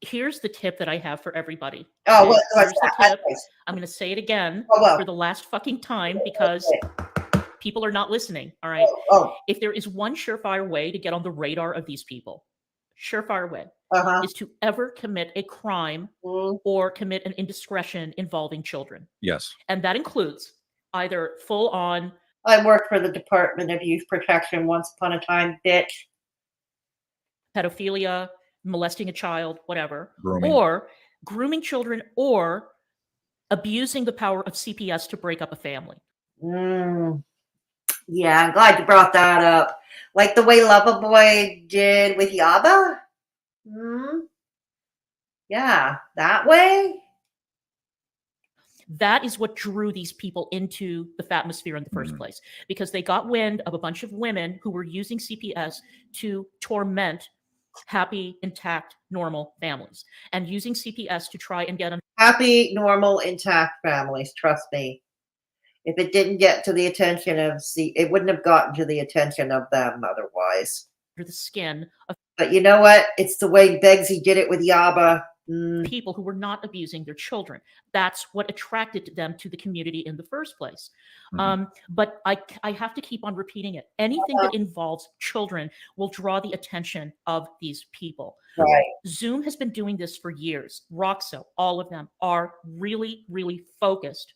Here's the tip that I have for everybody. Oh, here's the tip. I'm going to say it again for the last fucking time because people are not listening. All right. If there is one surefire way to get on the radar of these people, surefire way is to ever commit a crime or commit an indiscretion involving children. Yes. And that includes either full on. I worked for the Department of Youth Protection once upon a time, bitch. Pedophilia, molesting a child, whatever, grooming. Or grooming children, or abusing the power of CPS to break up a family. Yeah, I'm glad you brought that up. Like the way Loverboy did with Yaba? Yeah, that way? That is what drew these people into the Fatmosphere in the first place, because they got wind of a bunch of women who were using CPS to torment happy, intact, normal families, and using CPS to try and get happy, normal, intact families. Trust me. If it didn't get to the attention of it wouldn't have gotten to the attention of them otherwise. Under the skin of. But you know what? It's the way Begsy did it with Yaba. People who were not abusing their children. That's what attracted them to the community in the first place. But I have to keep on repeating it. Anything that involves children will draw the attention of these people. Right. Zoom has been doing this for years. Roxo, all of them are really, really focused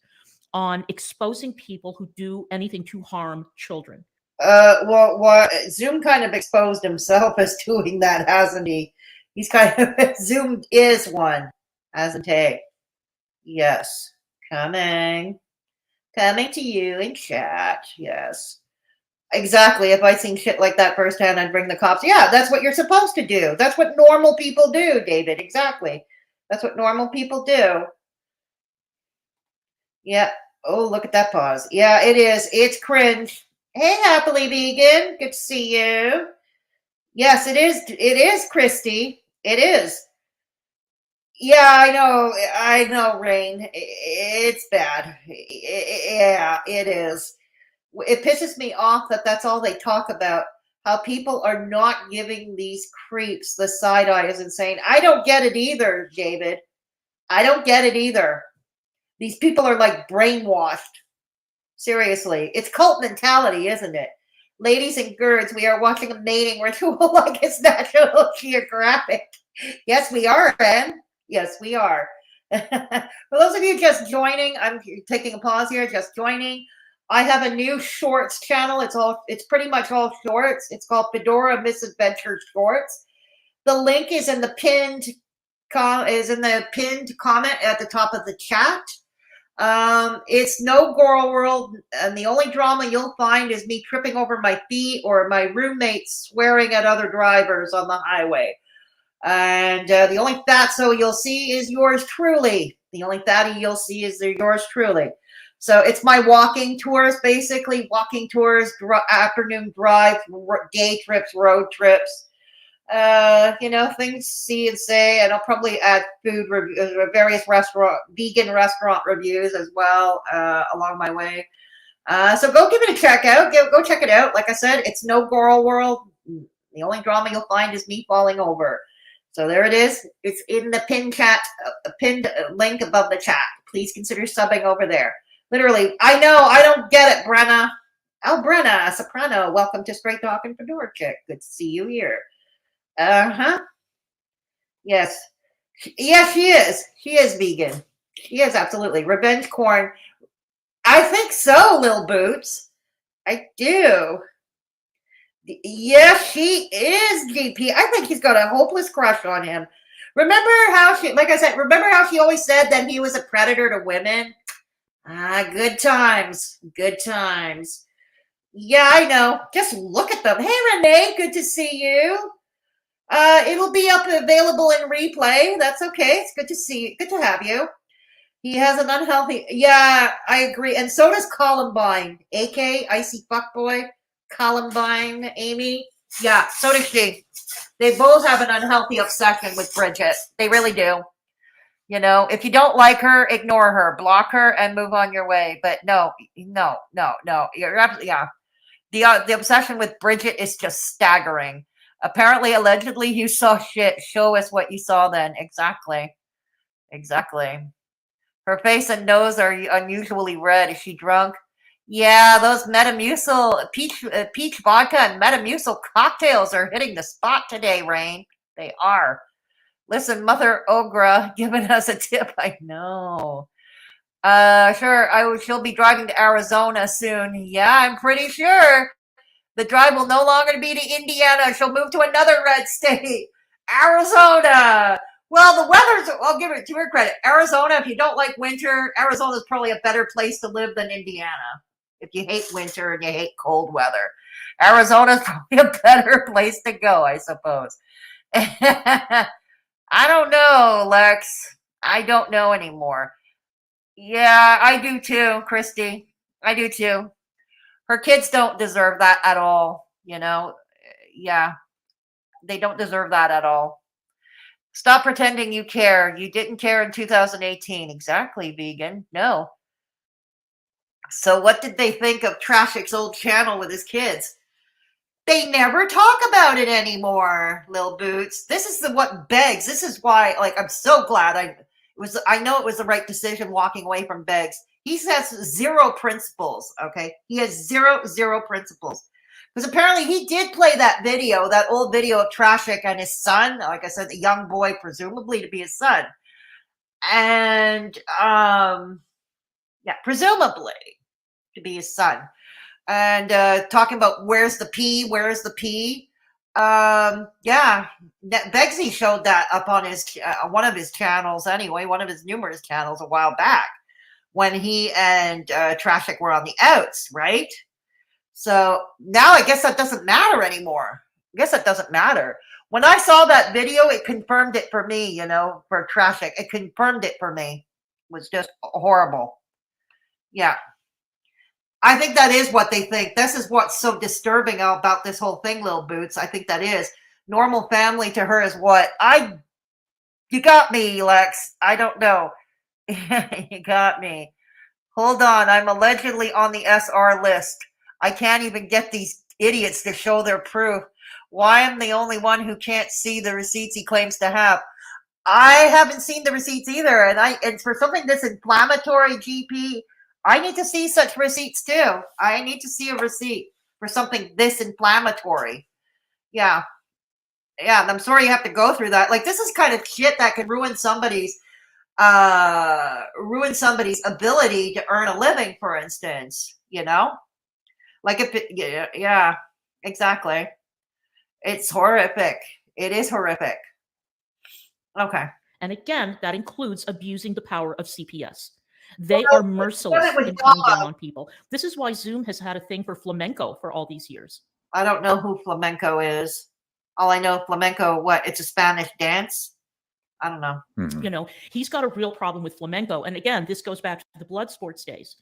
on exposing people who do anything to harm children. Well, Zoom kind of exposed himself as doing that, hasn't he? He's kind of Zoom is one, hasn't he? Yes, coming to you in chat. Yes, exactly. If I seen shit like that firsthand, I'd bring the cops. Yeah, that's what you're supposed to do. That's what normal people do, David. Exactly. That's what normal people do. Yeah. Oh, look at that pause. Yeah, it is. It's cringe. Hey, happily vegan. Good to see you. Yes, it is. It is, Christy. It is. Yeah, I know, Rain. It's bad. Yeah, it is. It pisses me off that that's all they talk about. How people are not giving these creeps the side eye is insane. I don't get it either, David. I don't get it either. These people are like brainwashed. Seriously. It's cult mentality, isn't it? Ladies and girls, we are watching a mating ritual like it's National Geographic. Yes, we are, Ben. Yes, we are. For those of you just joining, I'm taking a pause here, just joining. I have a new shorts channel. It's pretty much all shorts. It's called Fedora Misadventure Shorts. The link is in the pinned comment at the top of the chat. It's no Girl World, and the only drama you'll find is me tripping over my feet or my roommates swearing at other drivers on the highway. And the only fatso you'll see is yours truly. The only fatty you'll see is yours truly. So it's my walking tours, basically walking tours, afternoon drive, day trips, road trips. things to see and say, and I'll probably add various vegan restaurant reviews as well along my way. So go give it a check out. Go check it out. Like I said, it's no Girl World. The only drama you'll find is me falling over. So there it is. It's in the pinned link above the chat. Please consider subbing over there. Literally, I know, I don't get it, Brenna. Oh, Brenna, soprano. Welcome to Straight Talking Fedora Chick. Good to see you here. Yes. Yeah, she is. She is vegan. She is, absolutely. Revenge corn. I think so, Lil Boots. I do. Yes, she is, GP. I think he's got a hopeless crush on him. Remember how she always said that he was a predator to women? Good times. Good times. Yeah, I know. Just look at them. Hey, Renee, good to see you. It'll be available in replay. That's okay. It's good to see you. Good to have you. He has an unhealthy. Yeah, I agree. And so does Columbine, AK Icy Fuckboy. Columbine, Amy. Yeah, so does she. They both have an unhealthy obsession with Bridget. They really do. If you don't like her, ignore her, block her, and move on your way. But no. You're absolutely, yeah. The obsession with Bridget is just staggering. Apparently, allegedly, you saw shit. Show us what you saw then. Exactly. Her face and nose are unusually red. Is she drunk? Yeah, those Metamucil, peach vodka and Metamucil cocktails are hitting the spot today, Rain. They are. Listen, Mother Ogra giving us a tip. I know. Sure, she'll be driving to Arizona soon. Yeah, I'm pretty sure. The drive will no longer be to Indiana. She'll move to another red state. Arizona. Well, the weather's, I'll give it to her credit. Arizona, if you don't like winter, Arizona's probably a better place to live than Indiana. If you hate winter and you hate cold weather, Arizona's probably a better place to go, I suppose. I don't know, Lex. I don't know anymore. Yeah, I do too, Christy. I do too. Her kids don't deserve that at all, Yeah, they don't deserve that at all. Stop pretending you care. You didn't care in 2018. Exactly, vegan. No. So what did they think of Trashik's old channel with his kids? They never talk about it anymore, Lil Boots. This is what begs. This is why, I'm so glad I know it was the right decision walking away from Beggs. He has zero principles, okay? He has zero principles. Because apparently he did play that old video of Trashik and his son. Like I said, the young boy, presumably to be his son. And, presumably to be his son. And talking about where's the P? Beggsy showed that up on his one of his channels anyway, one of his numerous channels a while back when he and Trashik were on the outs, right? So now I guess that doesn't matter anymore. When I saw that video, it confirmed it for me, for Trashik. It confirmed it for me. It was just horrible. Yeah. I think that is what they think. This is what's so disturbing about this whole thing, Lil Boots. I think that is. Normal family to her is what? You got me, Lex. I don't know. You got me. Hold on. I'm allegedly on the SR list. I can't even get these idiots to show their proof. Why am I the only one who can't see the receipts he claims to have? I haven't seen the receipts either. And for something that's inflammatory, GP, I need to see such receipts too. I need to see a receipt for something this inflammatory. Yeah. Yeah. And I'm sorry you have to go through that. This is kind of shit that could ruin somebody's ability to earn a living, for instance, yeah, exactly. It's horrific. It is horrific. Okay. And again, that includes abusing the power of CPS. They are merciless in coming down on people. This is why Zoom has had a thing for flamenco for all these years. I don't know who flamenco is. All I know, flamenco, what? It's a Spanish dance. I don't know. You know, he's got a real problem with flamenco. And again, this goes back to the blood sports days.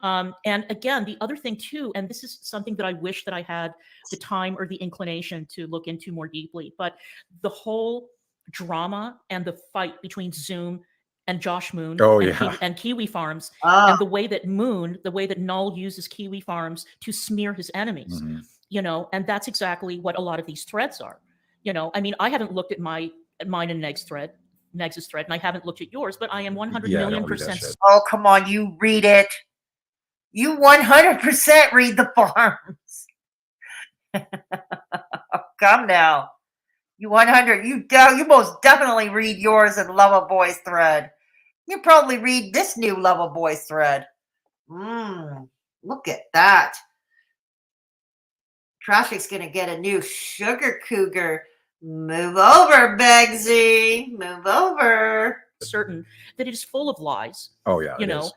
And again, the other thing too, and this is something that I wish that I had the time or the inclination to look into more deeply, but the whole drama and the fight between Zoom and Josh Moon and Kiwi Farms, and the way that Null uses Kiwi Farms to smear his enemies, you know, and that's exactly what a lot of these threads are. You know, I mean, I haven't looked at mine and Meg's thread, and I haven't looked at yours, but I am 100 million%. Oh, come on, you read it. You 100% read the forums. Come now. You 100. You most definitely read yours and Love Boy's thread. You probably read this new Love Boy's thread. Look at that. Traffic's gonna get a new sugar cougar. Move over, Begsy. Move over. Certain that it is full of lies. Oh yeah, you know.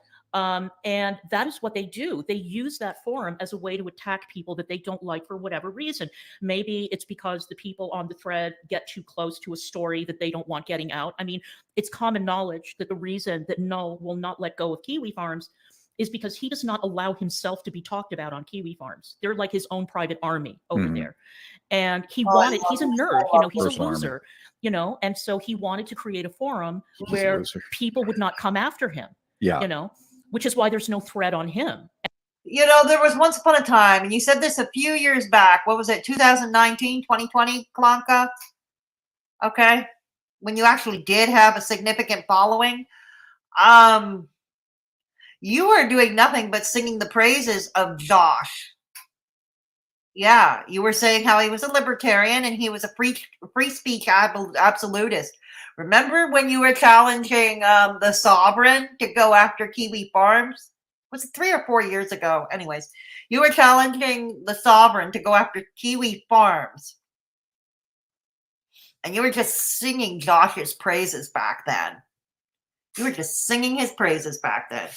And that is what they do. They use that forum as a way to attack people that they don't like for whatever reason. Maybe it's because the people on the thread get too close to a story that they don't want getting out. I mean, it's common knowledge that the reason that Null will not let go of Kiwi Farms is because he does not allow himself to be talked about on Kiwi Farms. They're like his own private army over there. And he's a nerd, you know, he's a loser, you know, and so he wanted to create a forum where people would not come after him, you know, which is why there's no thread on him. You know, there was once upon a time, and you said this a few years back, what was it, 2019, 2020, Klanka? Okay. When you actually did have a significant following, you were doing nothing but singing the praises of Josh. Yeah, you were saying how he was a libertarian and he was a free speech absolutist. Remember when you were challenging the Sovereign to go after Kiwi Farms? Was it 3 or 4 years ago? Anyways, you were challenging the Sovereign to go after Kiwi Farms. And you were just singing Josh's praises back then. You were just singing his praises back then.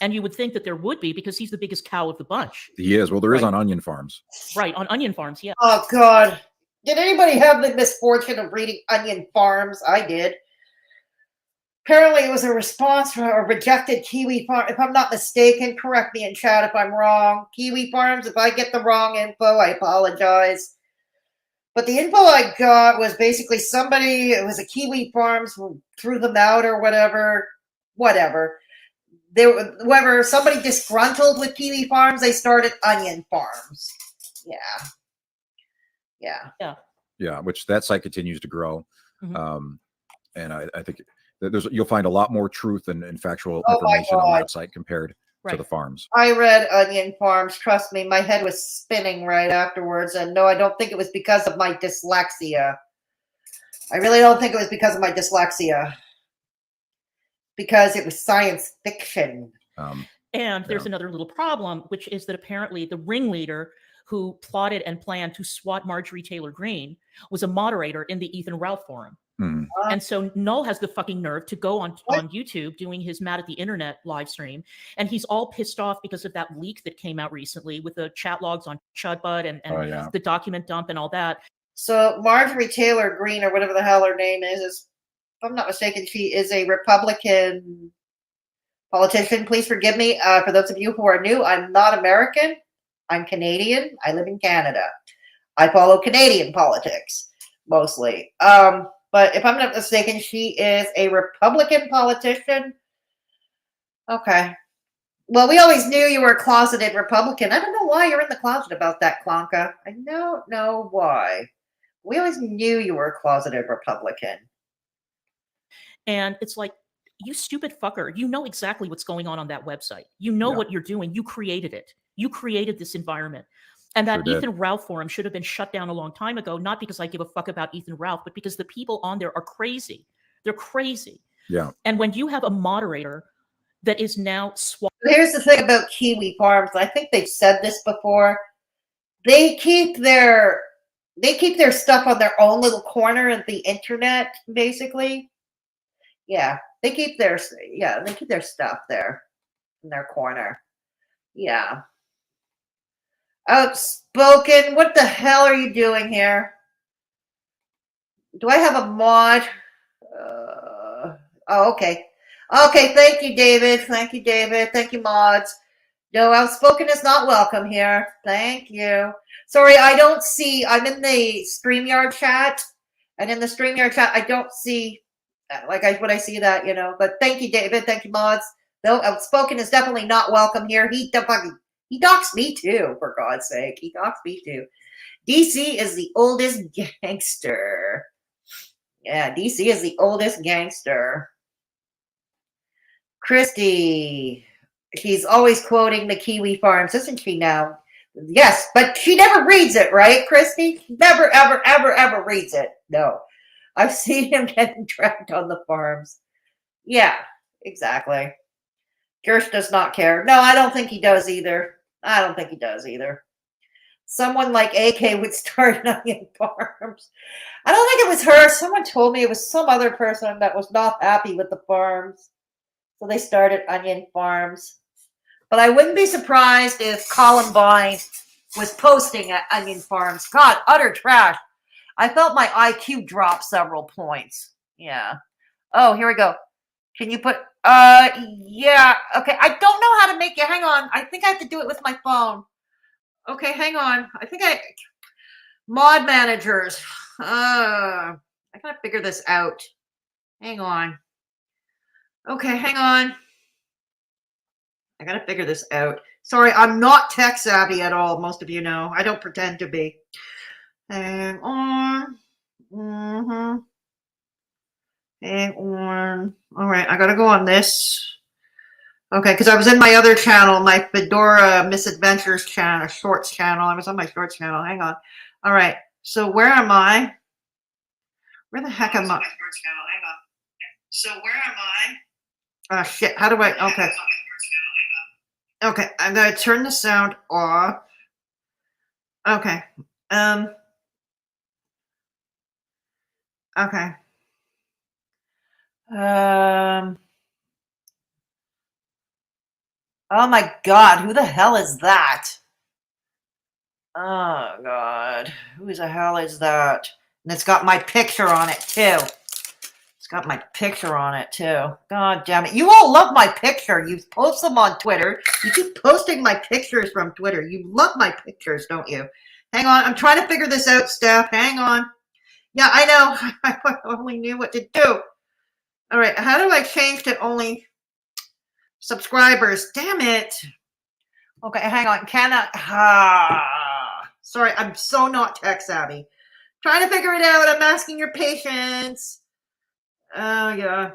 And you would think that there would be, because he's the biggest cow of the bunch. He is. Well, there is on Onion Farms. Right, on Onion Farms, yeah. Oh, God. Did anybody have the misfortune of reading Onion Farms? I did. Apparently, it was a response for a rejected Kiwi Farm. If I'm not mistaken, correct me in chat if I'm wrong. Kiwi Farms, if I get the wrong info, I apologize. But the info I got was basically somebody, it was a Kiwi Farms who threw them out or whatever. Whoever, somebody disgruntled with Kiwi Farms, they started Onion Farms. Yeah, which that site continues to grow. And I think that you'll find a lot more truth and factual information on that site compared to the farms. I read Onion Farms. Trust me, my head was spinning right afterwards. And no, I don't think it was because of my dyslexia. I really don't think it was because of my dyslexia. Because it was science fiction. And there's another little problem, which is that apparently the ringleader who plotted and planned to swat Marjorie Taylor Greene was a moderator in the Ethan Ralph forum. And so Null has the fucking nerve to go on YouTube doing his Mad at the Internet live stream. And he's all pissed off because of that leak that came out recently with the chat logs on Chudbud and the document dump and all that. So Marjorie Taylor Greene, or whatever the hell her name is, if I'm not mistaken, she is a Republican politician. Please forgive me. For those of you who are new, I'm not American. I'm Canadian. I live in Canada. I follow Canadian politics, mostly. But if I'm not mistaken, she is a Republican politician. Okay. Well, we always knew you were a closeted Republican. I don't know why you're in the closet about that, Klanka. I don't know why. We always knew you were a closeted Republican. And it's like, you stupid fucker, you know exactly what's going on that website. You know what you're doing. You created it. You created this environment. And that Ethan Ralph forum should have been shut down a long time ago, not because I give a fuck about Ethan Ralph, but because the people on there are crazy. They're crazy. Yeah. And when you have a moderator that is now Here's the thing about Kiwi Farms. I think they've said this before. They keep their stuff on their own little corner of the internet, basically. Yeah, they keep their stuff there in their corner. Yeah. Outspoken, what the hell are you doing here? Do I have a mod? Oh, okay. Okay, thank you, David. Thank you, David. Thank you, mods. No, outspoken is not welcome here. Thank you. Sorry, I don't see. I'm in the StreamYard chat, and in the StreamYard chat, I don't see when I see that, But thank you, David. Thank you, mods. No, outspoken is definitely not welcome here. He doxed me too, for God's sake. He doxed me too. DC is the oldest gangster. Yeah, DC is the oldest gangster. Christy, she's always quoting the Kiwi Farms, isn't she now? Yes, but she never reads it, right, Christy? Never, ever, ever, ever reads it. No. I've seen him getting trapped on the farms. Yeah, exactly. Gersh does not care. No, I don't think he does either. I don't think he does either. Someone like AK would start onion farms. I don't think it was her. Someone told me it was some other person that was not happy with the farms. So they started onion farms. But I wouldn't be surprised if Columbine was posting at onion farms. God, utter trash. I felt my IQ drop several points. Yeah. Oh, here we go. Can you put, yeah. Okay. I don't know how to make it. Hang on. I think I have to do it with my phone. Okay, hang on. Mod managers. I gotta figure this out. Hang on. Okay, hang on. I gotta figure this out. Sorry, I'm not tech savvy at all. Most of you know. I don't pretend to be. Hang on. Hang on. All right, I gotta go on this. Okay, because I was in my other channel, my Fedora Misadventures channel, Shorts channel. I was on my Shorts channel. Hang on. All right. So where am I? Where the heck am I? So where am I? Oh shit! How do I? Okay. Okay, I'm gonna turn the sound off. Okay. Okay. Oh my God! Who the hell is that? Oh God! Who the hell is that? And it's got my picture on it too. It's got my picture on it too. God damn it. You all love my picture. You post them on Twitter. You keep posting my pictures from Twitter. You love my pictures, don't you? Hang on. I'm trying to figure this out, Steph. Hang on. Yeah, I know. I only knew what to do. All right. How do I change to only subscribers? Damn it. Okay, hang on. Sorry, I'm so not tech savvy. Trying to figure it out. I'm asking your patience. Oh, yeah.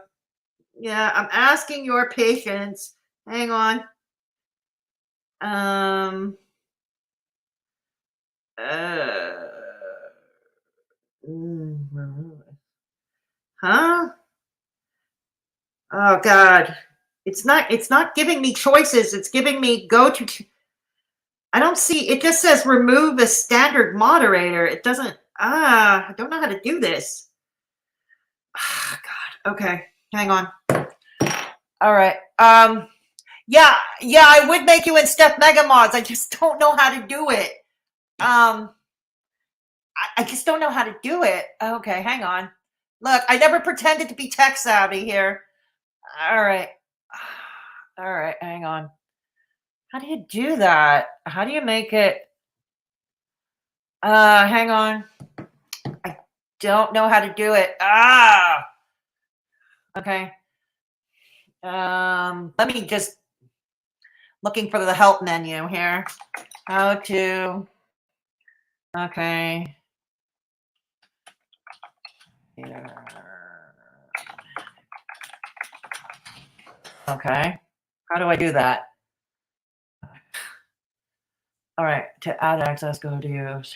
Yeah, I'm asking your patience. Hang on. Huh? Oh, God. It's not giving me choices. It's giving me go to. I don't see. It just says remove a standard moderator. It doesn't. I don't know how to do this. God. Okay. Hang on. All right. Yeah, I would make you in Steph Mega Mods. I just don't know how to do it. I just don't know how to do it. Okay, hang on. Look, I never pretended to be tech savvy here. All right. All right, hang on. How do you do that? How do you make it? Hang on. I don't know how to do it. Okay. Let me just looking for the help menu here. How to, okay. Here. Okay. How do I do that? All right. To add access, go to use.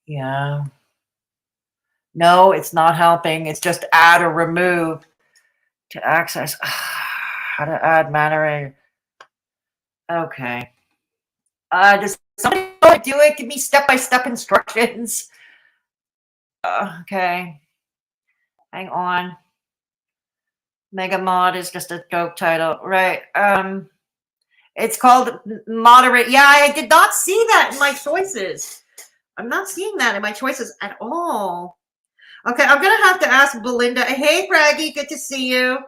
Yeah. No, it's not helping. It's just add or remove to access. How to add moderator. Okay. Does somebody know how to do it? Give me step-by-step instructions. Okay. Hang on. Mega Mod is just a joke title. Right. It's called moderate. Yeah, I did not see that in my choices. I'm not seeing that in my choices at all. Okay, I'm going to have to ask Belinda. Hey, Fraggy, good to see you.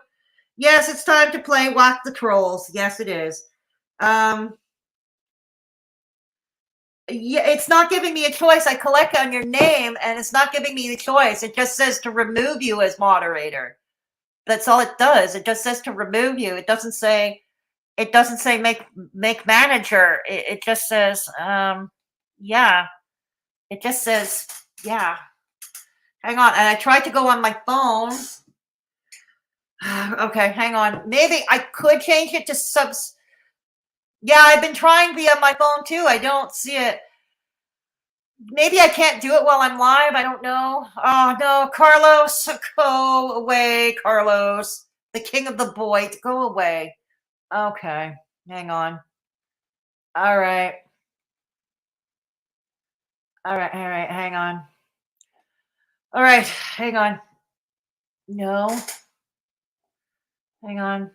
Yes, it's time to play Whack the Trolls. Yes, it is. Yeah, it's not giving me a choice. I click on your name, and it's not giving me the choice. It just says to remove you as moderator. That's all it does. It just says to remove you. It doesn't say make manager. It just says yeah. It just says yeah. Hang on. And I tried to go on my phone. Okay, hang on. Maybe I could change it to subs. Yeah, I've been trying via my phone too. I don't see it. Maybe I can't do it while I'm live. I don't know. Oh no, Carlos, go away, Carlos. The king of the void, go away. Okay, hang on. All right. All right, hang on. All right, hang on. No. Hang on.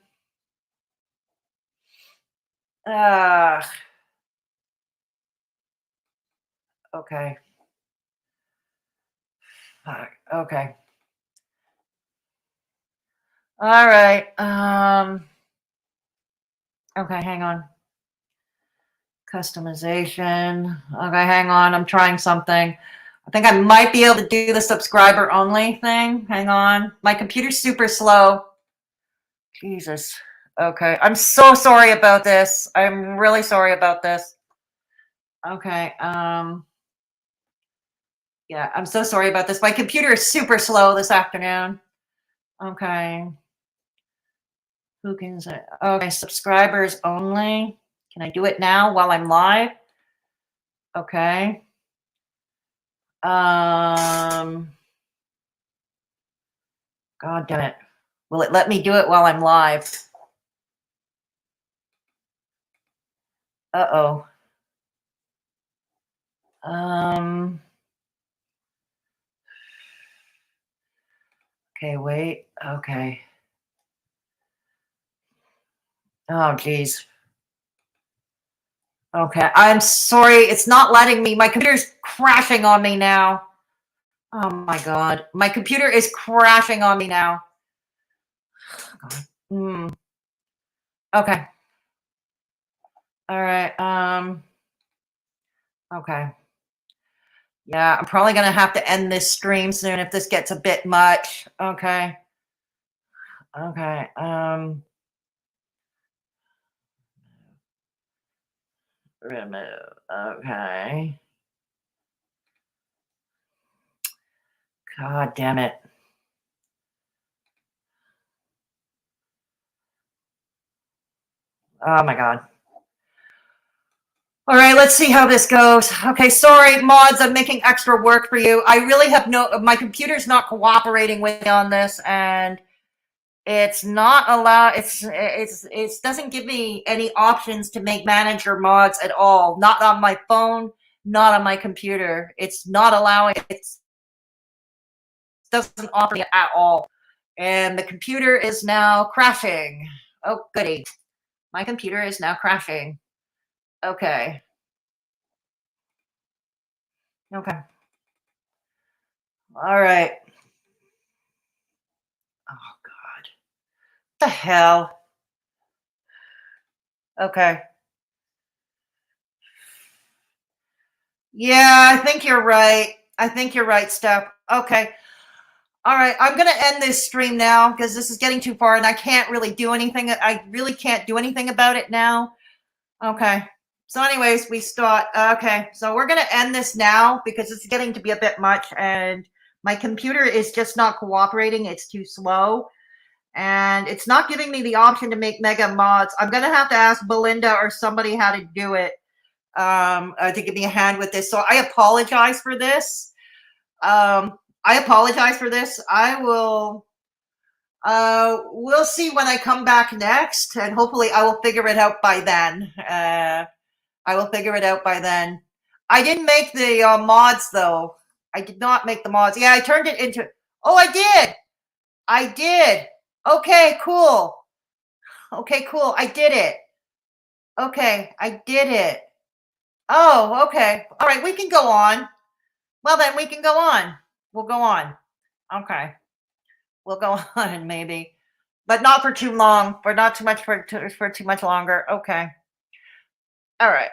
Okay. Okay. All right. Okay, hang on. Customization. Okay, hang on. I'm trying something. I think I might be able to do the subscriber only thing. Hang on. My computer's super slow. Jesus. Okay. I'm so sorry about this. I'm really sorry about this. Okay. Yeah, I'm so sorry about this. My computer is super slow this afternoon. Okay. Who can say? Okay, subscribers only. Can I do it now while I'm live? Okay. God damn it. Will it let me do it while I'm live? Uh-oh. Okay, wait. Okay. Oh, geez. Okay, I'm sorry. It's not letting me. My computer's crashing on me now. Oh, my God. My computer is crashing on me now. Okay. All right. Okay. Yeah, I'm probably going to have to end this stream soon if this gets a bit much. Okay. Okay. Remove. Okay. God damn it. Oh my God. All right, let's see how this goes. Okay, sorry, mods, I'm making extra work for you. I really have my computer's not cooperating with me on this, and it's not allowed. It doesn't give me any options to make manager mods at all. Not on my phone, not on my computer. It's not allowing. It doesn't offer it at all. And the computer is now crashing. Oh, goody. My computer is now crashing. Okay. Okay. All right. Oh, God. What the hell? Okay. Yeah, I think you're right. I think you're right, Steph. Okay. All right. I'm going to end this stream now because this is getting too far and I can't really do anything. I really can't do anything about it now. Okay. So anyways, we start. Okay. So we're going to end this now because it's getting to be a bit much and my computer is just not cooperating. It's too slow. And it's not giving me the option to make mega mods. I'm going to have to ask Belinda or somebody how to do it to give me a hand with this. So I apologize for this. I apologize for this. I will, we'll see when I come back next. And hopefully I will figure it out by then. I will figure it out by then. I didn't make the mods though. I did not make the mods. Yeah, I turned it into, oh, I did. I did. Okay, cool. Okay, cool. I did it. Okay, I did it. Oh, okay. All right, we can go on. Well, then we can go on. We'll go on. Okay. We'll go on, maybe. But not for too long. For not too much for too much longer. Okay. All right.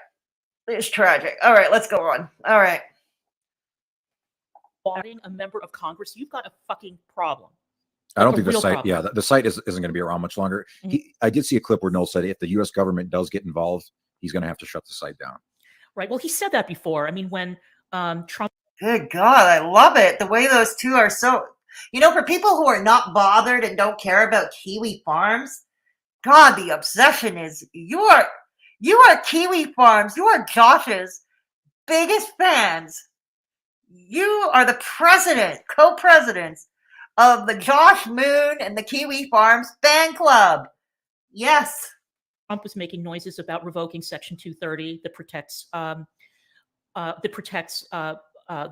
It's tragic. All right, let's go on. All right. Swatting a member of Congress, you've got a fucking problem. I don't think a the real site, problem. the site isn't going to be around much longer. I did see a clip where Noel said if the U.S. government does get involved, he's going to have to shut the site down. Right. Well, he said that before. I mean, when Trump. Good God, I love it. The way those two are so, for people who are not bothered and don't care about Kiwi Farms, God, the obsession is you are Kiwi Farms, you are Josh's biggest fans. You are the co-presidents of the Josh Moon and the Kiwi Farms fan club. Yes. Trump was making noises about revoking Section 230 that protects the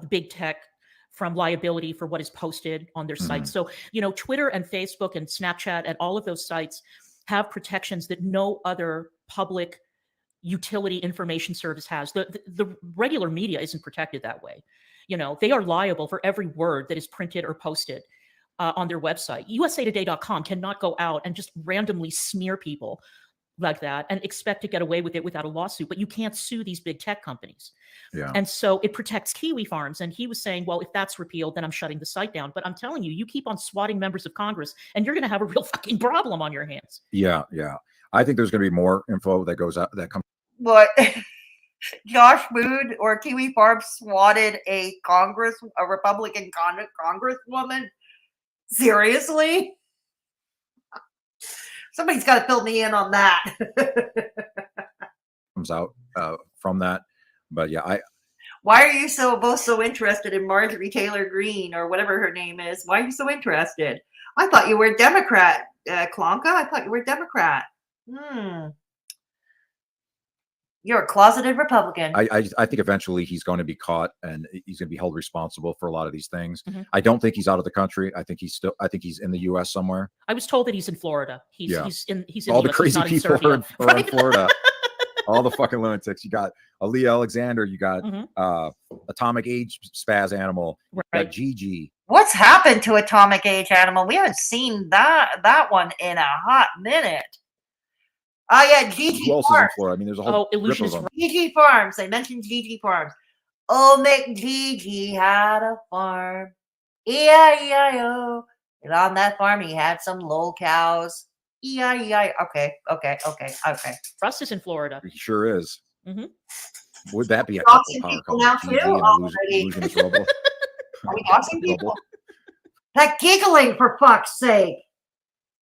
big tech from liability for what is posted on their sites. So, Twitter and Facebook and Snapchat and all of those sites have protections that no other public utility information service has. The regular media isn't protected that way. They are liable for every word that is printed or posted on their website. USAtoday.com cannot go out and just randomly smear people like that and expect to get away with it without a lawsuit, but you can't sue these big tech companies. Yeah. And so it protects Kiwi Farms. And he was saying, well, if that's repealed, then I'm shutting the site down. But I'm telling you, you keep on swatting members of Congress and you're going to have a real fucking problem on your hands. Yeah. Yeah. I think there's going to be more info that goes out that comes. What? Josh Moon or Kiwi Farms swatted a Republican congresswoman? Seriously? Somebody's got to fill me in on that. Comes out from that, but yeah, Why are you both so interested in Marjorie Taylor Greene or whatever her name is? Why are you so interested? I thought you were a Democrat, Klonka. I thought you were a Democrat. You're a closeted Republican. I think eventually he's going to be caught and he's going to be held responsible for a lot of these things. I don't think he's out of the country. I think he's in the U.S. somewhere. I was told that he's in Florida. He's in all the the crazy people are in Florida. All the fucking lunatics. You got Ali Alexander. You got Atomic Age Spaz Animal. You got Gigi. What's happened to Atomic Age Animal? We haven't seen that one in a hot minute. Oh yeah, Gigi Who else is in Florida? I mean, there's a whole Illusionist. Gigi Farms. They mentioned Gigi Farms. Oh, McGigi had a farm. E-I-E-I-O. And on that farm, he had some lol cows. E-I-E-I. Okay. Russ is in Florida. He sure is. Would that be a Doxing couple people power now couple? too? Illusionist Robo. Are we doxing people? That giggling, for fuck's sake.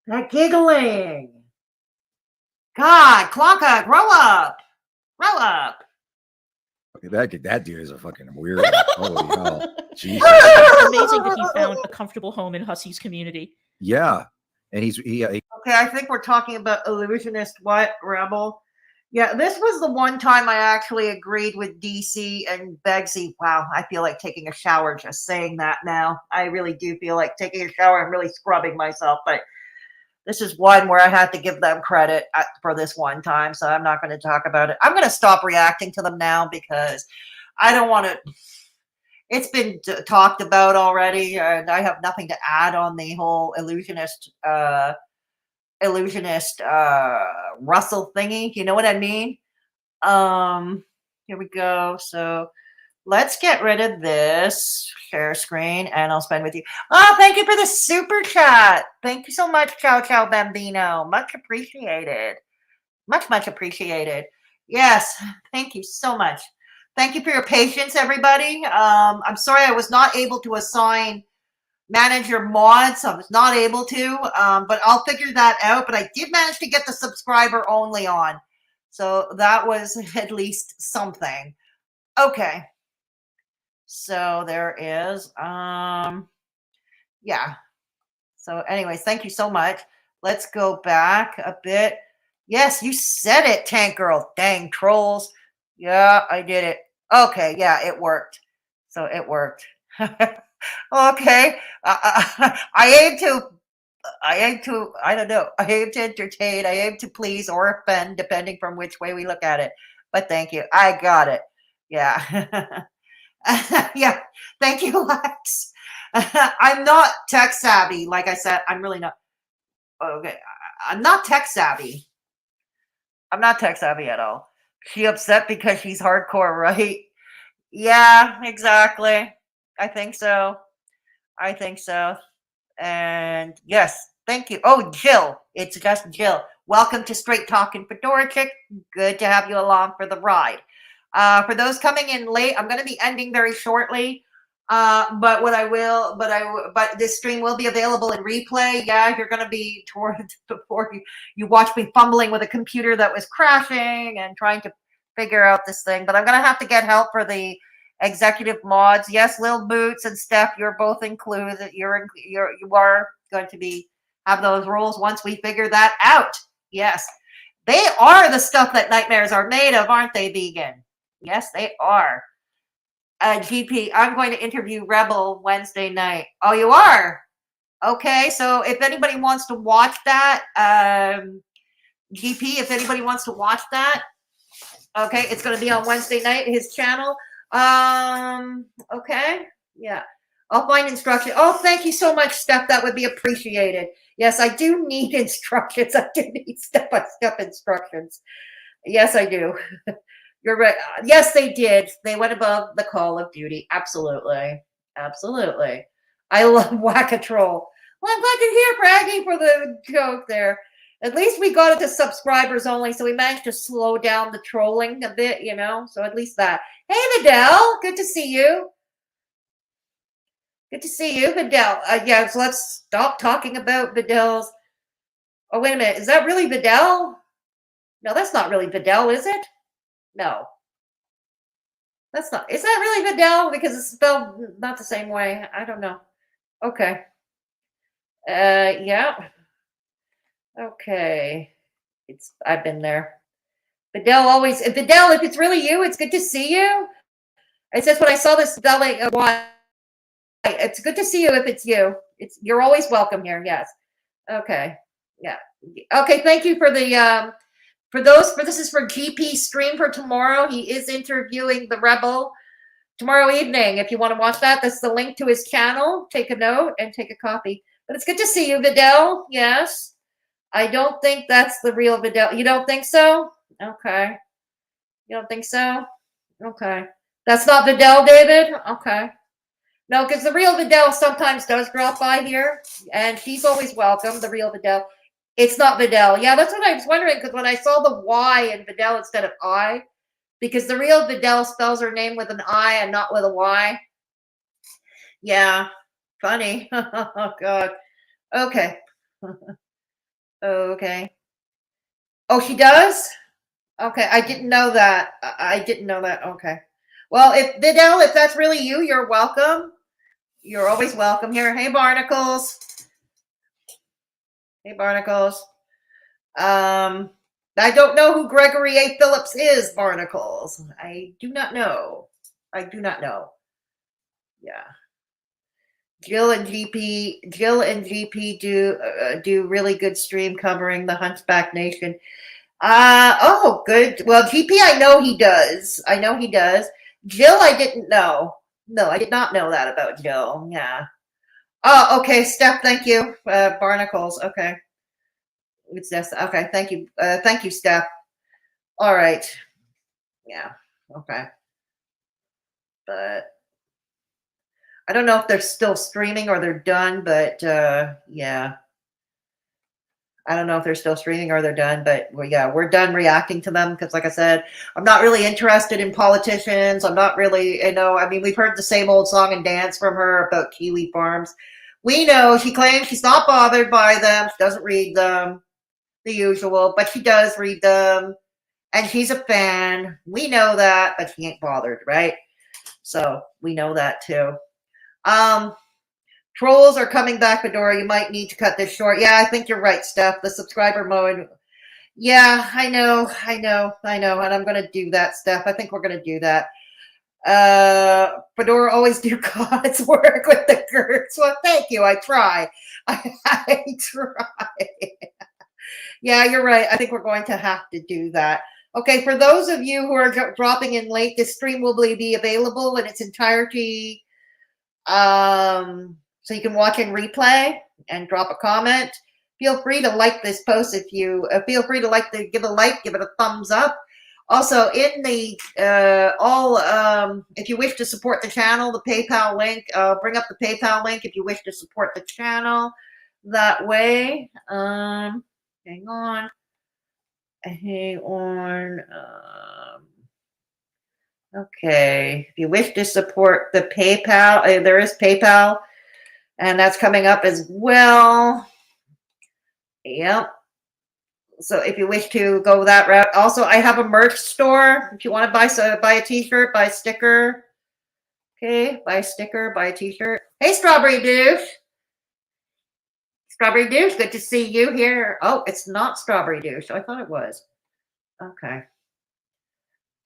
That giggling. God, Klonka, grow up. Grow up. That dude is a fucking weirdo. Holy hell. Jesus. It's amazing that he found a comfortable home in Hussey's community. Yeah. And Okay, I think we're talking about Illusionist Rebel. Yeah, this was the one time I actually agreed with DC and Begsy. Wow, I feel like taking a shower just saying that now. I really do feel like taking a shower and really scrubbing myself, but this is one where I had to give them credit for this one time, so I'm not going to talk about it. I'm going to stop reacting to them now because I don't want to. It's been talked about already, and I have nothing to add on the whole illusionist Russell thingy. You know what I mean? Here we go. So let's get rid of this share screen and I'll spend with you. Oh, thank you for the super chat. Thank you so much, Ciao Ciao Bambino. Much appreciated. Much appreciated. Yes, thank you so much. Thank you for your patience, everybody. I'm sorry I was not able to assign manager mods. I was not able to, but I'll figure that out. But I did manage to get the subscriber only on. So that was at least something. Okay. So there is, yeah. So anyways, thank you so much. Let's go back a bit. Yes, you said it, Tank Girl. Dang trolls. Yeah, I did it. Okay, yeah, it worked. So it worked. Okay. I aim to, I don't know. I aim to entertain. I aim to please or offend, depending from which way we look at it. But thank you. I got it. Yeah. Yeah, thank you, Lex. I'm not tech savvy. Like I said, I'm really not. Okay, I'm not tech savvy. I'm not tech savvy at all. She upset because she's hardcore, right? Yeah, exactly. I think so. I think so. And yes, thank you. Oh, Jill. It's just Jill. Welcome to Straight Talking Fedora Chick. Good to have you along for the ride. For those coming in late, I'm going to be ending very shortly. But this stream will be available in replay. Yeah, you're going to be towards before you watch me fumbling with a computer that was crashing and trying to figure out this thing. But I'm going to have to get help for the executive mods. Yes, Lil Boots and Steph, you're both included. You are going to be have those roles once we figure that out. Yes, they are the stuff that nightmares are made of, aren't they, vegan? Yes, they are. GP, I'm going to interview Rebel Wednesday night. Oh, you are? Okay, so if anybody wants to watch that, GP, if anybody wants to watch that, okay, it's going to be on Wednesday night, his channel. Okay, yeah. I'll find instructions. Oh, thank you so much, Steph. That would be appreciated. Yes, I do need instructions. I do need step-by-step instructions. Yes, I do. You're right. Yes, they did. They went above the call of duty. Absolutely. Absolutely. I love Whack-A-Troll. Well, I'm glad you're here, bragging for the joke there. At least we got it to subscribers only, so we managed to slow down the trolling a bit, you know? So at least that. Hey, Vidal. Good to see you. Good to see you, Vidal. Yeah, so let's stop talking about Vidal's. Oh, wait a minute. Is that really Vidal? No, that's not really Vidal, is it? No. That's not. Is that really Vidal? Because it's spelled not the same way. I don't know. Okay. Yeah. Okay. I've been there. Vidal always. Vidal, if it's really you, it's good to see you. It says when I saw this spelling, why? It's good to see you if it's you. You're always welcome here. Yes. Okay. Yeah. Okay. Thank you for the this is for GP stream for tomorrow. He is interviewing the Rebel tomorrow evening. If you want to watch that, that's the link to his channel. Take a note and take a copy. But it's good to see you, Vidal. Yes. I don't think that's the real Vidal. You don't think so? Okay. You don't think so? Okay. That's not Vidal, David? Okay. No, because the real Vidal sometimes does drop by here, and she's always welcome, the real Vidal. It's not Vidal. Yeah, that's what I was wondering, because when I saw the Y in Vidal instead of I, because the real Vidal spells her name with an I and not with a Y. Yeah, funny. Oh, God. Okay. Okay. Oh, she does? Okay, I didn't know that. I didn't know that. Okay. Well, if Vidal, if that's really you, you're welcome. You're always welcome here. Hey, Barnacles. Hey, Barnacles. I don't know who Gregory A. Phillips is, Barnacles. I do not know. I do not know. Yeah. Jill and GP do really good stream covering the Hunchback Nation. Oh, good. Well, GP, I know he does. I know he does. Jill, I didn't know. No, I did not know that about Jill. Yeah. Oh, okay, Steph, thank you. Barnacles, okay. It's just okay, thank you, Steph. All right. Yeah, okay. But I don't know if they're still streaming or they're done, but yeah. I don't know if they're still streaming or they're done, but yeah, we're done reacting to them because, like I said, I'm not really interested in politicians. I'm not really, I mean, we've heard the same old song and dance from her about Kiwi Farms. We know she claims she's not bothered by them. She doesn't read them, the usual, but she does read them, and she's a fan. We know that, but she ain't bothered, right? So we know that too. Trolls are coming back, Fedora. You might need to cut this short. Yeah, I think you're right, Steph. The subscriber mode. Yeah, I know. And I'm going to do that, Steph. I think we're going to do that. Fedora always do God's work with the girls. Well, thank you. I try. I try. Yeah, you're right. I think we're going to have to do that. Okay, for those of you who are dropping in late, this stream will be available in its entirety. So you can watch in replay and drop a comment. Feel free to like this post if you feel free to give it a thumbs up. Also, in the if you wish to support the channel, the PayPal link. Bring up the PayPal link if you wish to support the channel that way. Hang on. Okay, if you wish to support the PayPal, there is PayPal, and that's coming up as well. Yep. So if you wish to go that route, also I have a merch store. If you want to buy a T-shirt, buy a sticker. Okay, buy a sticker, buy a T-shirt. Hey, Strawberry Douche. Strawberry Douche, good to see you here. Oh, it's not Strawberry Douche. I thought it was. Okay.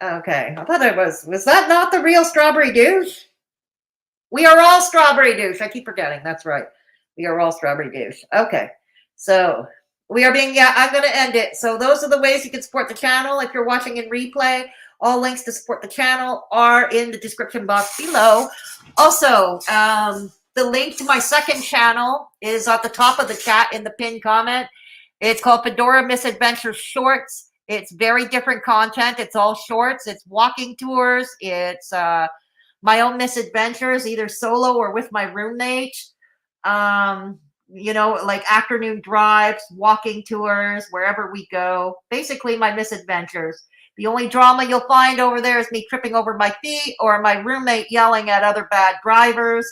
Okay, I thought it was. Was that not the real Strawberry Douche? We are all Strawberry Douche. I keep forgetting. That's right. We are all Strawberry Douche. Okay, so we are being, I'm going to end it. So those are the ways you can support the channel. If you're watching in replay, all links to support the channel are in the description box below. Also, the link to my second channel is at the top of the chat in the pinned comment. It's called Fedora Misadventure Shorts. It's very different content. It's all shorts. It's walking tours. It's my own misadventures, either solo or with my roommate. You know, like afternoon drives, walking tours, wherever we go. Basically, my misadventures. The only drama you'll find over there is me tripping over my feet or my roommate yelling at other bad drivers.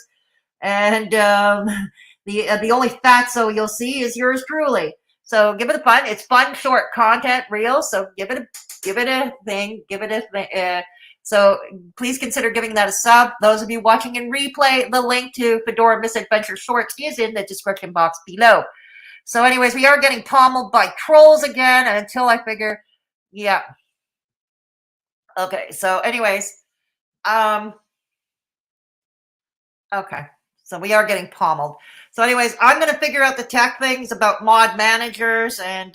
And the only fatso you'll see is yours truly. So give it a fun. It's fun, short content, real. So give it a thing. So please consider giving that a sub. Those of you watching in replay, the link to Fedora Misadventure Shorts is in the description box below. So anyways, we are getting pommeled by trolls again until I figure, yeah. Okay, so anyways, okay. So we are getting pommeled. So anyways, I'm going to figure out the tech things about mod managers and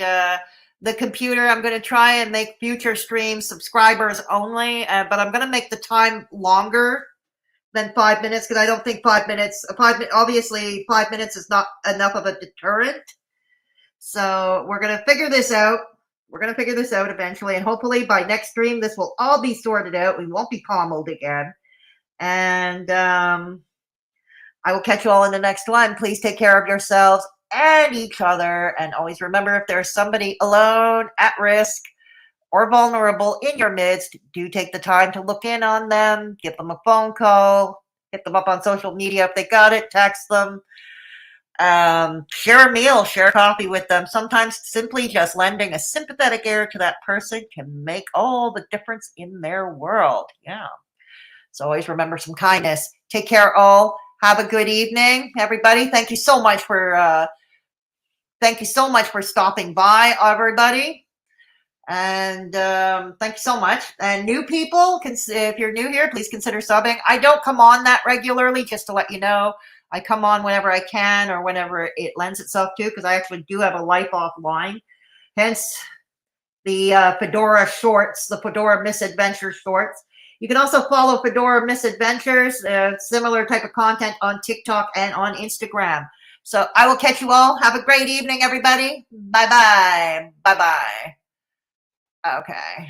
the computer. I'm going to try and make future streams subscribers only, but I'm going to make the time longer than 5 minutes because I don't think 5 minutes, obviously 5 minutes is not enough of a deterrent. So we're going to figure this out. We're going to figure this out eventually. And hopefully by next stream, this will all be sorted out. We won't be pommeled again. And I will catch you all in the next one. Please take care of yourselves and each other. And always remember, if there's somebody alone, at risk, or vulnerable in your midst, do take the time to look in on them, give them a phone call, hit them up on social media if they got it, text them, share a meal, share coffee with them. Sometimes simply just lending a sympathetic ear to that person can make all the difference in their world. Yeah. So always remember some kindness. Take care all. Have a good evening, everybody. Thank you so much for stopping by, everybody. And thank you so much. And new people, if you're new here, please consider subbing. I don't come on that regularly, just to let you know. I come on whenever I can or whenever it lends itself to, because I actually do have a life offline. Hence the Fedora Shorts, the Fedora Misadventure Shorts. You can also follow Fedora Misadventures, similar type of content on TikTok and on Instagram. So I will catch you all. Have a great evening, everybody. Bye-bye. Bye-bye. Okay.